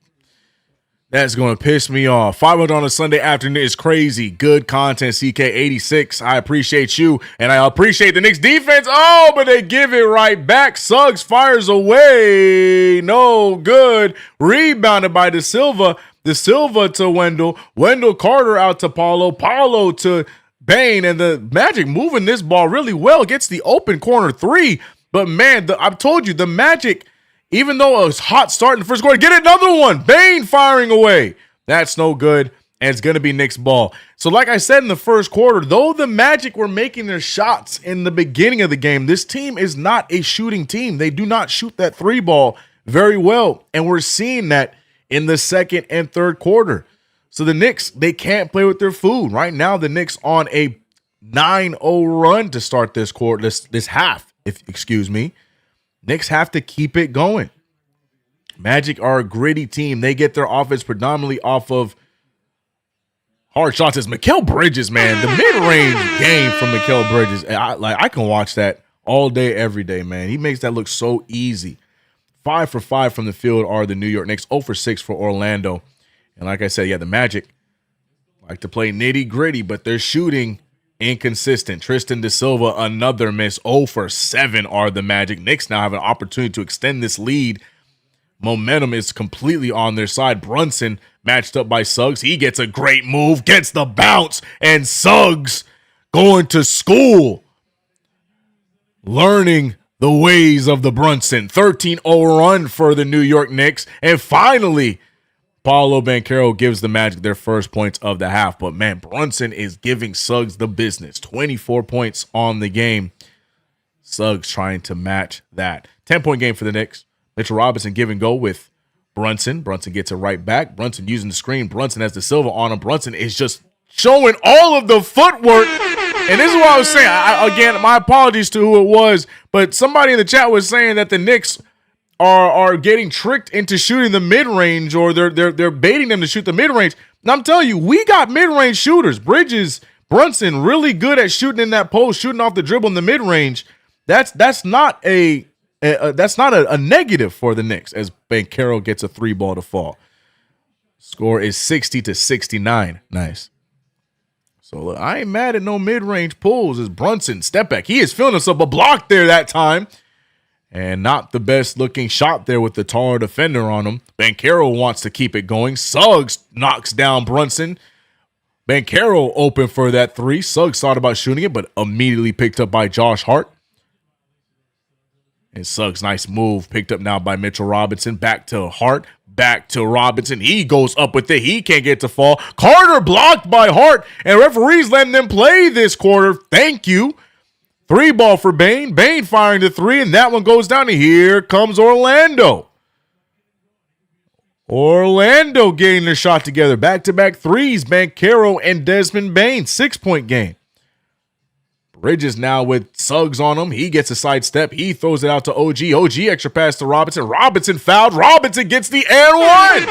That's going to piss me off. 500 on a Sunday afternoon is crazy. Good content, CK86. I appreciate you, and I appreciate the Knicks defense. Oh, but they give it right back. Suggs fires away. No good. Rebounded by De Silva. De Silva to Wendell. Wendell Carter out to Paulo. Paulo to Bane. And the Magic moving this ball really well. Gets the open corner three. But, man, I've told you, the Magic, even though it was hot start in the first quarter, get another one. Bane firing away. That's no good, and it's going to be Knicks ball. So like I said in the first quarter, though the Magic were making their shots in the beginning of the game, this team is not a shooting team. They do not shoot that three ball very well, and we're seeing that in the second and third quarter. So the Knicks, they can't play with their food. Right now, the Knicks on a 9-0 run to start this quarter, this half, excuse me. Knicks have to keep it going. Magic are a gritty team. They get their offense predominantly off of hard shots. It's Mikal Bridges, man. The mid-range game from Mikal Bridges. I can watch that all day, every day, man. He makes that look so easy. 5 for 5 from the field are the New York Knicks. 0 for 6 for Orlando. And like I said, yeah, the Magic like to play nitty-gritty, but they're shooting inconsistent. Tristan De Silva, another miss. 0 for 7 are the Magic. Knicks now have an opportunity to extend this lead. Momentum is completely on their side. Brunson matched up by Suggs. He gets a great move, gets the bounce, and Suggs going to school, learning the ways of the Brunson. 13-0 run for the New York Knicks. And finally, Paolo Banchero gives the Magic their first points of the half. But, man, Brunson is giving Suggs the business. 24 points on the game. Suggs trying to match that. 10-point game for the Knicks. Mitchell Robinson give and go with Brunson. Brunson gets it right back. Brunson using the screen. Brunson has De Silva on him. Brunson is just showing all of the footwork. And this is what I was saying. Again, my apologies to who it was, but somebody in the chat was saying that the Knicks are getting tricked into shooting the mid-range, or they're baiting them to shoot the mid-range. And I'm telling you, we got mid-range shooters. Bridges, Brunson, really good at shooting in that post, shooting off the dribble in the mid-range. That's not a negative for the Knicks, as Banchero gets a 3-ball to fall. Score is 60-69. Nice. So look, I ain't mad at no mid-range pulls. As Brunson step back, he is feeling himself, a block there that time. And not the best looking shot there with the taller defender on him. Banchero wants to keep it going. Suggs knocks down Brunson. Banchero open for that 3. Suggs thought about shooting it, but immediately picked up by Josh Hart. And Suggs, nice move, picked up now by Mitchell Robinson. Back to Hart, back to Robinson. He goes up with it. He can't get to fall. Carter blocked by Hart, and referees letting them play this quarter. Thank you. 3-ball for Bane. Bane firing the 3, and that one goes down. And here comes Orlando. Orlando getting their shot together. Back-to-back 3s, Banchero and Desmond Bane. 6-point game. Bridges now with Suggs on him. He gets a sidestep. He throws it out to OG. OG extra pass to Robinson. Robinson fouled. Robinson gets the and one.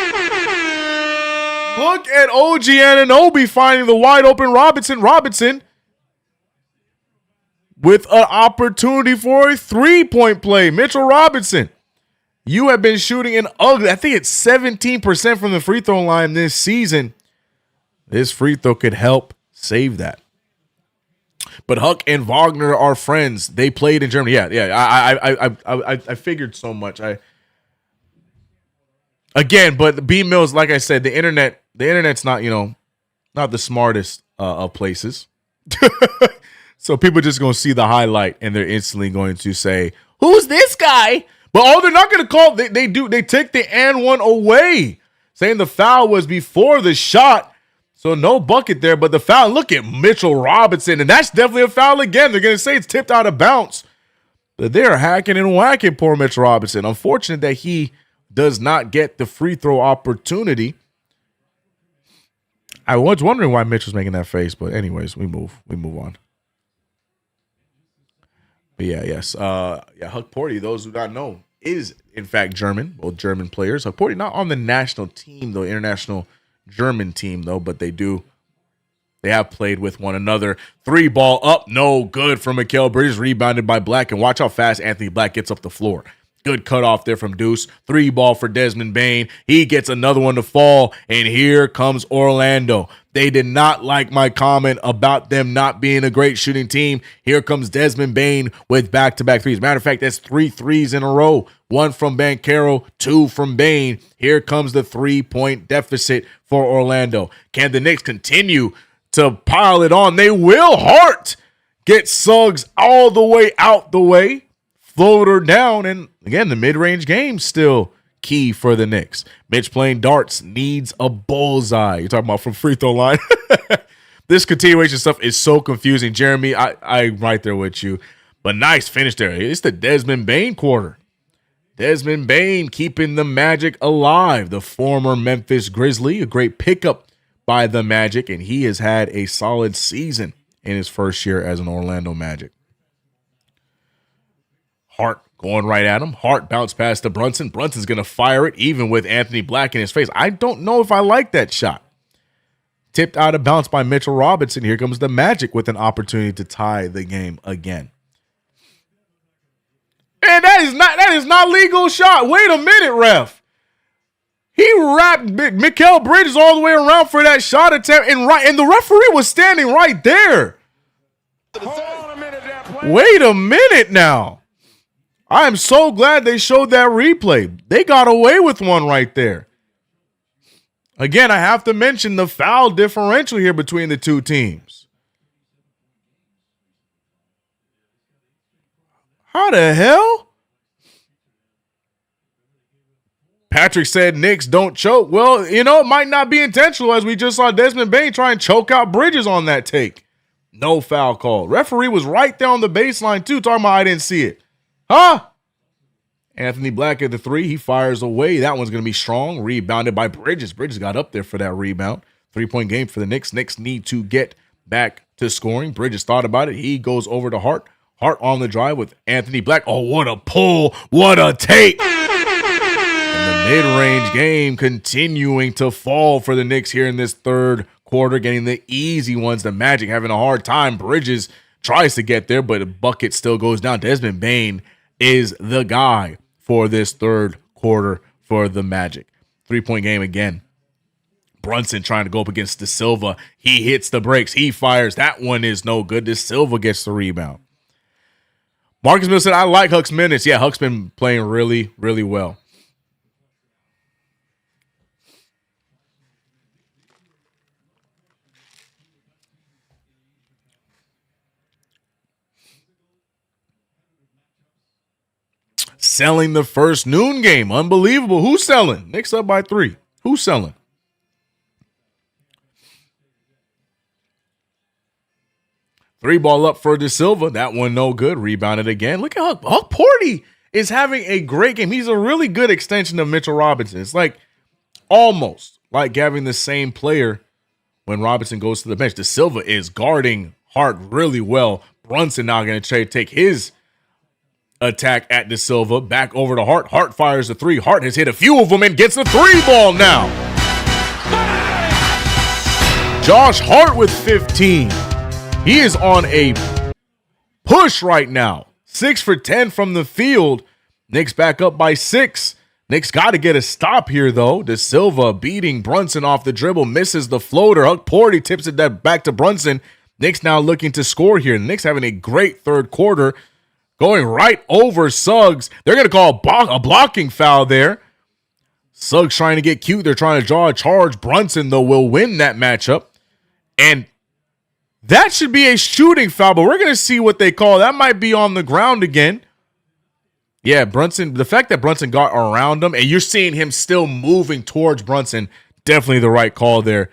Look at OG Anunoby finding the wide open Robinson. Robinson with an opportunity for a 3-point play. Mitchell Robinson, you have been shooting an ugly, I think it's 17% from the free throw line this season. This free throw could help save that. But Huck and Wagner are friends. They played in Germany. Yeah. I figured so much. But B Mills, like I said, the internet's not, not the smartest of places. So people just gonna see the highlight and they're instantly going to say, "Who's this guy?" But they're not gonna call. They take the and one away, saying the foul was before the shot, so no bucket there. But the foul. Look at Mitchell Robinson, and that's definitely a foul again. They're gonna say it's tipped out of bounds, but they're hacking and whacking poor Mitchell Robinson. Unfortunate that he does not get the free throw opportunity. I was wondering why Mitch was making that face, but anyways, we move on. But Huck Porty, those who don't know, is in fact German, both German players. Huck Porty not on the national team though, international German team though, but they have played with one another. 3-ball up, no good from Mikal Bridges, rebounded by Black, and watch how fast Anthony Black gets up the floor. Good cutoff there from Deuce. 3-ball for Desmond Bane. He gets another one to fall, and here comes Orlando. They did not like my comment about them not being a great shooting team. Here comes Desmond Bane with back-to-back threes. Matter of fact, that's 3 threes in a row. 1 from Banchero, 2 from Bane. Here comes the 3-point deficit for Orlando. Can the Knicks continue to pile it on? They will. Hart get Suggs all the way out the way. Floater down, and again, the mid-range game still key for the Knicks. Mitch playing darts, needs a bullseye. You're talking about from free throw line. This continuation stuff is so confusing. Jeremy, I'm right there with you. But nice finish there. It's the Desmond Bane quarter. Desmond Bane keeping the Magic alive. The former Memphis Grizzly, a great pickup by the Magic, and he has had a solid season in his first year as an Orlando Magic. Hart going right at him. Hart bounced past to Brunson. Brunson's going to fire it, even with Anthony Black in his face. I don't know if I like that shot. Tipped out of bounds by Mitchell Robinson. Here comes the Magic with an opportunity to tie the game again. And that is not legal shot. Wait a minute, ref. He wrapped Mikal Bridges all the way around for that shot attempt, and the referee was standing right there. Wait a minute now. I am so glad they showed that replay. They got away with one right there. Again, I have to mention the foul differential here between the two teams. How the hell? Patrick said Knicks don't choke. Well, it might not be intentional, as we just saw Desmond Bane try and choke out Bridges on that take. No foul call. Referee was right there on the baseline too, talking about I didn't see it. Huh? Anthony Black at the 3. He fires away. That one's going to be strong. Rebounded by Bridges. Bridges got up there for that rebound. 3-point game for the Knicks. Knicks need to get back to scoring. Bridges thought about it. He goes over to Hart. Hart on the drive with Anthony Black. Oh, what a pull. What a take. And the mid-range game continuing to fall for the Knicks here in this third quarter, getting the easy ones. The Magic having a hard time. Bridges tries to get there, but a bucket still goes down. Desmond Bane is the guy for this third quarter for the Magic. 3-point game again. Brunson trying to go up against De Silva. He hits the brakes. He fires. That one is no good. De Silva gets the rebound. Marcus Mills said, I like Huck's minutes. Yeah, Huck's been playing really, really well. Selling the first noon game. Unbelievable. Who's selling? Knicks up by 3. Who's selling? Three ball up for De Silva. That one no good. Rebounded again. Look at Huck. Huck Porty is having a great game. He's a really good extension of Mitchell Robinson. It's like almost like having the same player when Robinson goes to the bench. De Silva is guarding Hart really well. Brunson now going to take his attack at De Silva. Back over to Hart. Hart fires the 3. Hart has hit a few of them and gets the 3-ball now. Josh Hart with 15. He is on a push right now. 6 for 10 from the field. Knicks back up by 6. Knicks got to get a stop here, though. De Silva beating Brunson off the dribble. Misses the floater. Huck Porty tips it back to Brunson. Knicks now looking to score here. The Knicks having a great third quarter, going right over Suggs. They're going to call a blocking foul there. Suggs trying to get cute. They're trying to draw a charge. Brunson, though, will win that matchup. And that should be a shooting foul, but we're going to see what they call. That might be on the ground again. Yeah, Brunson, the fact that Brunson got around him and you're seeing him still moving towards Brunson, definitely the right call there.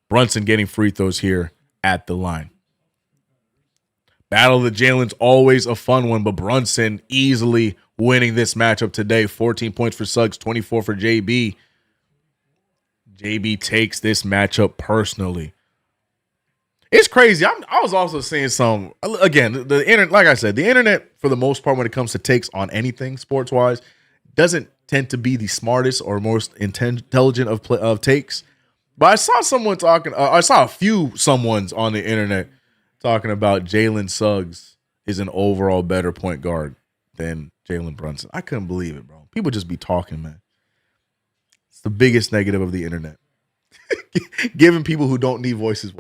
Brunson getting free throws here at the line. Battle of the Jalen's always a fun one, but Brunson easily winning this matchup today. 14 points for Suggs, 24 for JB. JB takes this matchup personally. It's crazy. I was also seeing some, again, the internet, like I said, the internet, for the most part, when it comes to takes on anything sports-wise, doesn't tend to be the smartest or most intelligent of takes. But I saw someone talking, I saw a few someones on the internet talking about Jalen Suggs is an overall better point guard than Jalen Brunson. I couldn't believe it, bro. People just be talking, man. It's the biggest negative of the internet. Giving people who don't need voices.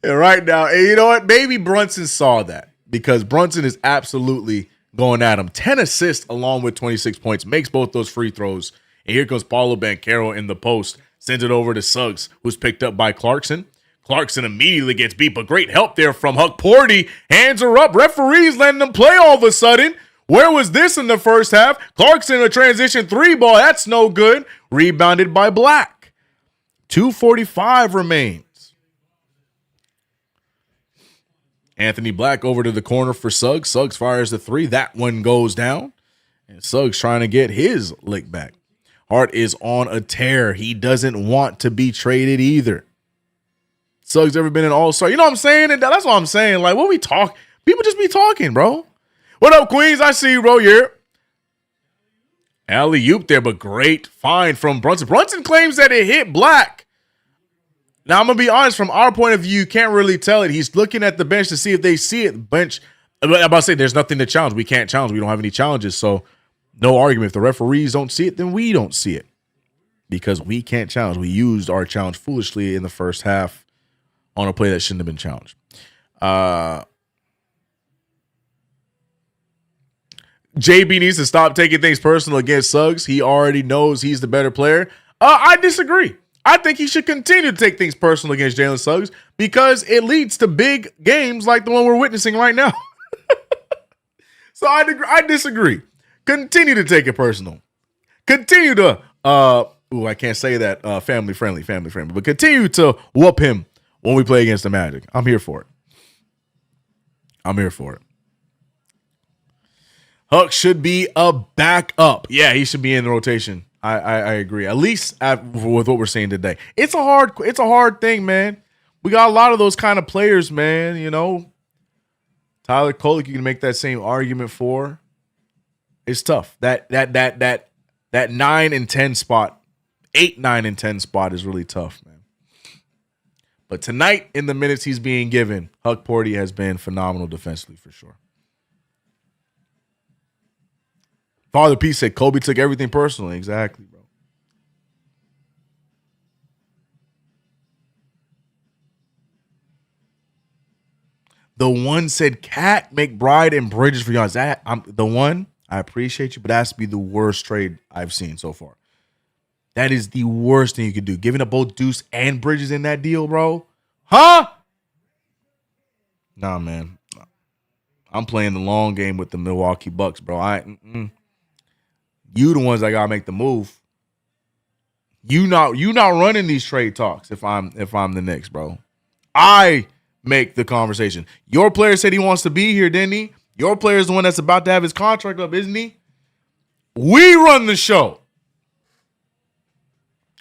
And right now, and you know what? Maybe Brunson saw that because Brunson is absolutely going at him. 10 assists along with 26 points. Makes both those free throws. And here comes Paulo Banchero in the post. Sends it over to Suggs, who's picked up by Clarkson. Clarkson immediately gets beat, but great help there from Huck Porty. Hands are up. Referees letting them play all of a sudden. Where was this in the first half? Clarkson, a transition three ball. That's no good. Rebounded by Black. 2:45 remains. Anthony Black over to the corner for Suggs. Suggs fires the three. That one goes down. And Suggs trying to get his lick back. Hart is on a tear. He doesn't want to be traded either. Suggs ever been an all-star? You know what I'm saying? And that's what I'm saying. Like, what we talk? People just be talking, bro. What up, Queens? I see you, bro. Yeah. Alley-oop there, but great find from Brunson. Brunson claims that it hit Black. Now, I'm going to be honest. From our point of view, you can't really tell it. He's looking at the bench to see if they see it. Bench. I'm about to say there's nothing to challenge. We can't challenge. We don't have any challenges. So, no argument. If the referees don't see it, then we don't see it. Because we can't challenge. We used our challenge foolishly in the first half on a play that shouldn't have been challenged. JB needs to stop taking things personal against Suggs. He already knows he's the better player. I disagree. I think he should continue to take things personal against Jalen Suggs because it leads to big games like the one we're witnessing right now. So I disagree. Continue to take it personal. Continue to, I can't say that, family friendly, but continue to whoop him when we play against the Magic. I'm here for it. Huck should be a backup. Yeah, he should be in the rotation. I agree. At least with what we're seeing today. It's a hard thing, man. We got a lot of those kind of players, man. You know, Tyler Kolek, you can make that same argument for. It's tough. That 9 and 10 spot, 8, 9, and 10 spot is really tough, man. But tonight, in the minutes he's being given, Huck Porty has been phenomenal defensively for sure. Father P said Kobe took everything personally. Exactly, bro. The one said Cat, McBride, and Bridges for y'all. The one, I appreciate you, but that has to be the worst trade I've seen so far. That is the worst thing you could do. Giving up both Deuce and Bridges in that deal, bro. Huh? Nah, man. I'm playing the long game with the Milwaukee Bucks, bro. You the ones that gotta make the move. You not running these trade talks if I'm the Knicks, bro. I make the conversation. Your player said he wants to be here, didn't he? Your player is the one that's about to have his contract up, isn't he? We run the show.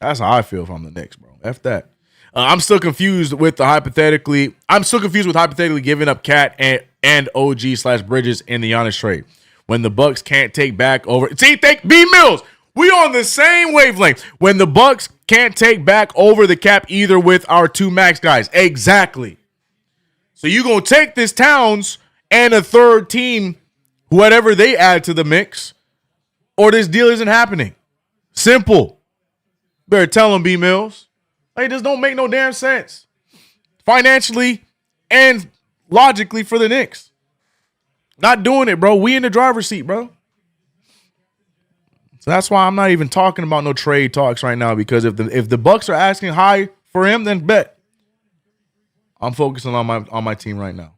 That's how I feel if I'm the Knicks, bro. F that. I'm still confused with hypothetically giving up Cat and OG/Bridges in the Giannis trade. When the Bucks can't take back over. See, B Mills. We on the same wavelength. When the Bucks can't take back over the cap either with our two max guys. Exactly. So you gonna take this Towns and a third team, whatever they add to the mix, or this deal isn't happening. Simple. Better tell them, B Mills. Like, this don't make no damn sense. financially and logically for the Knicks. Not doing it, bro. We in the driver's seat, bro. So that's why I'm not even talking about no trade talks right now, because if the Bucks are asking high for him, then bet. I'm focusing on my team right now.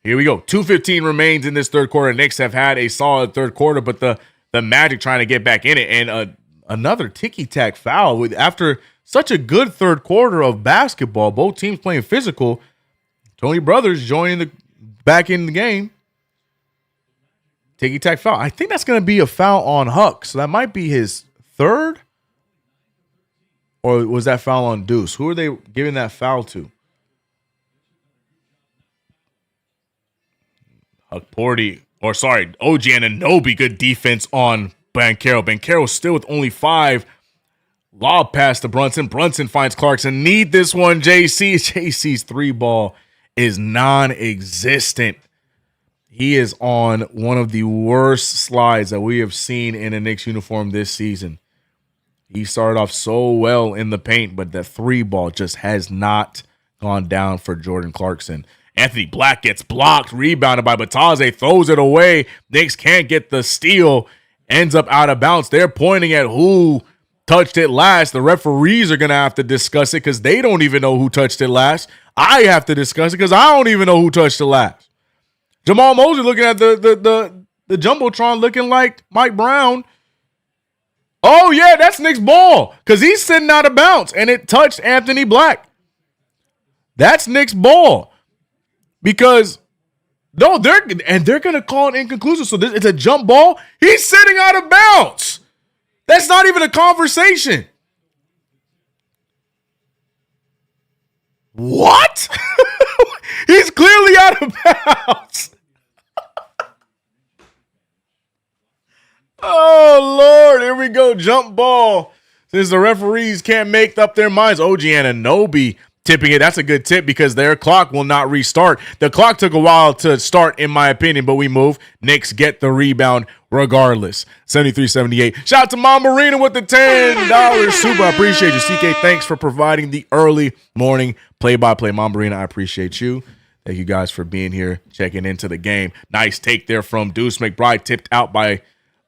Here we go. 2:15 remains in this third quarter. Knicks have had a solid third quarter, but the Magic trying to get back in it. And another ticky-tack foul. After such a good third quarter of basketball, both teams playing physical, Tony Brothers joining back in the game. Ticky-tack foul. I think that's going to be a foul on Huck. So that might be his third? Or was that foul on Deuce? Who are they giving that foul to? OG Anunoby, good defense on Banchero. Banchero still with only 5. Lob pass to Brunson. Brunson finds Clarkson. Need this one, JC. JC's 3-ball is non-existent. He is on one of the worst slides that we have seen in a Knicks uniform this season. He started off so well in the paint, but that 3-ball just has not gone down for Jordan Clarkson. Anthony Black gets blocked, rebounded by Bataze, throws it away. Knicks can't get the steal, ends up out of bounds. They're pointing at who touched it last. The referees are going to have to discuss it because they don't even know who touched it last. I have to discuss it because I don't even know who touched it last. Jamal Mosley looking at the Jumbotron looking like Mike Brown. Oh, yeah, that's Knicks' ball because he's sitting out of bounds, and it touched Anthony Black. That's Knicks' ball. Because they're going to call it inconclusive. So it's a jump ball. He's sitting out of bounds. That's not even a conversation. What? He's clearly out of bounds. Oh, Lord. Here we go. Jump ball. Since the referees can't make up their minds. OG Anunoby tipping it. That's a good tip because their clock will not restart. The clock took a while to start, in my opinion, but we move. Knicks get the rebound regardless. 73-78. Shout out to Mom Marina with the $10 super. I appreciate you. CK, thanks for providing the early morning play-by-play. Mom Marina, I appreciate you. Thank you guys for being here, checking into the game. Nice take there from Deuce McBride, tipped out by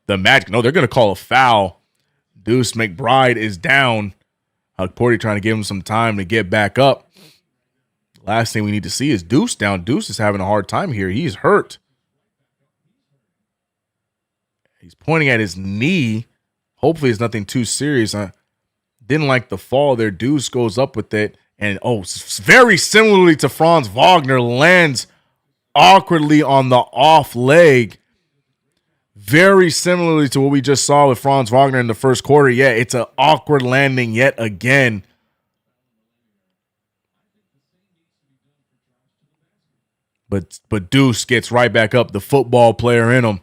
the Magic. No, they're going to call a foul. Deuce McBride is down. Huck Porty trying to give him some time to get back up. Last thing we need to see is Deuce down. Deuce is having a hard time here. He's hurt. He's pointing at his knee. Hopefully it's nothing too serious. I didn't like the fall there. Deuce goes up with it. And, very similarly to Franz Wagner, lands awkwardly on the off leg. Very similarly to what we just saw with Franz Wagner in the first quarter. Yeah, it's an awkward landing yet again. But Deuce gets right back up. The football player in him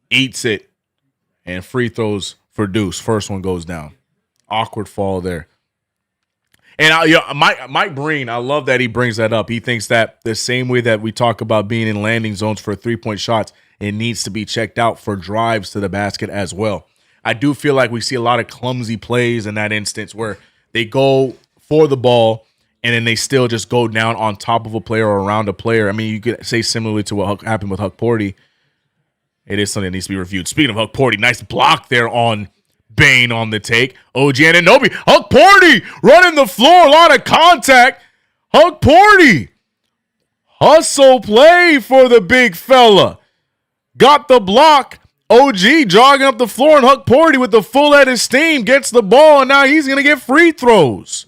eats it. And free throws for Deuce. First one goes down. Awkward fall there. And Mike Breen, I love that he brings that up. He thinks that the same way that we talk about being in landing zones for 3-point shots, it needs to be checked out for drives to the basket as well. I do feel like we see a lot of clumsy plays in that instance where they go for the ball and then they still just go down on top of a player or around a player. I mean, you could say similarly to what happened with Huck Porty. It is something that needs to be reviewed. Speaking of Huck Porty, nice block there on Bane on the take. OG Anunoby. Huck Porty running the floor. A lot of contact. Huck Porty. Hustle play for the big fella. Got the block. OG jogging up the floor, and Huck Porty with the full head of steam gets the ball, and now he's going to get free throws.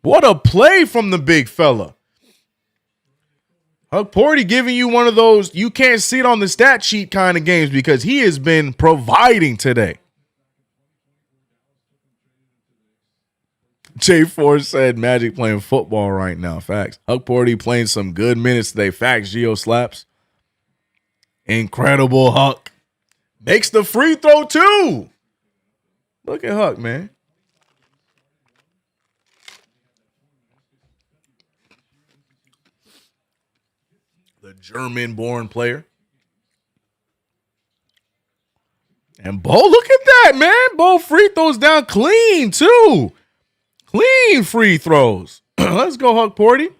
What a play from the big fella. Huck Porty giving you one of those you can't see it on the stat sheet kind of games because he has been providing today. J4 said Magic playing football right now. Facts. Huck Porty playing some good minutes today. Facts. Geo slaps. Incredible Huck. Makes the free throw too. Look at Huck, man. The German-born player. And Bo, look at that, man. Bo free throws down clean, too. Clean free throws. Let's go, Huck Porty.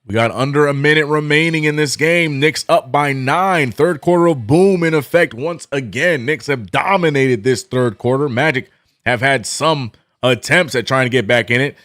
We got under a minute remaining in this game. Knicks up by 9. Third quarter of boom in effect once again. Knicks have dominated this third quarter. Magic have had some attempts at trying to get back in it.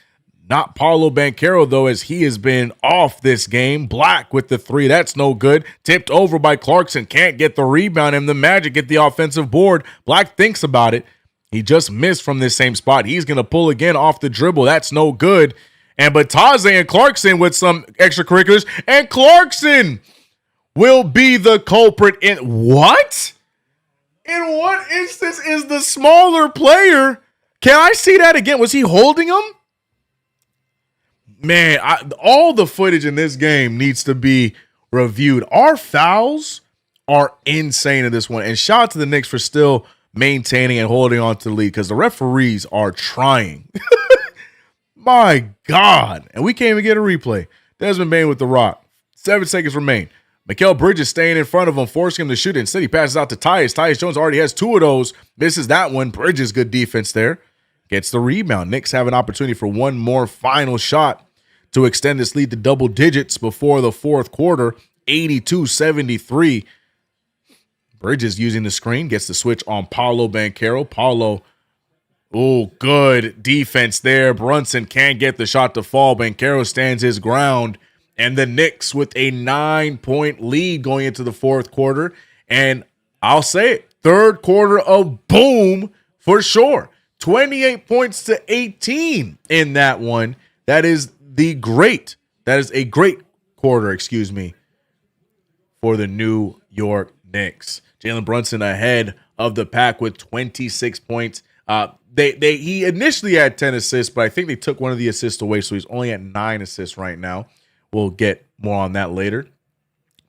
Not Paolo Banchero, though, as he has been off this game. Black with the 3. That's no good. Tipped over by Clarkson. Can't get the rebound, and the Magic get the offensive board. Black thinks about it. He just missed from this same spot. He's going to pull again off the dribble. That's no good. And Bataze and Clarkson with some extracurriculars. And Clarkson will be the culprit in what? In what instance is the smaller player? Can I see that again? Was he holding him? Man, all the footage in this game needs to be reviewed. Our fouls are insane in this one. And shout out to the Knicks for still maintaining and holding on to the lead because the referees are trying. My God. And we can't even get a replay. Desmond Bane with the rock. 7 seconds remain. Mikal Bridges staying in front of him, forcing him to shoot. Instead, he passes out to Tyus. Tyus Jones already has 2 of those. Misses that one. Bridges, good defense there. Gets the rebound. Knicks have an opportunity for one more final shot to extend this lead to double digits before the fourth quarter. 82-73. Bridges using the screen. Gets the switch on Paolo Banchero. Paolo, oh, good defense there. Brunson can't get the shot to fall. Banchero stands his ground. And the Knicks with a 9-point lead going into the fourth quarter. And I'll say it, third quarter of boom for sure. 28 points to 18 in that one. That is a great quarter, for the New York Knicks. Jalen Brunson ahead of the pack with 26 points. He initially had 10 assists, but I think they took one of the assists away, so he's only at 9 assists right now. We'll get more on that later.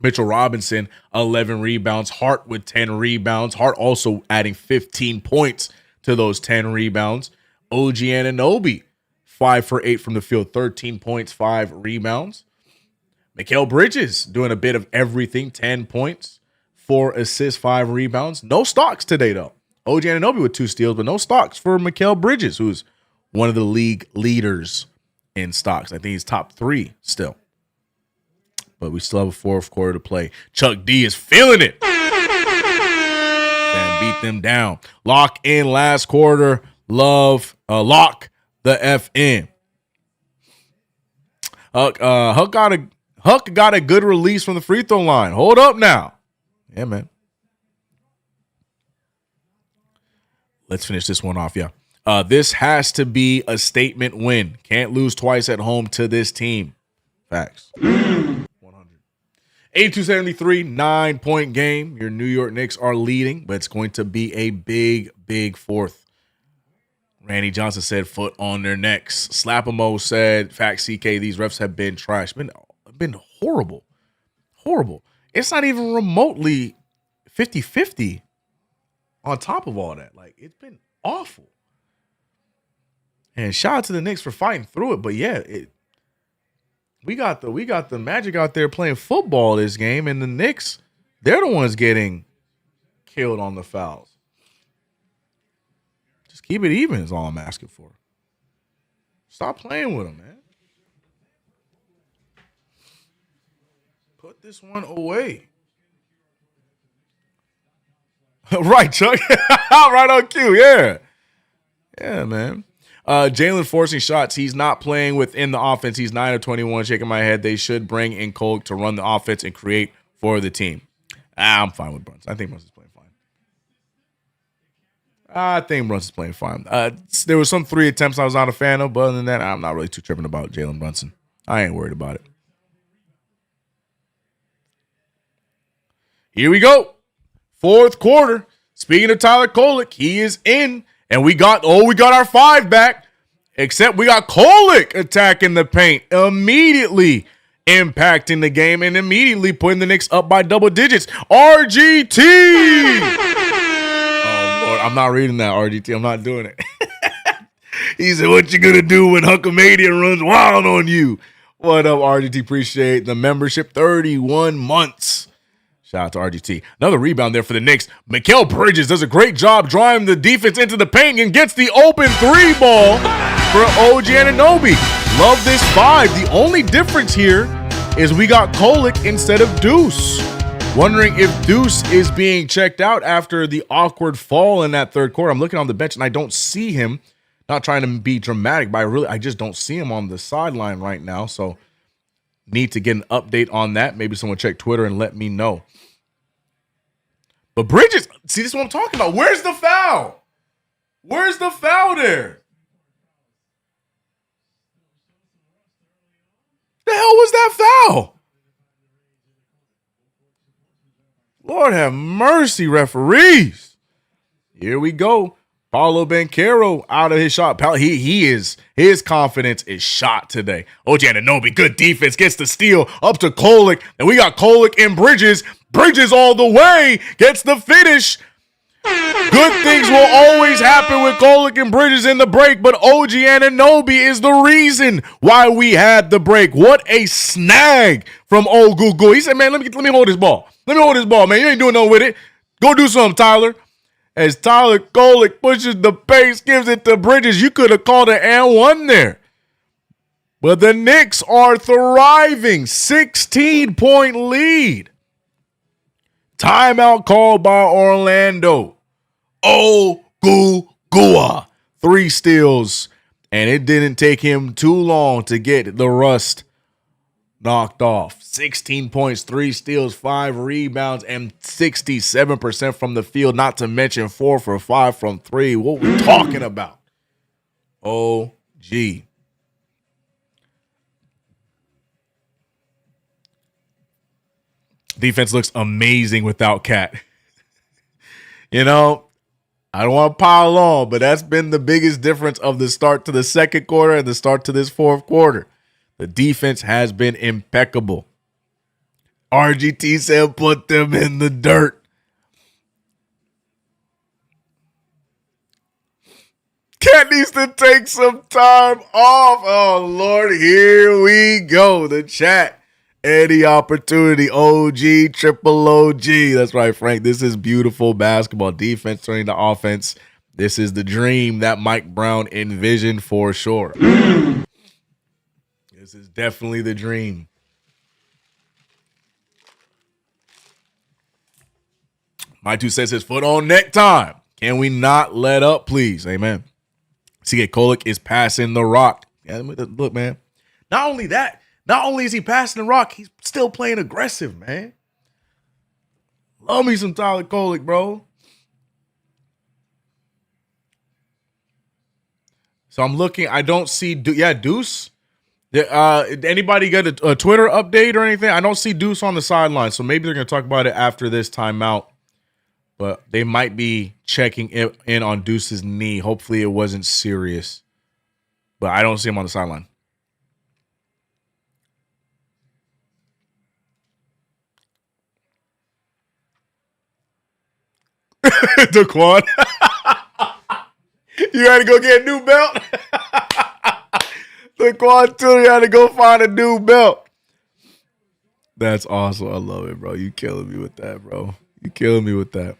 Mitchell Robinson, 11 rebounds. Hart with 10 rebounds. Hart also adding 15 points to those 10 rebounds. OG Anunoby, 5 for 8 from the field, 13 points, 5 rebounds. Mikal Bridges doing a bit of everything, 10 points, 4 assists, 5 rebounds. No stocks today, though. OG Anunoby with 2 steals, but no stocks for Mikal Bridges, who's one of the league leaders in stocks. I think he's top 3 still. But we still have a fourth quarter to play. Chuck D is feeling it. And beat them down. Lock in last quarter. Lock the F in. Huck got a good release from the free throw line. Hold up now. Yeah, man. Let's finish this one off, yeah. This has to be a statement win. Can't lose twice at home to this team. Facts. 82-73, 9-point game. Your New York Knicks are leading, but it's going to be a big fourth. Randy Johnson said foot on their necks. Slapamo said, facts CK, these refs have been trash. Been horrible. Horrible. It's not even remotely 50-50 on top of all that. Like, it's been awful. And shout out to the Knicks for fighting through it. But yeah, we got the Magic out there playing football this game, and the Knicks, they're the ones getting killed on the fouls. Just keep it even is all I'm asking for. Stop playing with them, man. Put this one away. Right, Chuck. Right on cue, yeah. Yeah, man. Jalen forcing shots. He's not playing within the offense. He's 9 of 21. Shaking my head. They should bring in Cole to run the offense and create for the team. I'm fine with Brunson. I think Brunson's playing fine. There was some 3 attempts I was not a fan of, but other than that, I'm not really too tripping about Jalen Brunson. I ain't worried about it. Here we go. Fourth quarter. Speaking of Tyler Kolek, he is in. And we got our 5 back, except we got Kolek attacking the paint, immediately impacting the game and immediately putting the Knicks up by double digits. RGT! Oh, Lord, I'm not reading that, RGT. I'm not doing it. He said, what you going to do when Hulkamania runs wild on you? What up, RGT? Appreciate the membership. 31 months. Shout out to RGT. Another rebound there for the Knicks. Mikal Bridges does a great job driving the defense into the paint and gets the open 3 ball for OG Anunoby. Love this 5. The only difference here is we got Kolek instead of Deuce. Wondering if Deuce is being checked out after the awkward fall in that third quarter. I'm looking on the bench and I don't see him. Not trying to be dramatic, but I just don't see him on the sideline right now. So need to get an update on that. Maybe someone check Twitter and let me know. But Bridges, see, this is what I'm talking about. Where's the foul? Where's the foul there? The hell was that foul? Lord have mercy, referees. Here we go. Paulo Banchero out of his shot. His confidence is shot today. OG Anunoby, good defense, gets the steal up to Kolek. And we got Kolek and Bridges. Bridges all the way, gets the finish. Good things will always happen with Kolek and Bridges in the break, but OG Anunoby is the reason why we had the break. What a snag from Ogugu. He said, man, let me hold this ball. Let me hold this ball, man. You ain't doing nothing with it. Go do something, Tyler. As Tyler Kolek pushes the pace, gives it to Bridges. You could have called an and one there. But the Knicks are thriving. 16-point lead. Timeout called by Orlando. Ogugua. 3 steals. And it didn't take him too long to get the rust knocked off. 16 points, 3 steals, 5 rebounds, and 67% from the field, not to mention 4 for 5 from 3. What we talking about? OG. Defense looks amazing without Cat. You know, I don't want to pile on, but that's been the biggest difference of the start to the second quarter and the start to this fourth quarter. The defense has been impeccable. RGT said put them in the dirt. Cat needs to take some time off. Oh, Lord, here we go. The chat. Any opportunity. OG, triple OG. That's right, Frank. This is beautiful basketball. Defense turning to offense. This is the dream that Mike Brown envisioned for sure. This is definitely the dream. My 2 cents is foot on neck time. Can we not let up, please? Amen. CK Kolek is passing the rock. Yeah, look, man. Not only that, not only is he passing the rock, he's still playing aggressive, man. Love me some Tyler Kolek, bro. So I'm looking. I don't see. Deuce. Anybody get a Twitter update or anything? I don't see Deuce on the sideline, so maybe they're going to talk about it after this timeout. But they might be checking in on Deuce's knee. Hopefully it wasn't serious. But I don't see him on the sideline. Daquan. You had to go get a new belt? Daquan Tiller had to go find a new belt. That's awesome. I love it, bro. You killing me with that, bro. You killing me with that.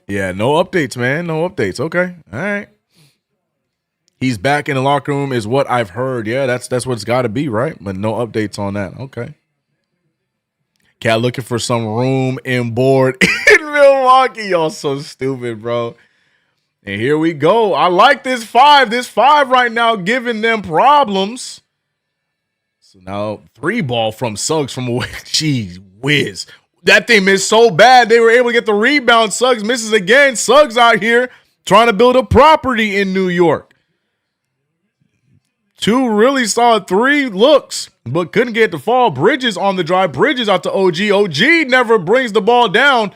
Yeah, no updates, man. No updates. Okay. All right. He's back in the locker room is what I've heard. Yeah, that's what it's got to be, right? But no updates on that. Okay. Cat looking for some room and board in Milwaukee. Y'all so stupid, bro. And here we go. I like this 5. This 5 right now giving them problems. So now 3 ball from Suggs from away. Jeez whiz. That thing missed so bad, they were able to get the rebound. Suggs misses again. Suggs out here trying to build a property in New York. 2 really solid 3 looks, but couldn't get the fall. Bridges on the drive. Bridges out to OG. OG never brings the ball down,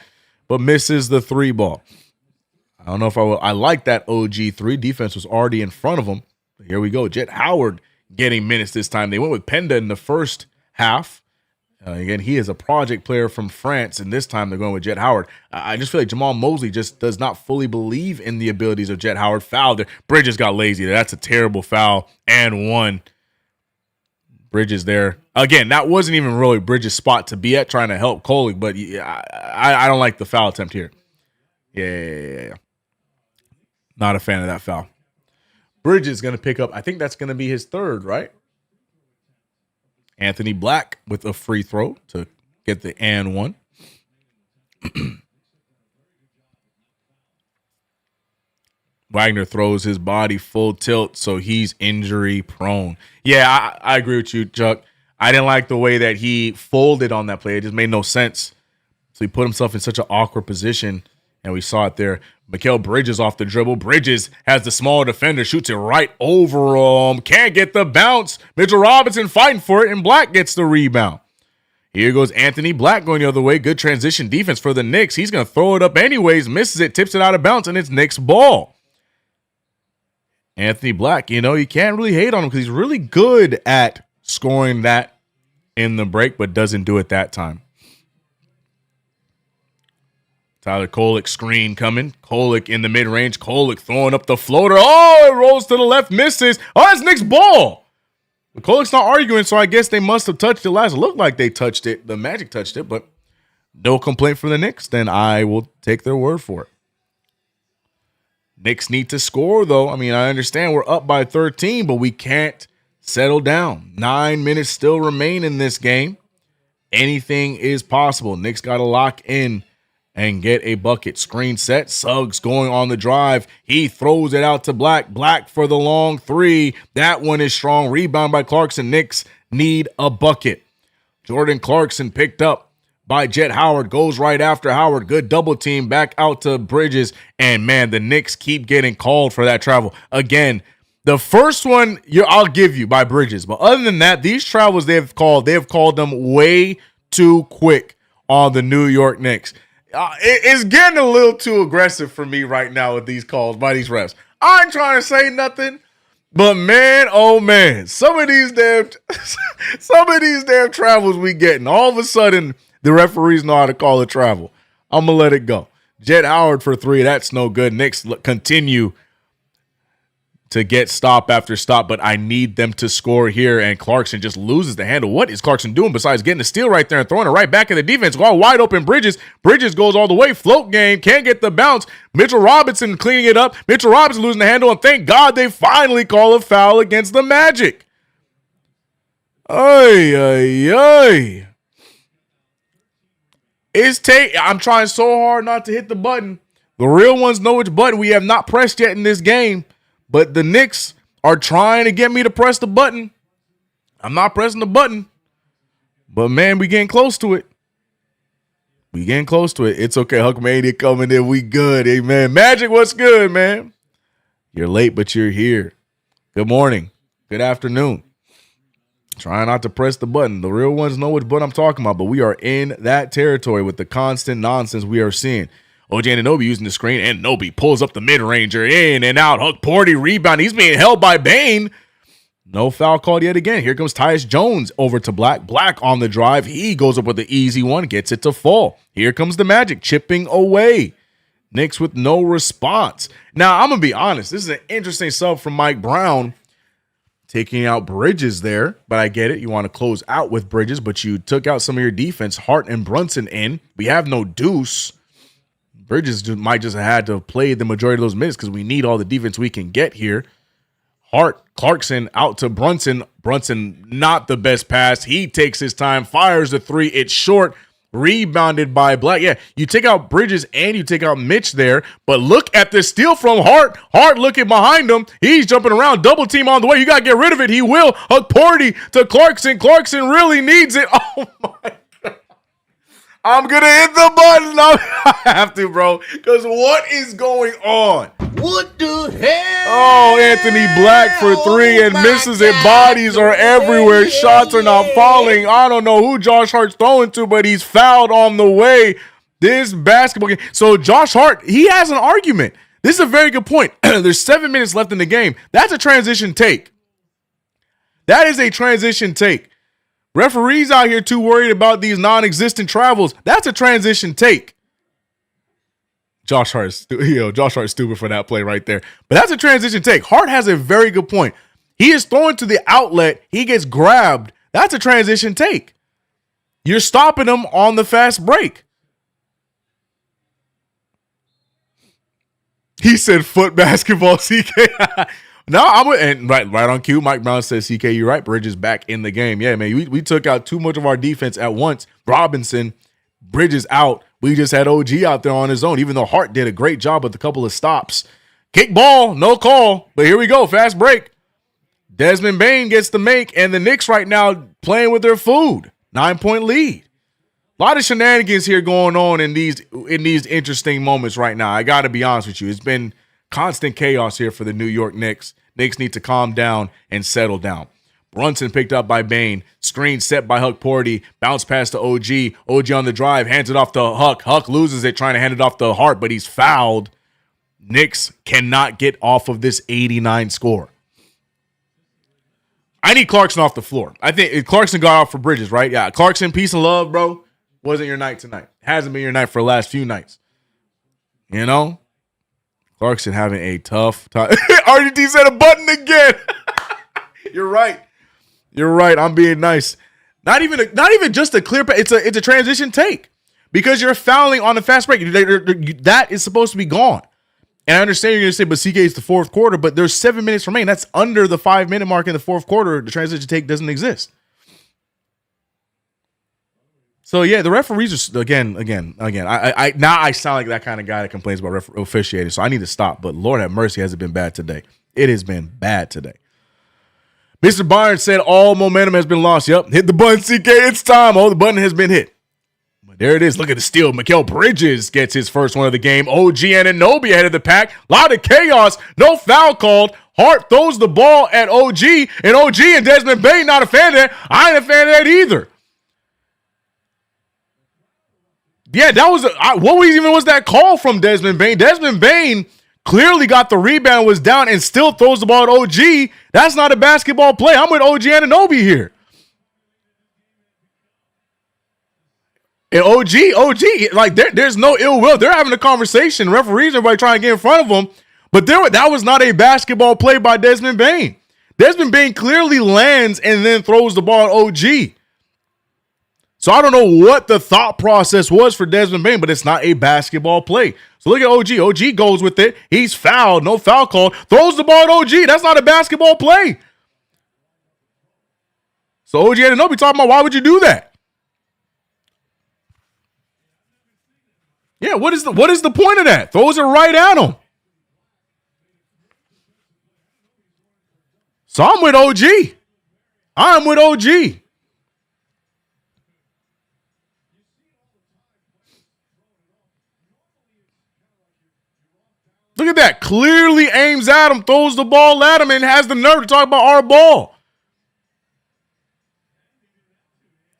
but misses the 3 ball. I don't know if I like that OG 3. Defense was already in front of him. Here we go. Jet Howard getting minutes this time. They went with Penda in the first half. Again, he is a project player from France, and this time they're going with Jet Howard. I just feel like Jamal Mosley just does not fully believe in the abilities of Jet Howard. Foul there. Bridges got lazy there. That's a terrible foul. And 1. Bridges there. Again, that wasn't even really Bridges' spot to be at, trying to help Kolek, but I don't like the foul attempt here. Yeah. Not a fan of that foul. Bridges is going to pick up, I think that's going to be his third, right? Anthony Black with a free throw to get the and one. Wagner throws his body full tilt, so he's injury prone. Yeah, I agree with you, Chuck. I didn't like the way that he folded on that play. It just made no sense. So he put himself in such an awkward position, and we saw it there. Mikal Bridges off the dribble. Bridges has the small defender, shoots it right over him. Can't get the bounce. Mitchell Robinson fighting for it, and Black gets the rebound. Here goes Anthony Black going the other way. Good transition defense for the Knicks. He's going to throw it up anyways, misses it, tips it out of bounds, and it's Knicks ball. Anthony Black, you can't really hate on him because he's really good at scoring that in the break, but doesn't do it that time. Tyler Kolek screen coming. Kolek in the mid-range. Kolek throwing up the floater. Oh, it rolls to the left, misses. Oh, that's Knicks ball. But Kolek's not arguing, so I guess they must have touched it last. It looked like they touched it. The Magic touched it, but no complaint from the Knicks. Then I will take their word for it. Knicks need to score, though. I mean, I understand we're up by 13, but we can't settle down. 9 minutes still remain in this game. Anything is possible. Knicks got to lock in and get a bucket. Screen set. Suggs going on the drive. He throws it out to Black. Black for the long three. That one is strong. Rebound by Clarkson. Knicks need a bucket. Jordan Clarkson picked up by Jet Howard, goes right after Howard. Good double team back out to Bridges. And, man, the Knicks keep getting called for that travel. Again, the first one I'll give you by Bridges. But other than that, these travels they've called them way too quick on the New York Knicks. It's getting a little too aggressive for me right now with these calls by these refs. I ain't trying to say nothing, but man, oh man, some of these damn travels we getting. All of a sudden, the referees know how to call a travel. I'm going to let it go. Jet Howard for three. That's no good. Knicks continue to get stop after stop, but I need them to score here, and Clarkson just loses the handle. What is Clarkson doing besides getting a steal right there and throwing it right back at the defense? Well, wide open Bridges. Bridges goes all the way. Float game. Can't get the bounce. Mitchell Robinson cleaning it up. Mitchell Robinson losing the handle, and thank God they finally call a foul against the Magic. Ay. I'm trying so hard not to hit the button. The real ones know which button we have not pressed yet in this game, but the Knicks are trying to get me to press the button. I'm not pressing the button, but man, we getting close to it. It's okay. Huckmania coming in. We good. Hey, man. Magic, what's good, man? You're late, but you're here. Good morning. Good afternoon. Trying not to press the button. The real ones know which button I'm talking about, but we are in that territory with the constant nonsense we are seeing. OJ Anunoby using the screen, and Nobi pulls up the mid-ranger, in and out. Huck Porty rebound. He's being held by Bane. No foul called yet again. Here comes Tyus Jones over to Black. Black on the drive. He goes up with the easy one, gets it to fall. Here comes the Magic chipping away. Knicks with no response. Now, I'm going to be honest. This is an interesting sub from Mike Brown, taking out Bridges there, but I get it. You want to close out with Bridges, but you took out some of your defense. Hart and Brunson in. We have no Deuce. Bridges might just have had to play the majority of those minutes because we need all the defense we can get here. Hart, Clarkson out to Brunson. Brunson, not the best pass. He takes his time, fires the three. It's short. Rebounded by Black. Yeah, you take out Bridges and you take out Mitch there, but look at the steal from Hart. Hart looking behind him. He's jumping around. Double team on the way. You got to get rid of it. He will. Huck Porty to Clarkson. Clarkson really needs it. Oh, my God. I'm going to hit the button. I have to, bro, because what is going on? What the hell? Oh, Anthony Black for three and misses it. Bodies are everywhere. Shots are not falling. I don't know who Josh Hart's throwing to, but he's fouled on the way. This basketball game. So Josh Hart, he has an argument. This is a very good point. There's 7 minutes left in the game. That's a transition take. That is a transition take. Referees out here too worried about these non-existent travels. That's a transition take. Josh Hart's stupid for that play right there. But that's a transition take. Hart has a very good point. He is throwing to the outlet. He gets grabbed. That's a transition take. You're stopping them on the fast break. He said foot basketball, CK. No, I'm with, and right on cue. Mike Brown says, CK, you're right. Bridges back in the game. Yeah, man, we took out too much of our defense at once. Robinson, Bridges out. We just had OG out there on his own, even though Hart did a great job with a couple of stops. Kick ball, no call. But here we go, fast break. Desmond Bane gets the make, and the Knicks right now playing with their food. 9-point lead. A lot of shenanigans here going on in these interesting moments right now. I got to be honest with you. It's been constant chaos here for the New York Knicks. Knicks need to calm down and settle down. Brunson picked up by Bane. Screen set by Huck Porty. Bounce pass to OG. OG on the drive. Hands it off to Huck. Huck loses it trying to hand it off to Hart, but he's fouled. Knicks cannot get off of this 89 score. I need Clarkson off the floor. I think Clarkson got off for Bridges, right? Yeah, Clarkson, peace and love, bro. Wasn't your night tonight. Hasn't been your night for the last few nights. You know? Clarkson having a tough time. RDT said a button again. You're right. You're right. I'm being nice. Not even just a clear pass. It's a transition take because you're fouling on the fast break. That is supposed to be gone. And I understand you're going to say, but CK, it's the fourth quarter, but there's 7 minutes remaining. That's under the 5-minute mark in the fourth quarter. The transition take doesn't exist. So yeah, the referees are again. I now I sound like that kind of guy that complains about officiating. So I need to stop. But Lord have mercy, has it been bad today? It has been bad today. Mr. Barnes said all momentum has been lost. Yep, hit the button, CK. It's time. Oh, the button has been hit. But there it is. Look at the steal. Mikal Bridges gets his first one of the game. OG Anunoby ahead of the pack. A lot of chaos. No foul called. Hart throws the ball at OG, and OG and Desmond Bane not a fan of that. I ain't a fan of that either. Yeah, that was was that call from Desmond Bane? Desmond Bane clearly got the rebound, was down, and still throws the ball at OG. That's not a basketball play. I'm with OG Anunoby here. And OG, like there's no ill will. They're having a conversation. Referees, everybody trying to get in front of them. But that was not a basketball play by Desmond Bane. Desmond Bane clearly lands and then throws the ball at OG. So I don't know what the thought process was for Desmond Bane, but it's not a basketball play. So look at OG. OG goes with it. He's fouled. No foul call. Throws the ball at OG. That's not a basketball play. So OG Anunoby talking about, why would you do that? Yeah, what is the point of that? Throws it right at him. So I'm with OG. I'm with OG. Look at that. Clearly aims at him, throws the ball at him, and has the nerve to talk about our ball.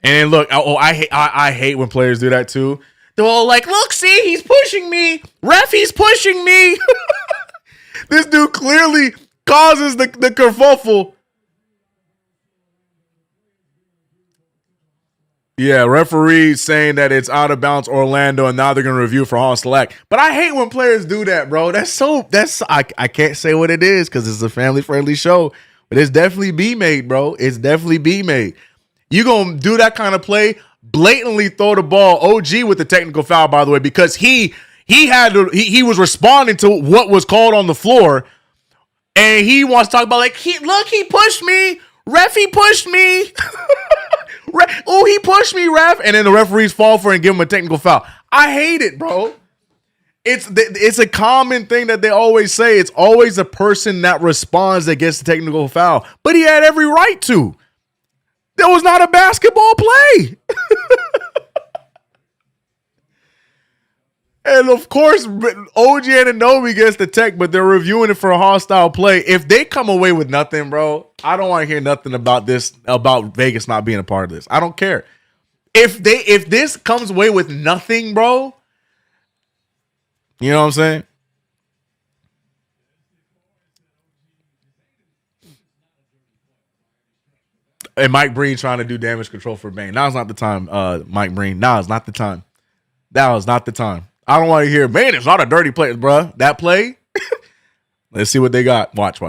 And look, I hate when players do that too. They're all like, look, see, he's pushing me. Ref, he's pushing me. This dude clearly causes the kerfuffle. Yeah, referees saying that it's out of bounds Orlando, and now they're going to review for hostile act. But I hate when players do that, bro. I can't say what it is because it's a family-friendly show, but it's definitely B-made, bro. It's definitely B-made. You going to do that kind of play, blatantly throw the ball. OG with the technical foul, by the way, because he was responding to what was called on the floor, and he wants to talk about, like, he pushed me. Ref, he pushed me. Oh, he pushed me, ref. And then the referees fall for it and give him a technical foul. I hate it, bro. It's a common thing that they always say. It's always the person that responds that gets the technical foul. But he had every right to. That was not a basketball play. And of course, OG Anunoby gets the tech, but they're reviewing it for a hostile play. If they come away with nothing, bro, I don't want to hear nothing about this, about Vegas not being a part of this. I don't care. If this comes away with nothing, bro, you know what I'm saying? And Mike Breen trying to do damage control for Bane. Now's not the time, Mike Breen. Now is not the time. That was not the time. I don't want to hear, man, it's not a dirty play, bro. That play, let's see what they got. Watch.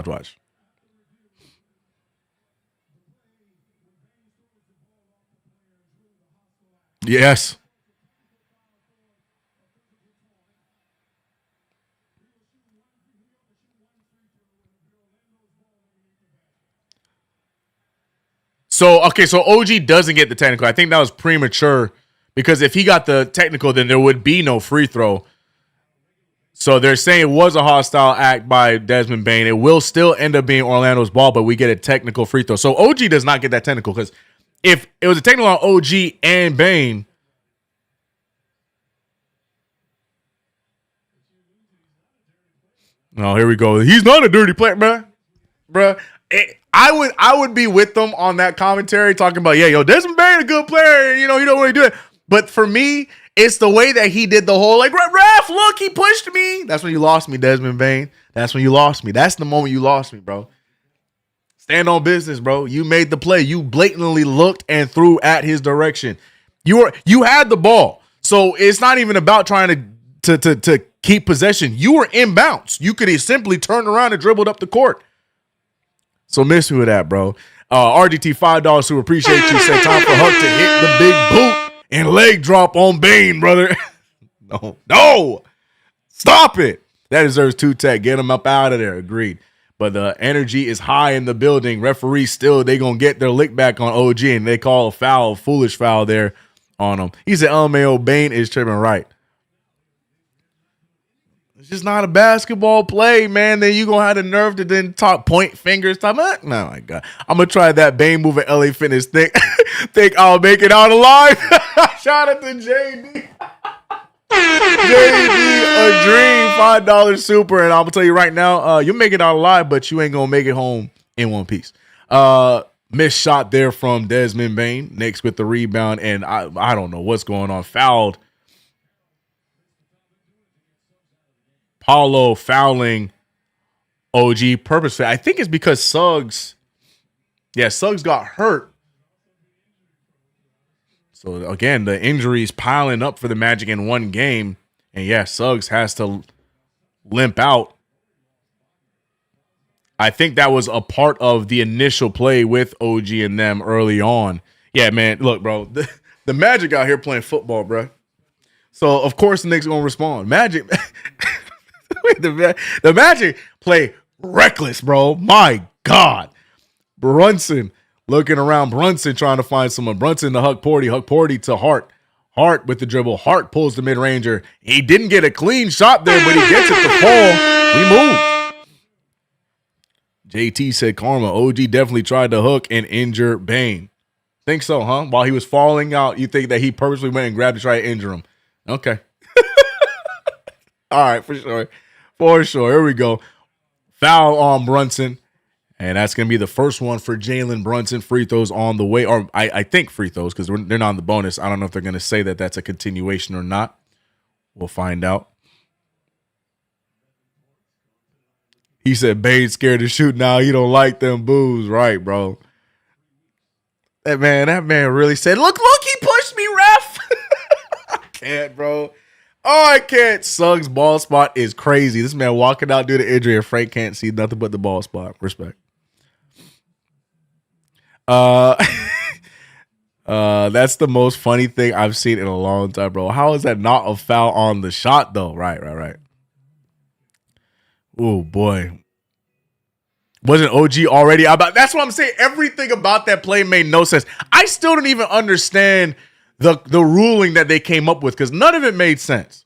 Yes. So OG doesn't get the technical. I think that was premature because if he got the technical, then there would be no free throw. So they're saying it was a hostile act by Desmond Bane. It will still end up being Orlando's ball, but we get a technical free throw. So OG does not get that technical because if it was a technical on OG and Bane, oh, here we go. He's not a dirty player, bruh. I would be with them on that commentary talking about, Desmond Bane a good player, he don't really do it. But for me, it's the way that he did the whole, like, ref, look, he pushed me. That's when you lost me, Desmond Bane. That's when you lost me. That's the moment you lost me, bro. Stand on business, bro. You made the play. You blatantly looked and threw at his direction. You had the ball. So it's not even about trying to keep possession. You were inbounds. You could have simply turned around and dribbled up the court. So miss me with that, bro. RGT $5 who appreciate you. Said time for Huck to hit the big boot and leg drop on Bane, brother. No. Stop it. That deserves 2 tech. Get him up out of there. Agreed. But the energy is high in the building. Referees still, they going to get their lick back on OG, and they call a foul, foolish foul there on him. He said, LMAO, Bane is tripping right. It's just not a basketball play, man. Then you going to have the nerve to then talk point fingers. No, my God. I'm going to try that Bane move at LA Fitness. Think I'll make it out alive. Shout out to JD. JD, a dream, $5 super. And I'm going to tell you right now, you'll make it out alive, but you ain't going to make it home in one piece. Missed shot there from Desmond Bane. Knicks with the rebound. And I don't know what's going on. Fouled. Paulo fouling OG purposefully. I think it's because Suggs got hurt. So again, the injuries piling up for the Magic in one game. And Suggs has to limp out. I think that was a part of the initial play with OG and them early on. Yeah, man, look, bro, the Magic out here playing football, bro. So of course the Knicks gonna respond. Magic. The Magic play reckless, bro. My God. Brunson looking around. Brunson trying to find someone. Brunson to Huck Porty to Hart. Hart with the dribble. Hart pulls the mid-ranger. He didn't get a clean shot there, but he gets it to fall. We move. JT said karma. OG definitely tried to hook and injure Bane. Think so, huh? While he was falling out, you think that he purposely went and grabbed to try to injure him. Okay. All right, for sure. For sure. Here we go. Foul on Brunson. And that's going to be the first one for Jalen Brunson. Free throws on the way. Or I think free throws because they're not on the bonus. I don't know if they're going to say that that's a continuation or not. We'll find out. He said Bane's scared to shoot now. He don't like them boos. Right, bro. That man really said, look, he pushed me, ref. I can't, bro. Oh, I can't. Suggs' ball spot is crazy. This man walking out due to injury and Frank can't see nothing but the ball spot. Respect. That's the most funny thing I've seen in a long time, bro. How is that not a foul on the shot, though? Right. Oh, boy. Wasn't OG already about? That's what I'm saying. Everything about that play made no sense. I still don't even understand the ruling that they came up with because none of it made sense.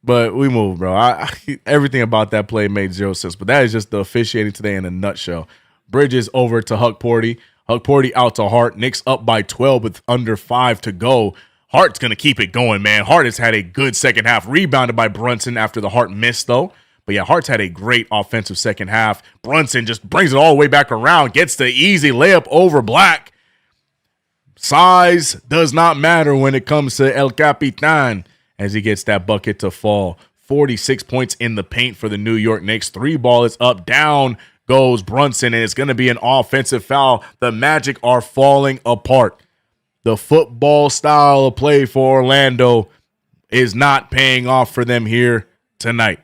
But we move, bro. Everything about that play made zero sense. But that is just the officiating today in a nutshell. Bridges over to Huck Porty. Huck Porty out to Hart. Knicks up by 12 with under 5 to go. Hart's going to keep it going, man. Hart has had a good second half. Rebounded by Brunson after the Hart miss, though. But yeah, Hart's had a great offensive second half. Brunson just brings it all the way back around. Gets the easy layup over Black. Size does not matter when it comes to El Capitan as he gets that bucket to fall. 46 points in the paint for the New York Knicks. 3 ball is up, down goes Brunson, and it's going to be an offensive foul. The Magic are falling apart. The football style of play for Orlando is not paying off for them here tonight.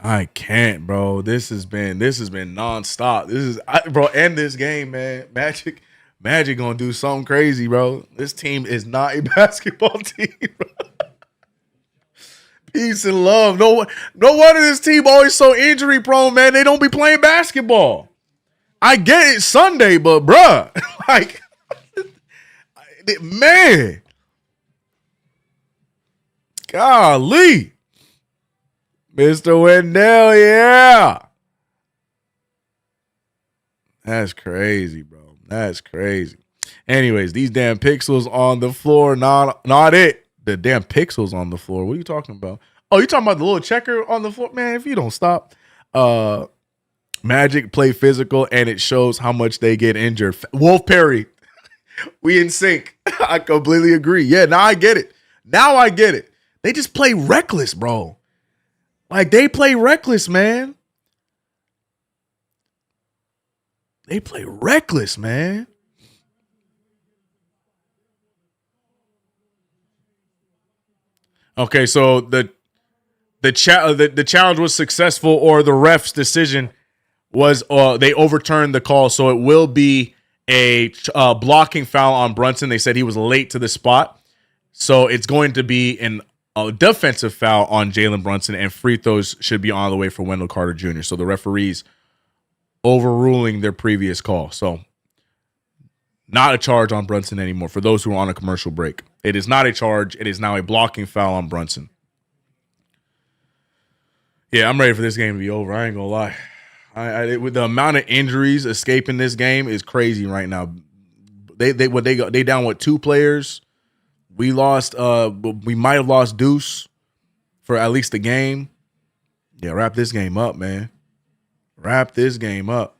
I can't, bro. This has been nonstop. Bro, end this game, man. Magic gonna do something crazy, bro. This team is not a basketball team, bro. Peace and love. No wonder this team always so injury prone, man. They don't be playing basketball. I get it Sunday, but bruh, like, man, golly, Mr. Wendell, yeah, that's crazy, bro. That's crazy. Anyways, these damn pixels on the floor, not it. The damn pixels on the floor. What are you talking about? Oh, you talking about the little checker on the floor? Man, if you don't stop. Magic play physical, and it shows how much they get injured. Wolf Perry, we in sync. I completely agree. Yeah, now I get it. They just play reckless, bro. Like, they play reckless, man. Okay, so the challenge was successful, or the ref's decision was they overturned the call, so it will be a blocking foul on Brunson. They said he was late to the spot, so it's going to be a defensive foul on Jalen Brunson, and free throws should be on the way for Wendell Carter Jr. So the referees overruling their previous call. So not a charge on Brunson anymore for those who are on a commercial break. It is not a charge. It is now a blocking foul on Brunson. Yeah, I'm ready for this game to be over. I ain't gonna lie. With the amount of injuries escaping this game is crazy right now. They down with 2 players. We lost. We might have lost Deuce for at least the game. Yeah, wrap this game up, man. Wrap this game up.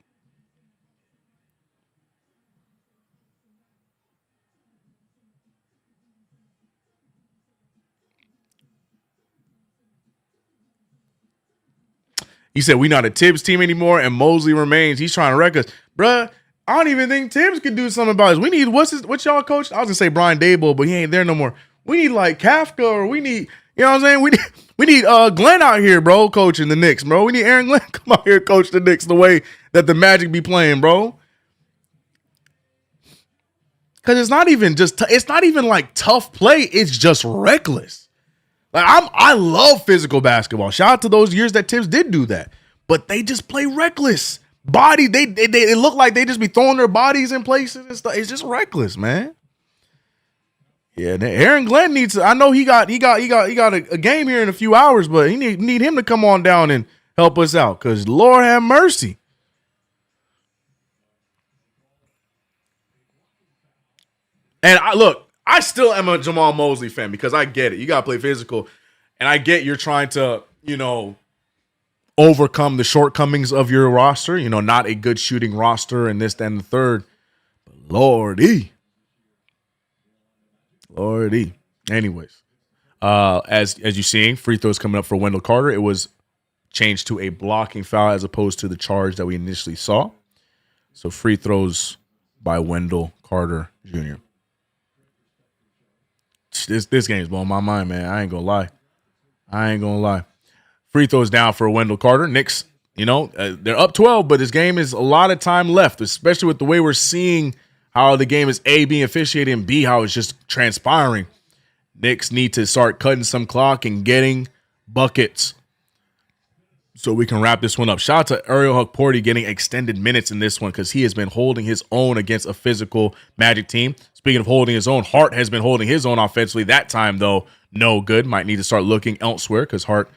He said, we not a Tibbs team anymore, and Mosley remains. He's trying to wreck us. Bruh, I don't even think Tibbs could do something about this. We need, what's y'all coach? I was going to say Brian Daboll, but he ain't there no more. We need, like, Kafka, or we need, you know what I'm saying? We need Glenn out here, bro, coaching the Knicks, bro. We need Aaron Glenn come out here and coach the Knicks the way that the Magic be playing, bro. Because it's not even like tough play. It's just reckless. Like, I love physical basketball. Shout out to those years that Tibbs did do that. But they just play reckless. They look like they just be throwing their bodies in places and stuff. It's just reckless, man. Yeah, Aaron Glenn needs to, I know he got a game here in a few hours, but he need him to come on down and help us out. Because Lord have mercy. And I still am a Jamal Mosley fan because I get it. You got to play physical. And I get you're trying to, overcome the shortcomings of your roster. Not a good shooting roster and this, that, and the third. But Lordy. Anyways, as you're seeing, free throws coming up for Wendell Carter. It was changed to a blocking foul as opposed to the charge that we initially saw. So free throws by Wendell Carter Jr. This game's blowing my mind, man. I ain't gonna lie. Free throws down for Wendell Carter. Knicks, they're up 12, but this game is a lot of time left, especially with the way we're seeing how the game is A, being officiated, and B, how it's just transpiring. Knicks need to start cutting some clock and getting buckets so we can wrap this one up. Shout out to Ariel Hukporti getting extended minutes in this one because he has been holding his own against a physical Magic team. Speaking of holding his own, Hart has been holding his own offensively. That time, though, no good. Might need to start looking elsewhere because Hart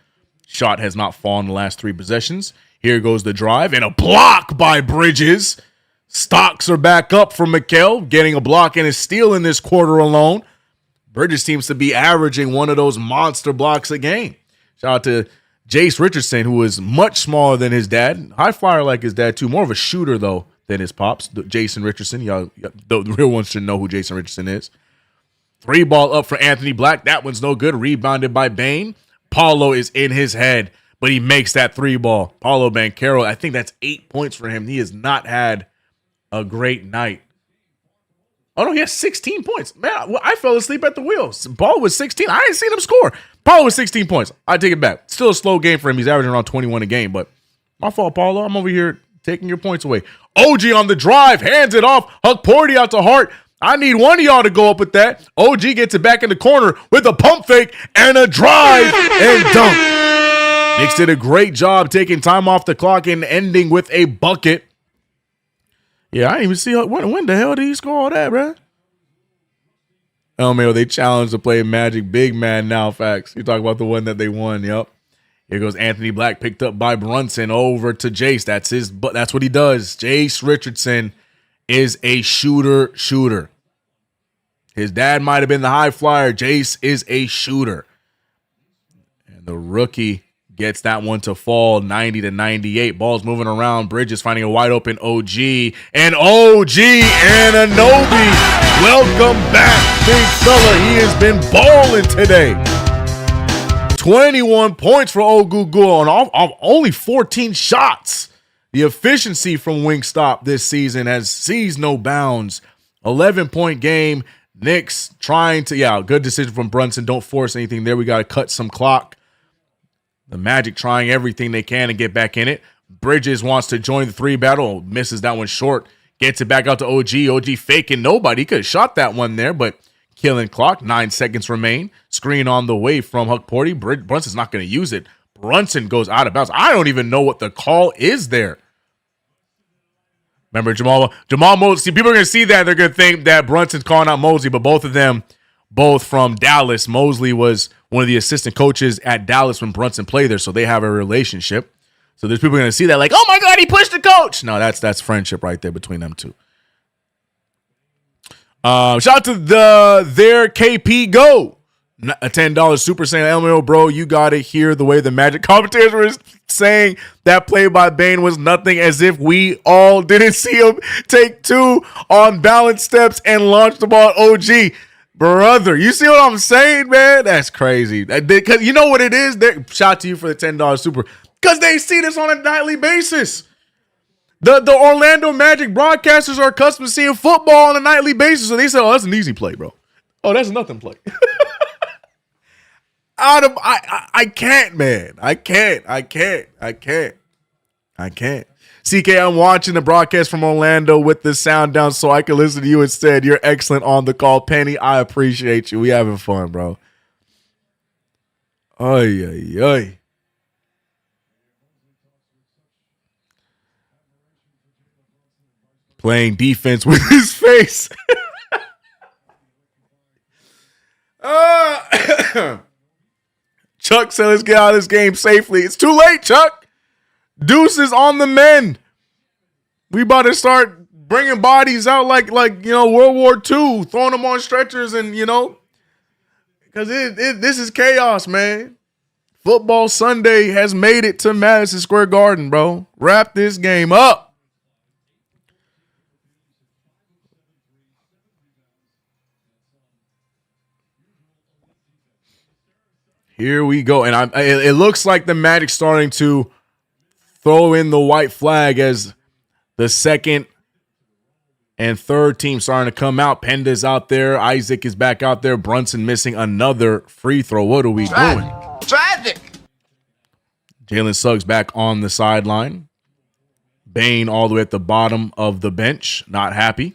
shot has not fallen the last 3 possessions. Here goes the drive and a block by Bridges. Stocks are back up for Mikal, getting a block and a steal in this quarter alone. Bridges seems to be averaging one of those monster blocks a game. Shout out to Jace Richardson, who is much smaller than his dad. High flyer like his dad, too. More of a shooter, though, than his pops. Jason Richardson. Y'all, the real ones should know who Jason Richardson is. 3 ball up for Anthony Black. That one's no good. Rebounded by Bane. Paulo is in his head, but he makes that 3 ball. Paulo Banchero, I think that's 8 points for him. He has not had a great night. Oh, no, he has 16 points. Man, I fell asleep at the wheel. Ball was 16. I ain't seen him score. Paulo was 16 points. I take it back. Still a slow game for him. He's averaging around 21 a game, but my fault, Paulo. I'm over here taking your points away. OG on the drive, hands it off. Huck Porty out to Hart. I need one of y'all to go up with that. OG gets it back in the corner with a pump fake and a drive and dunk. Knicks did a great job taking time off the clock and ending with a bucket. Yeah, I didn't even see when the hell did he score all that, bro? LMAO, they challenged to play Magic big man now, facts. You talk about the one that they won, yep. Here goes Anthony Black, picked up by Brunson over to Jace. That's what he does. Jace Richardson is a shooter. His dad might have been the high flyer. Jace is a shooter. And the rookie gets that one to fall 90-98. Ball's moving around. Bridges finding a wide open OG. And OG Anunoby. Welcome back, big fella. He has been balling today. 21 points for Ogugu on only 14 shots. The efficiency from Wingstop this season has seized no bounds. 11-point game. Knicks trying to, good decision from Brunson. Don't force anything there. We got to cut some clock. The Magic trying everything they can to get back in it. Bridges wants to join the three battle. Misses that one short. Gets it back out to OG. OG faking nobody. He could have shot that one there, but killing clock. 9 seconds remain. Screen on the way from Huck Porty. Brunson's not going to use it. Brunson goes out of bounds. I don't even know what the call is there. Remember Jamal Mosley. People are going to see that. They're going to think that Brunson's calling out Mosley, but both of them, both from Dallas. Mosley was one of the assistant coaches at Dallas when Brunson played there, so they have a relationship. So there's people going to see that like, oh my God, he pushed the coach. No, that's friendship right there between them two. Shout out to their KP Go. A $10 super saying, LMAO, bro, you got to hear the way the Magic commentators were saying that play by Bane was nothing, as if we all didn't see him take 2 on balance steps and launch the ball at OG. Brother, you see what I'm saying, man? That's crazy. Because you know what it is? Shout out to you for the $10 super. Because they see this on a nightly basis. The Orlando Magic broadcasters are accustomed to seeing football on a nightly basis. So they say, oh, that's an easy play, bro. Oh, that's a nothing play. I can't, man. I can't. CK, I'm watching the broadcast from Orlando with the sound down so I can listen to you instead. You're excellent on the call. Penny, I appreciate you. We having fun, bro. Ay. Playing defense with his face. Chuck said, let's get out of this game safely. It's too late, Chuck. Deuce is on the mend. We about to start bringing bodies out like World War II, throwing them on stretchers and, because this is chaos, man. Football Sunday has made it to Madison Square Garden, bro. Wrap this game up. Here we go. And it looks like the Magic starting to throw in the white flag as the second and third team starting to come out. Penda's out there. Isaac is back out there. Brunson missing another free throw. What are we doing? Tragic. Jalen Suggs back on the sideline. Bane all the way at the bottom of the bench. Not happy.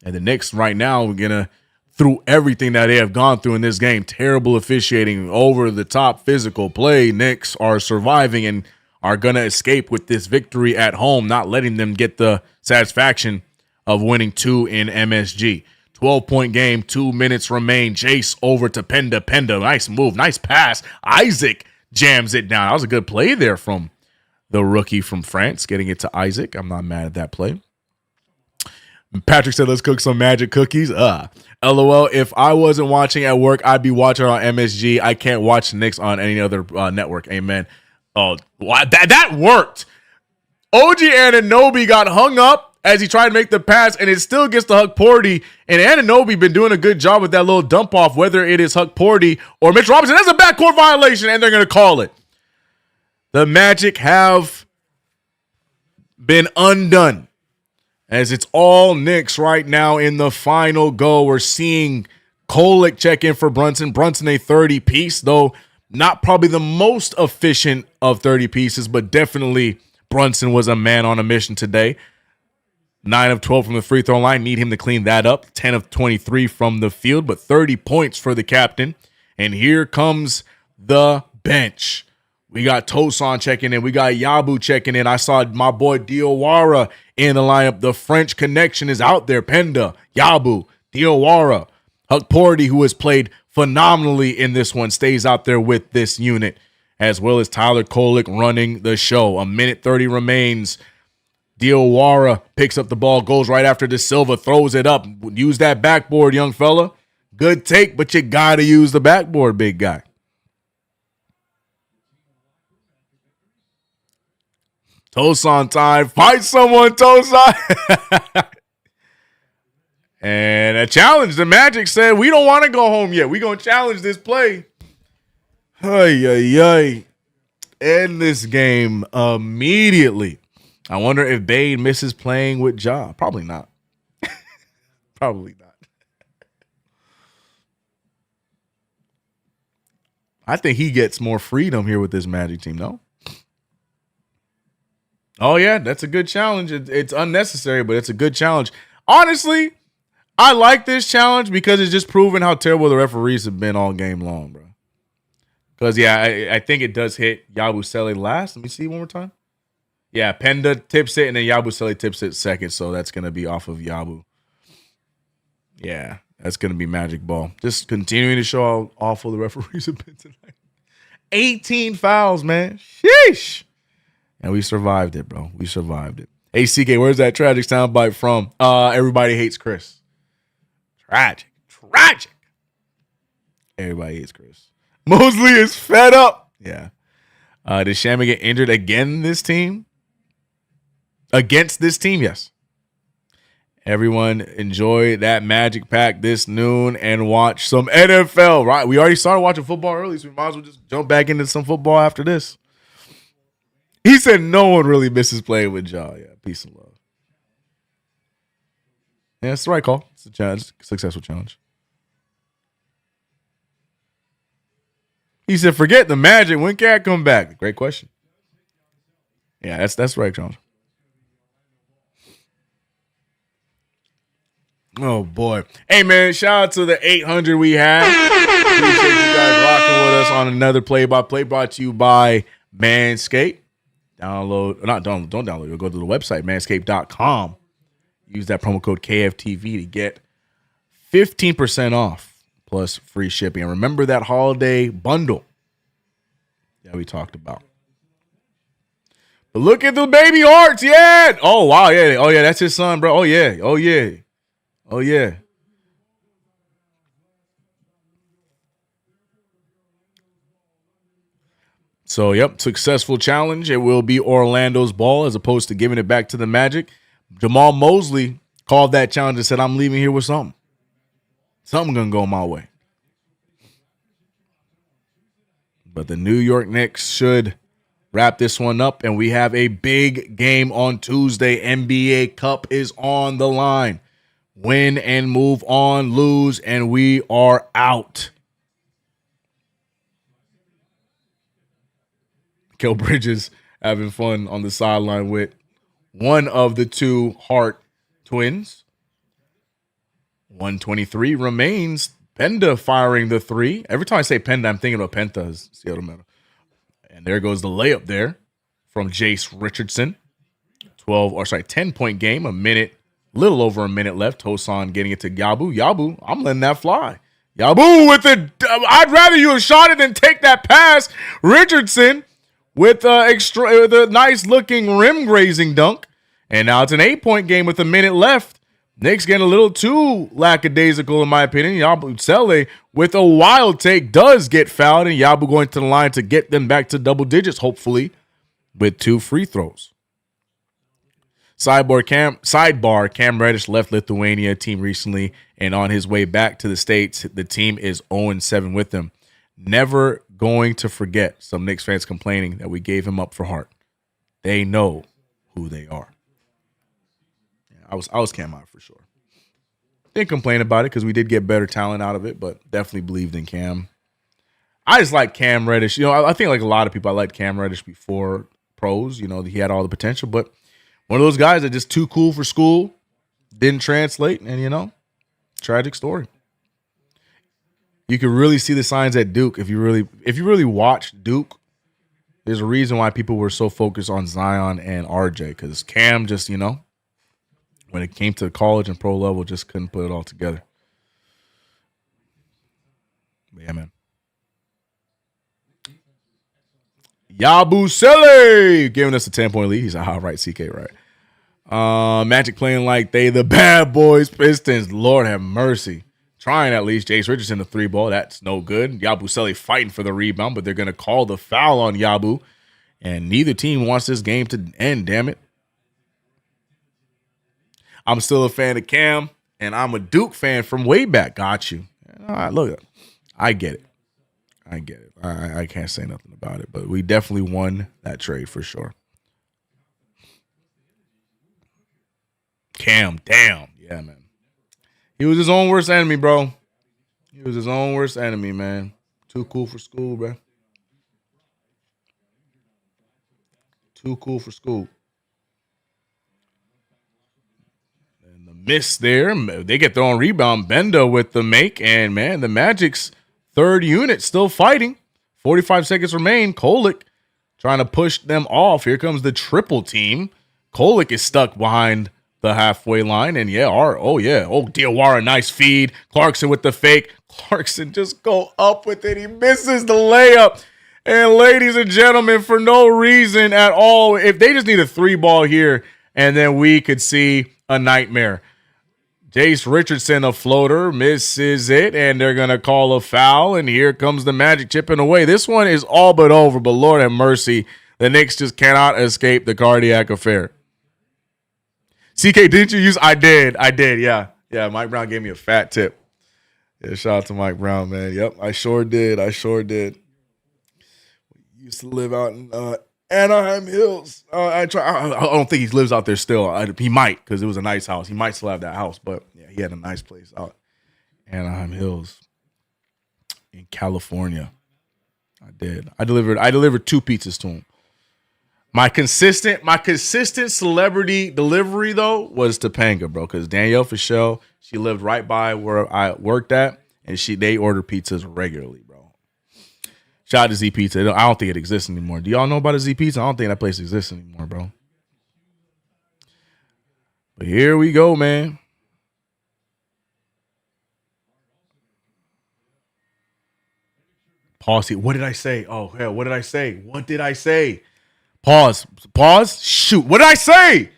And the Knicks right now, we're going to, through everything that they have gone through in this game, terrible officiating, over the top physical play, Knicks are surviving and are going to escape with this victory at home, not letting them get the satisfaction of winning 2 in MSG. 12-point game, 2 minutes remain. Jace over to Penda. Nice move, nice pass. Isaac jams it down. That was a good play there from the rookie from France, getting it to Isaac. I'm not mad at that play. Patrick said, let's cook some Magic cookies. LOL, if I wasn't watching at work, I'd be watching on MSG. I can't watch Knicks on any other network. Amen. Oh, that worked. OG Anunoby got hung up as he tried to make the pass, and it still gets to Huck Porty. And Anunoby been doing a good job with that little dump off, whether it is Huck Porty or Mitch Robinson. That's a backcourt violation, and they're going to call it. The Magic have been undone as it's all Knicks right now in the final go. We're seeing Kolek check in for Brunson. Brunson a 30-piece, though not probably the most efficient of 30 pieces, but definitely Brunson was a man on a mission today. 9 of 12 from the free throw line. Need him to clean that up. 10 of 23 from the field, but 30 points for the captain. And here comes the bench. We got Tosan checking in. We got Yabu checking in. I saw my boy Diawara in the lineup. The French connection is out there. Penda, Yabu, Diawara. Huck Porty, who has played phenomenally in this one, stays out there with this unit, as well as Tyler Kolek running the show. A minute 30 remains. Diawara picks up the ball, goes right after De Silva, throws it up. Use that backboard, young fella. Good take, but you got to use the backboard, big guy. Tosan time. Fight someone, Tosan. And a challenge. The Magic said, we don't want to go home yet. We're going to challenge this play. End this game immediately. I wonder if Bade misses playing with Ja. Probably not. Probably not. I think he gets more freedom here with this Magic team, no? Oh, yeah, that's a good challenge. It's unnecessary, but it's a good challenge. Honestly, I like this challenge because it's just proving how terrible the referees have been all game long, bro. Because, yeah, I think it does hit Yabusele last. Let me see one more time. Yeah, Penda tips it, and then Yabusele tips it second, so that's going to be off of Yabu. Yeah, that's going to be magic ball. Just continuing to show how awful the referees have been tonight. 18 fouls, man. Sheesh. And we survived it, bro. We survived it. Hey, CK, where's that tragic soundbite from? Everybody hates Chris. Tragic. Everybody hates Chris. Mosley is fed up. Yeah. Did Shammy get injured again this team? Against this team, yes. Everyone enjoy that Magic Pack this noon and watch some NFL. Right, we already started watching football early, so we might as well just jump back into some football after this. He said no one really misses playing with Ja. Yeah, peace and love. Yeah, it's the right call. It's a challenge, successful challenge. He said, "Forget the Magic. When can I come back?" Great question. Yeah, that's right, John. Oh boy. Hey man, shout out to the 800 we have. Appreciate you guys rocking with us on another play-by-play brought to you by Manscaped. Don't download. You'll go to the website, manscaped.com. Use that promo code KFTV to get 15% off plus free shipping. And remember that holiday bundle that we talked about. But look at the baby hearts, yeah. Oh wow, yeah. Oh yeah, that's his son, bro. Oh yeah. So, yep, successful challenge. It will be Orlando's ball as opposed to giving it back to the Magic. Jamal Mosley called that challenge and said, I'm leaving here with something. Something going to go my way. But the New York Knicks should wrap this one up, and we have a big game on Tuesday. NBA Cup is on the line. Win and move on, lose, and we are out. Kel Bridges having fun on the sideline with one of the two Hart twins. 123 remains. Penda firing the three. Every time I say Penda, I'm thinking of Penta's Seattle Metal. And there goes the layup there from Jace Richardson. 10-point game, little over a minute left. Tosan getting it to Yabu. Yabu, I'm letting that fly. Yabu with it. I'd rather you have shot it than take that pass. Richardson with a nice looking rim grazing dunk. And now it's an 8-point game with a minute left. Knicks getting a little too lackadaisical in my opinion. Yabusele with a wild take does get fouled, and Yabu going to the line to get them back to double digits, hopefully, with 2 free throws. Sidebar, Cam Reddish left Lithuania team recently, and on his way back to the States, the team is 0-7 with him. Never going to forget some Knicks fans complaining that we gave him up for Hart. They know who they are. I was Cam out for sure. Didn't complain about it because we did get better talent out of it, but definitely believed in Cam. I just like Cam Reddish. You know, I think like a lot of people, I liked Cam Reddish before pros. You know, he had all the potential, but one of those guys that just too cool for school, didn't translate, and, you know, tragic story. You can really see the signs at Duke. If you really watch Duke, there's a reason why people were so focused on Zion and RJ, because Cam just, you know, when it came to college and pro level, just couldn't put it all together. But yeah, man. Yabusele giving us a 10-point lead. He's a hot right, CK, right? Magic playing like they the bad boys. Pistons, Lord have mercy. Trying at least. Jace Richardson, the 3-ball. That's no good. Yabusele fighting for the rebound, but they're going to call the foul on Yabu. And neither team wants this game to end, damn it. I'm still a fan of Cam, and I'm a Duke fan from way back. Got you. All right, look, I get it. I can't say nothing about it, but we definitely won that trade for sure. Cam, damn. Yeah, man. He was his own worst enemy, bro. He was his own worst enemy, man. Too cool for school, bro. Too cool for school. And the miss there. They get their own rebound. Benda with the make. And, man, the Magic's third unit still fighting. 45 seconds remain. Kolek trying to push them off. Here comes the triple team. Kolek is stuck behind the halfway line. And, yeah, Diawara, nice feed. Clarkson with the fake. Clarkson just go up with it. He misses the layup. And, ladies and gentlemen, for no reason at all, if they just need a 3-ball here, and then we could see a nightmare. Jace Richardson, a floater, misses it, and they're going to call a foul, and here comes the Magic chipping away. This one is all but over, but Lord have mercy, the Knicks just cannot escape the cardiac affair. CK, didn't you use? I did, yeah. Yeah, Mike Brown gave me a fat tip. Yeah, shout out to Mike Brown, man. Yep, I sure did. Used to live out in Anaheim Hills. I don't think he lives out there still. He might, because it was a nice house. He might still have that house, but yeah, he had a nice place out Anaheim Hills in California. I did. I delivered 2 pizzas to him. My consistent celebrity delivery though was Topanga, bro, because Danielle Fischel, she lived right by where I worked at, and they order pizzas regularly, bro. Shout out to Z Pizza. I don't think it exists anymore. Do y'all know about a Z Pizza? I don't think that place exists anymore, bro. But here we go, man. Pause. What did I say? Oh, hell, what did I say? Pause. Shoot. What did I say?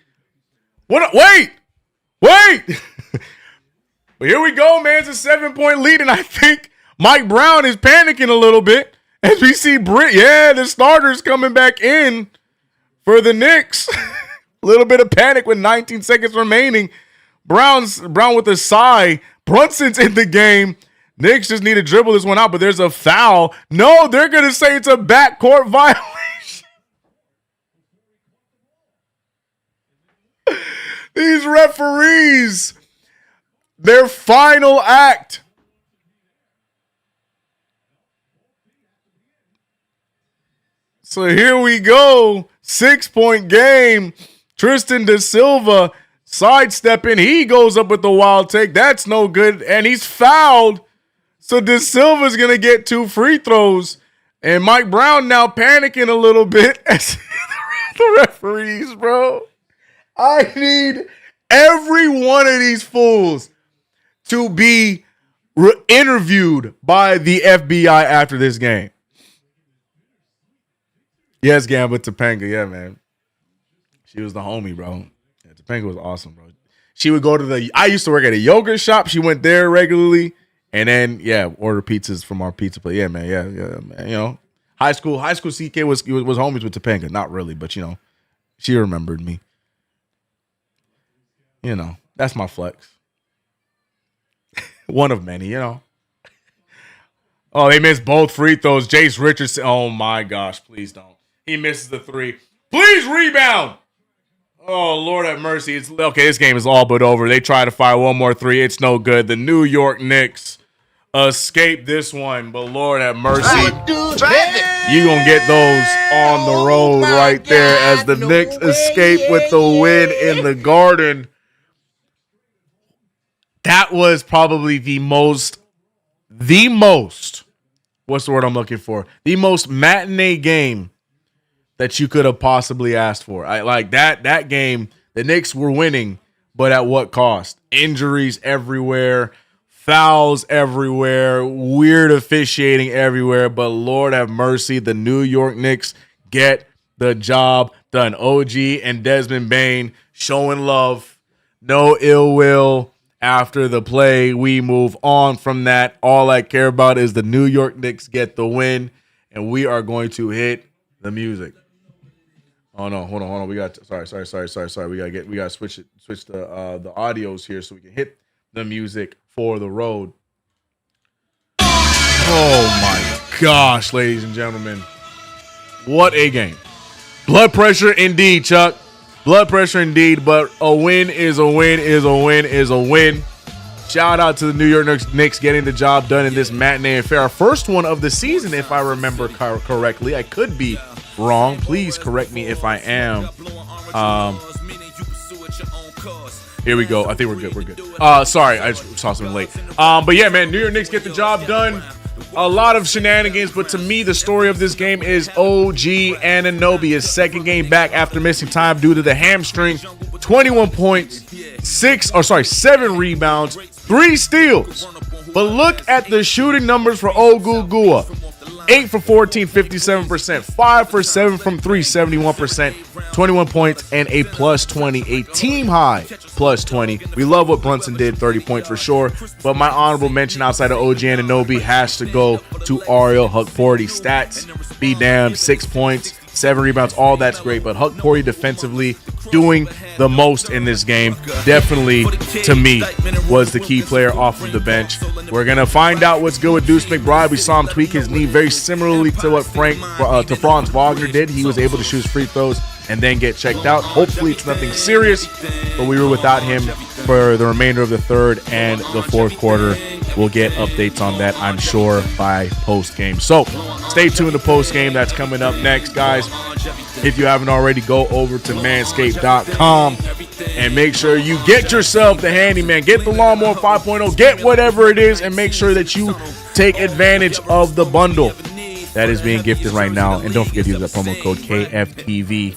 Wait. But here we go, man. It's a 7-point lead, and I think Mike Brown is panicking a little bit. As we see the starters coming back in for the Knicks. A little bit of panic with 19 seconds remaining. Brown with a sigh. Brunson's in the game. Knicks just need to dribble this one out, but there's a foul. No, they're going to say it's a backcourt violation. These referees, their final act. So here we go. 6-point game. Tristan Da Silva sidestepping. He goes up with the wild take. That's no good. And he's fouled. So Da Silva's going to get 2 free throws. And Mike Brown now panicking a little bit as the referees, bro. I need every one of these fools to be interviewed by the FBI after this game. Yes, Gamba Topanga. Yeah, man. She was the homie, bro. Yeah, Topanga was awesome, bro. She would go to I used to work at a yogurt shop. She went there regularly. And then, order pizzas from our pizza place. Yeah, man. Yeah, man. You know, high school CK was homies with Topanga. Not really, but, you know, she remembered me. You know, that's my flex. One of many, you know. Oh, they missed both free throws. Jace Richardson. Oh, my gosh. Please don't. He misses the 3. Please rebound. Oh, Lord have mercy. It's okay. This game is all but over. They try to fire one more three. It's no good. The New York Knicks escape this one, but Lord have mercy. You gonna get those on the road right there as the Knicks escape with the win in the Garden. That was probably the most, what's the word I'm looking for? The most matinee game that you could have possibly asked for. I like that game. The Knicks were winning, but at what cost? Injuries everywhere, fouls everywhere, weird officiating everywhere. But Lord have mercy, the New York Knicks get the job done. OG and Desmond Bane showing love, no ill will. After the play, we move on from that. All I care about is the New York Knicks get the win, and we are going to hit the music. Oh no, hold on. We got sorry. We gotta switch the audios here so we can hit the music for the road. Oh my gosh, ladies and gentlemen. What a game. Blood pressure indeed, Chuck. Blood pressure indeed, but a win is a win is a win is a win. Shout out to the New York Knicks getting the job done in this matinee affair. Our first one of the season, if I remember correctly. I could be wrong. Please correct me if I am. Here we go. I think we're good. We're good. Sorry, I just saw something late. But yeah, man, New York Knicks get the job done. A lot of shenanigans, but to me, the story of this game is OG Anunoby, his second game back after missing time due to the hamstring. 21 points, 7 rebounds, 3 steals. But look at the shooting numbers for Ogugua. 8 for 14, 57%. 5 for 7 from 3, 71%. 21 points and a plus 20, a team high plus 20. We love what Brunson did, 30 points for sure. But my honorable mention outside of OG Anunoby has to go to Ariel Hukporti. Stats be damned, 6 points, 7 rebounds, all that's great. But Hukporti defensively doing the most in this game, definitely to me was the key player off of the bench. We're gonna find out what's good with Deuce McBride. We saw him tweak his knee very similarly to what Franz Wagner did. He was able to shoot free throws and then get checked out. Hopefully it's nothing serious, but we were without him for the remainder of the third and the fourth quarter. We'll get updates on that, I'm sure, by post-game. So stay tuned to post-game. That's coming up next, guys. If you haven't already, go over to manscaped.com and make sure you get yourself the handyman. Get the Lawnmower 5.0. Get whatever it is and make sure that you take advantage of the bundle that is being gifted right now. And don't forget to use that promo code KFTV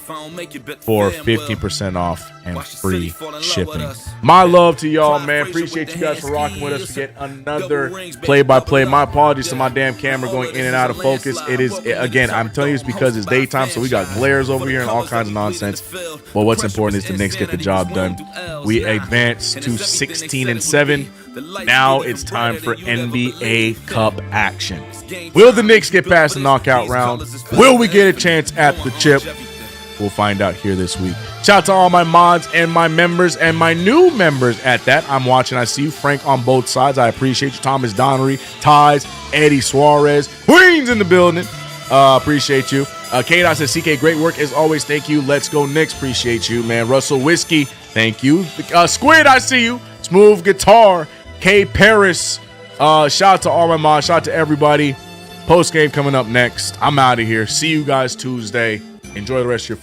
for 50% off and free shipping. My love to y'all, man. Appreciate you guys for rocking with us to get another play-by-play. My apologies to my damn camera going in and out of focus. It is, again, I'm telling you it's because it's daytime, so we got glares over here and all kinds of nonsense. But what's important is the Knicks get the job done. We advance to 16-7. Now it's time for NBA Cup action. Will the Knicks get past the knockout round? Will we get a chance at the chip? We'll find out here this week. Shout out to all my mods and my members and my new members at that. I'm watching. I see you. Frank on both sides. I appreciate you. Thomas Donnery, Ties, Eddie Suarez, Queens in the building. Appreciate you. K-Dot says, CK, great work as always. Thank you. Let's go Knicks. Appreciate you, man. Russell Whiskey, thank you. Squid, I see you. Smooth Guitar. K Paris, shout out to all my moms, shout out to everybody. Post game coming up next. I'm out of here. See you guys Tuesday. Enjoy the rest of your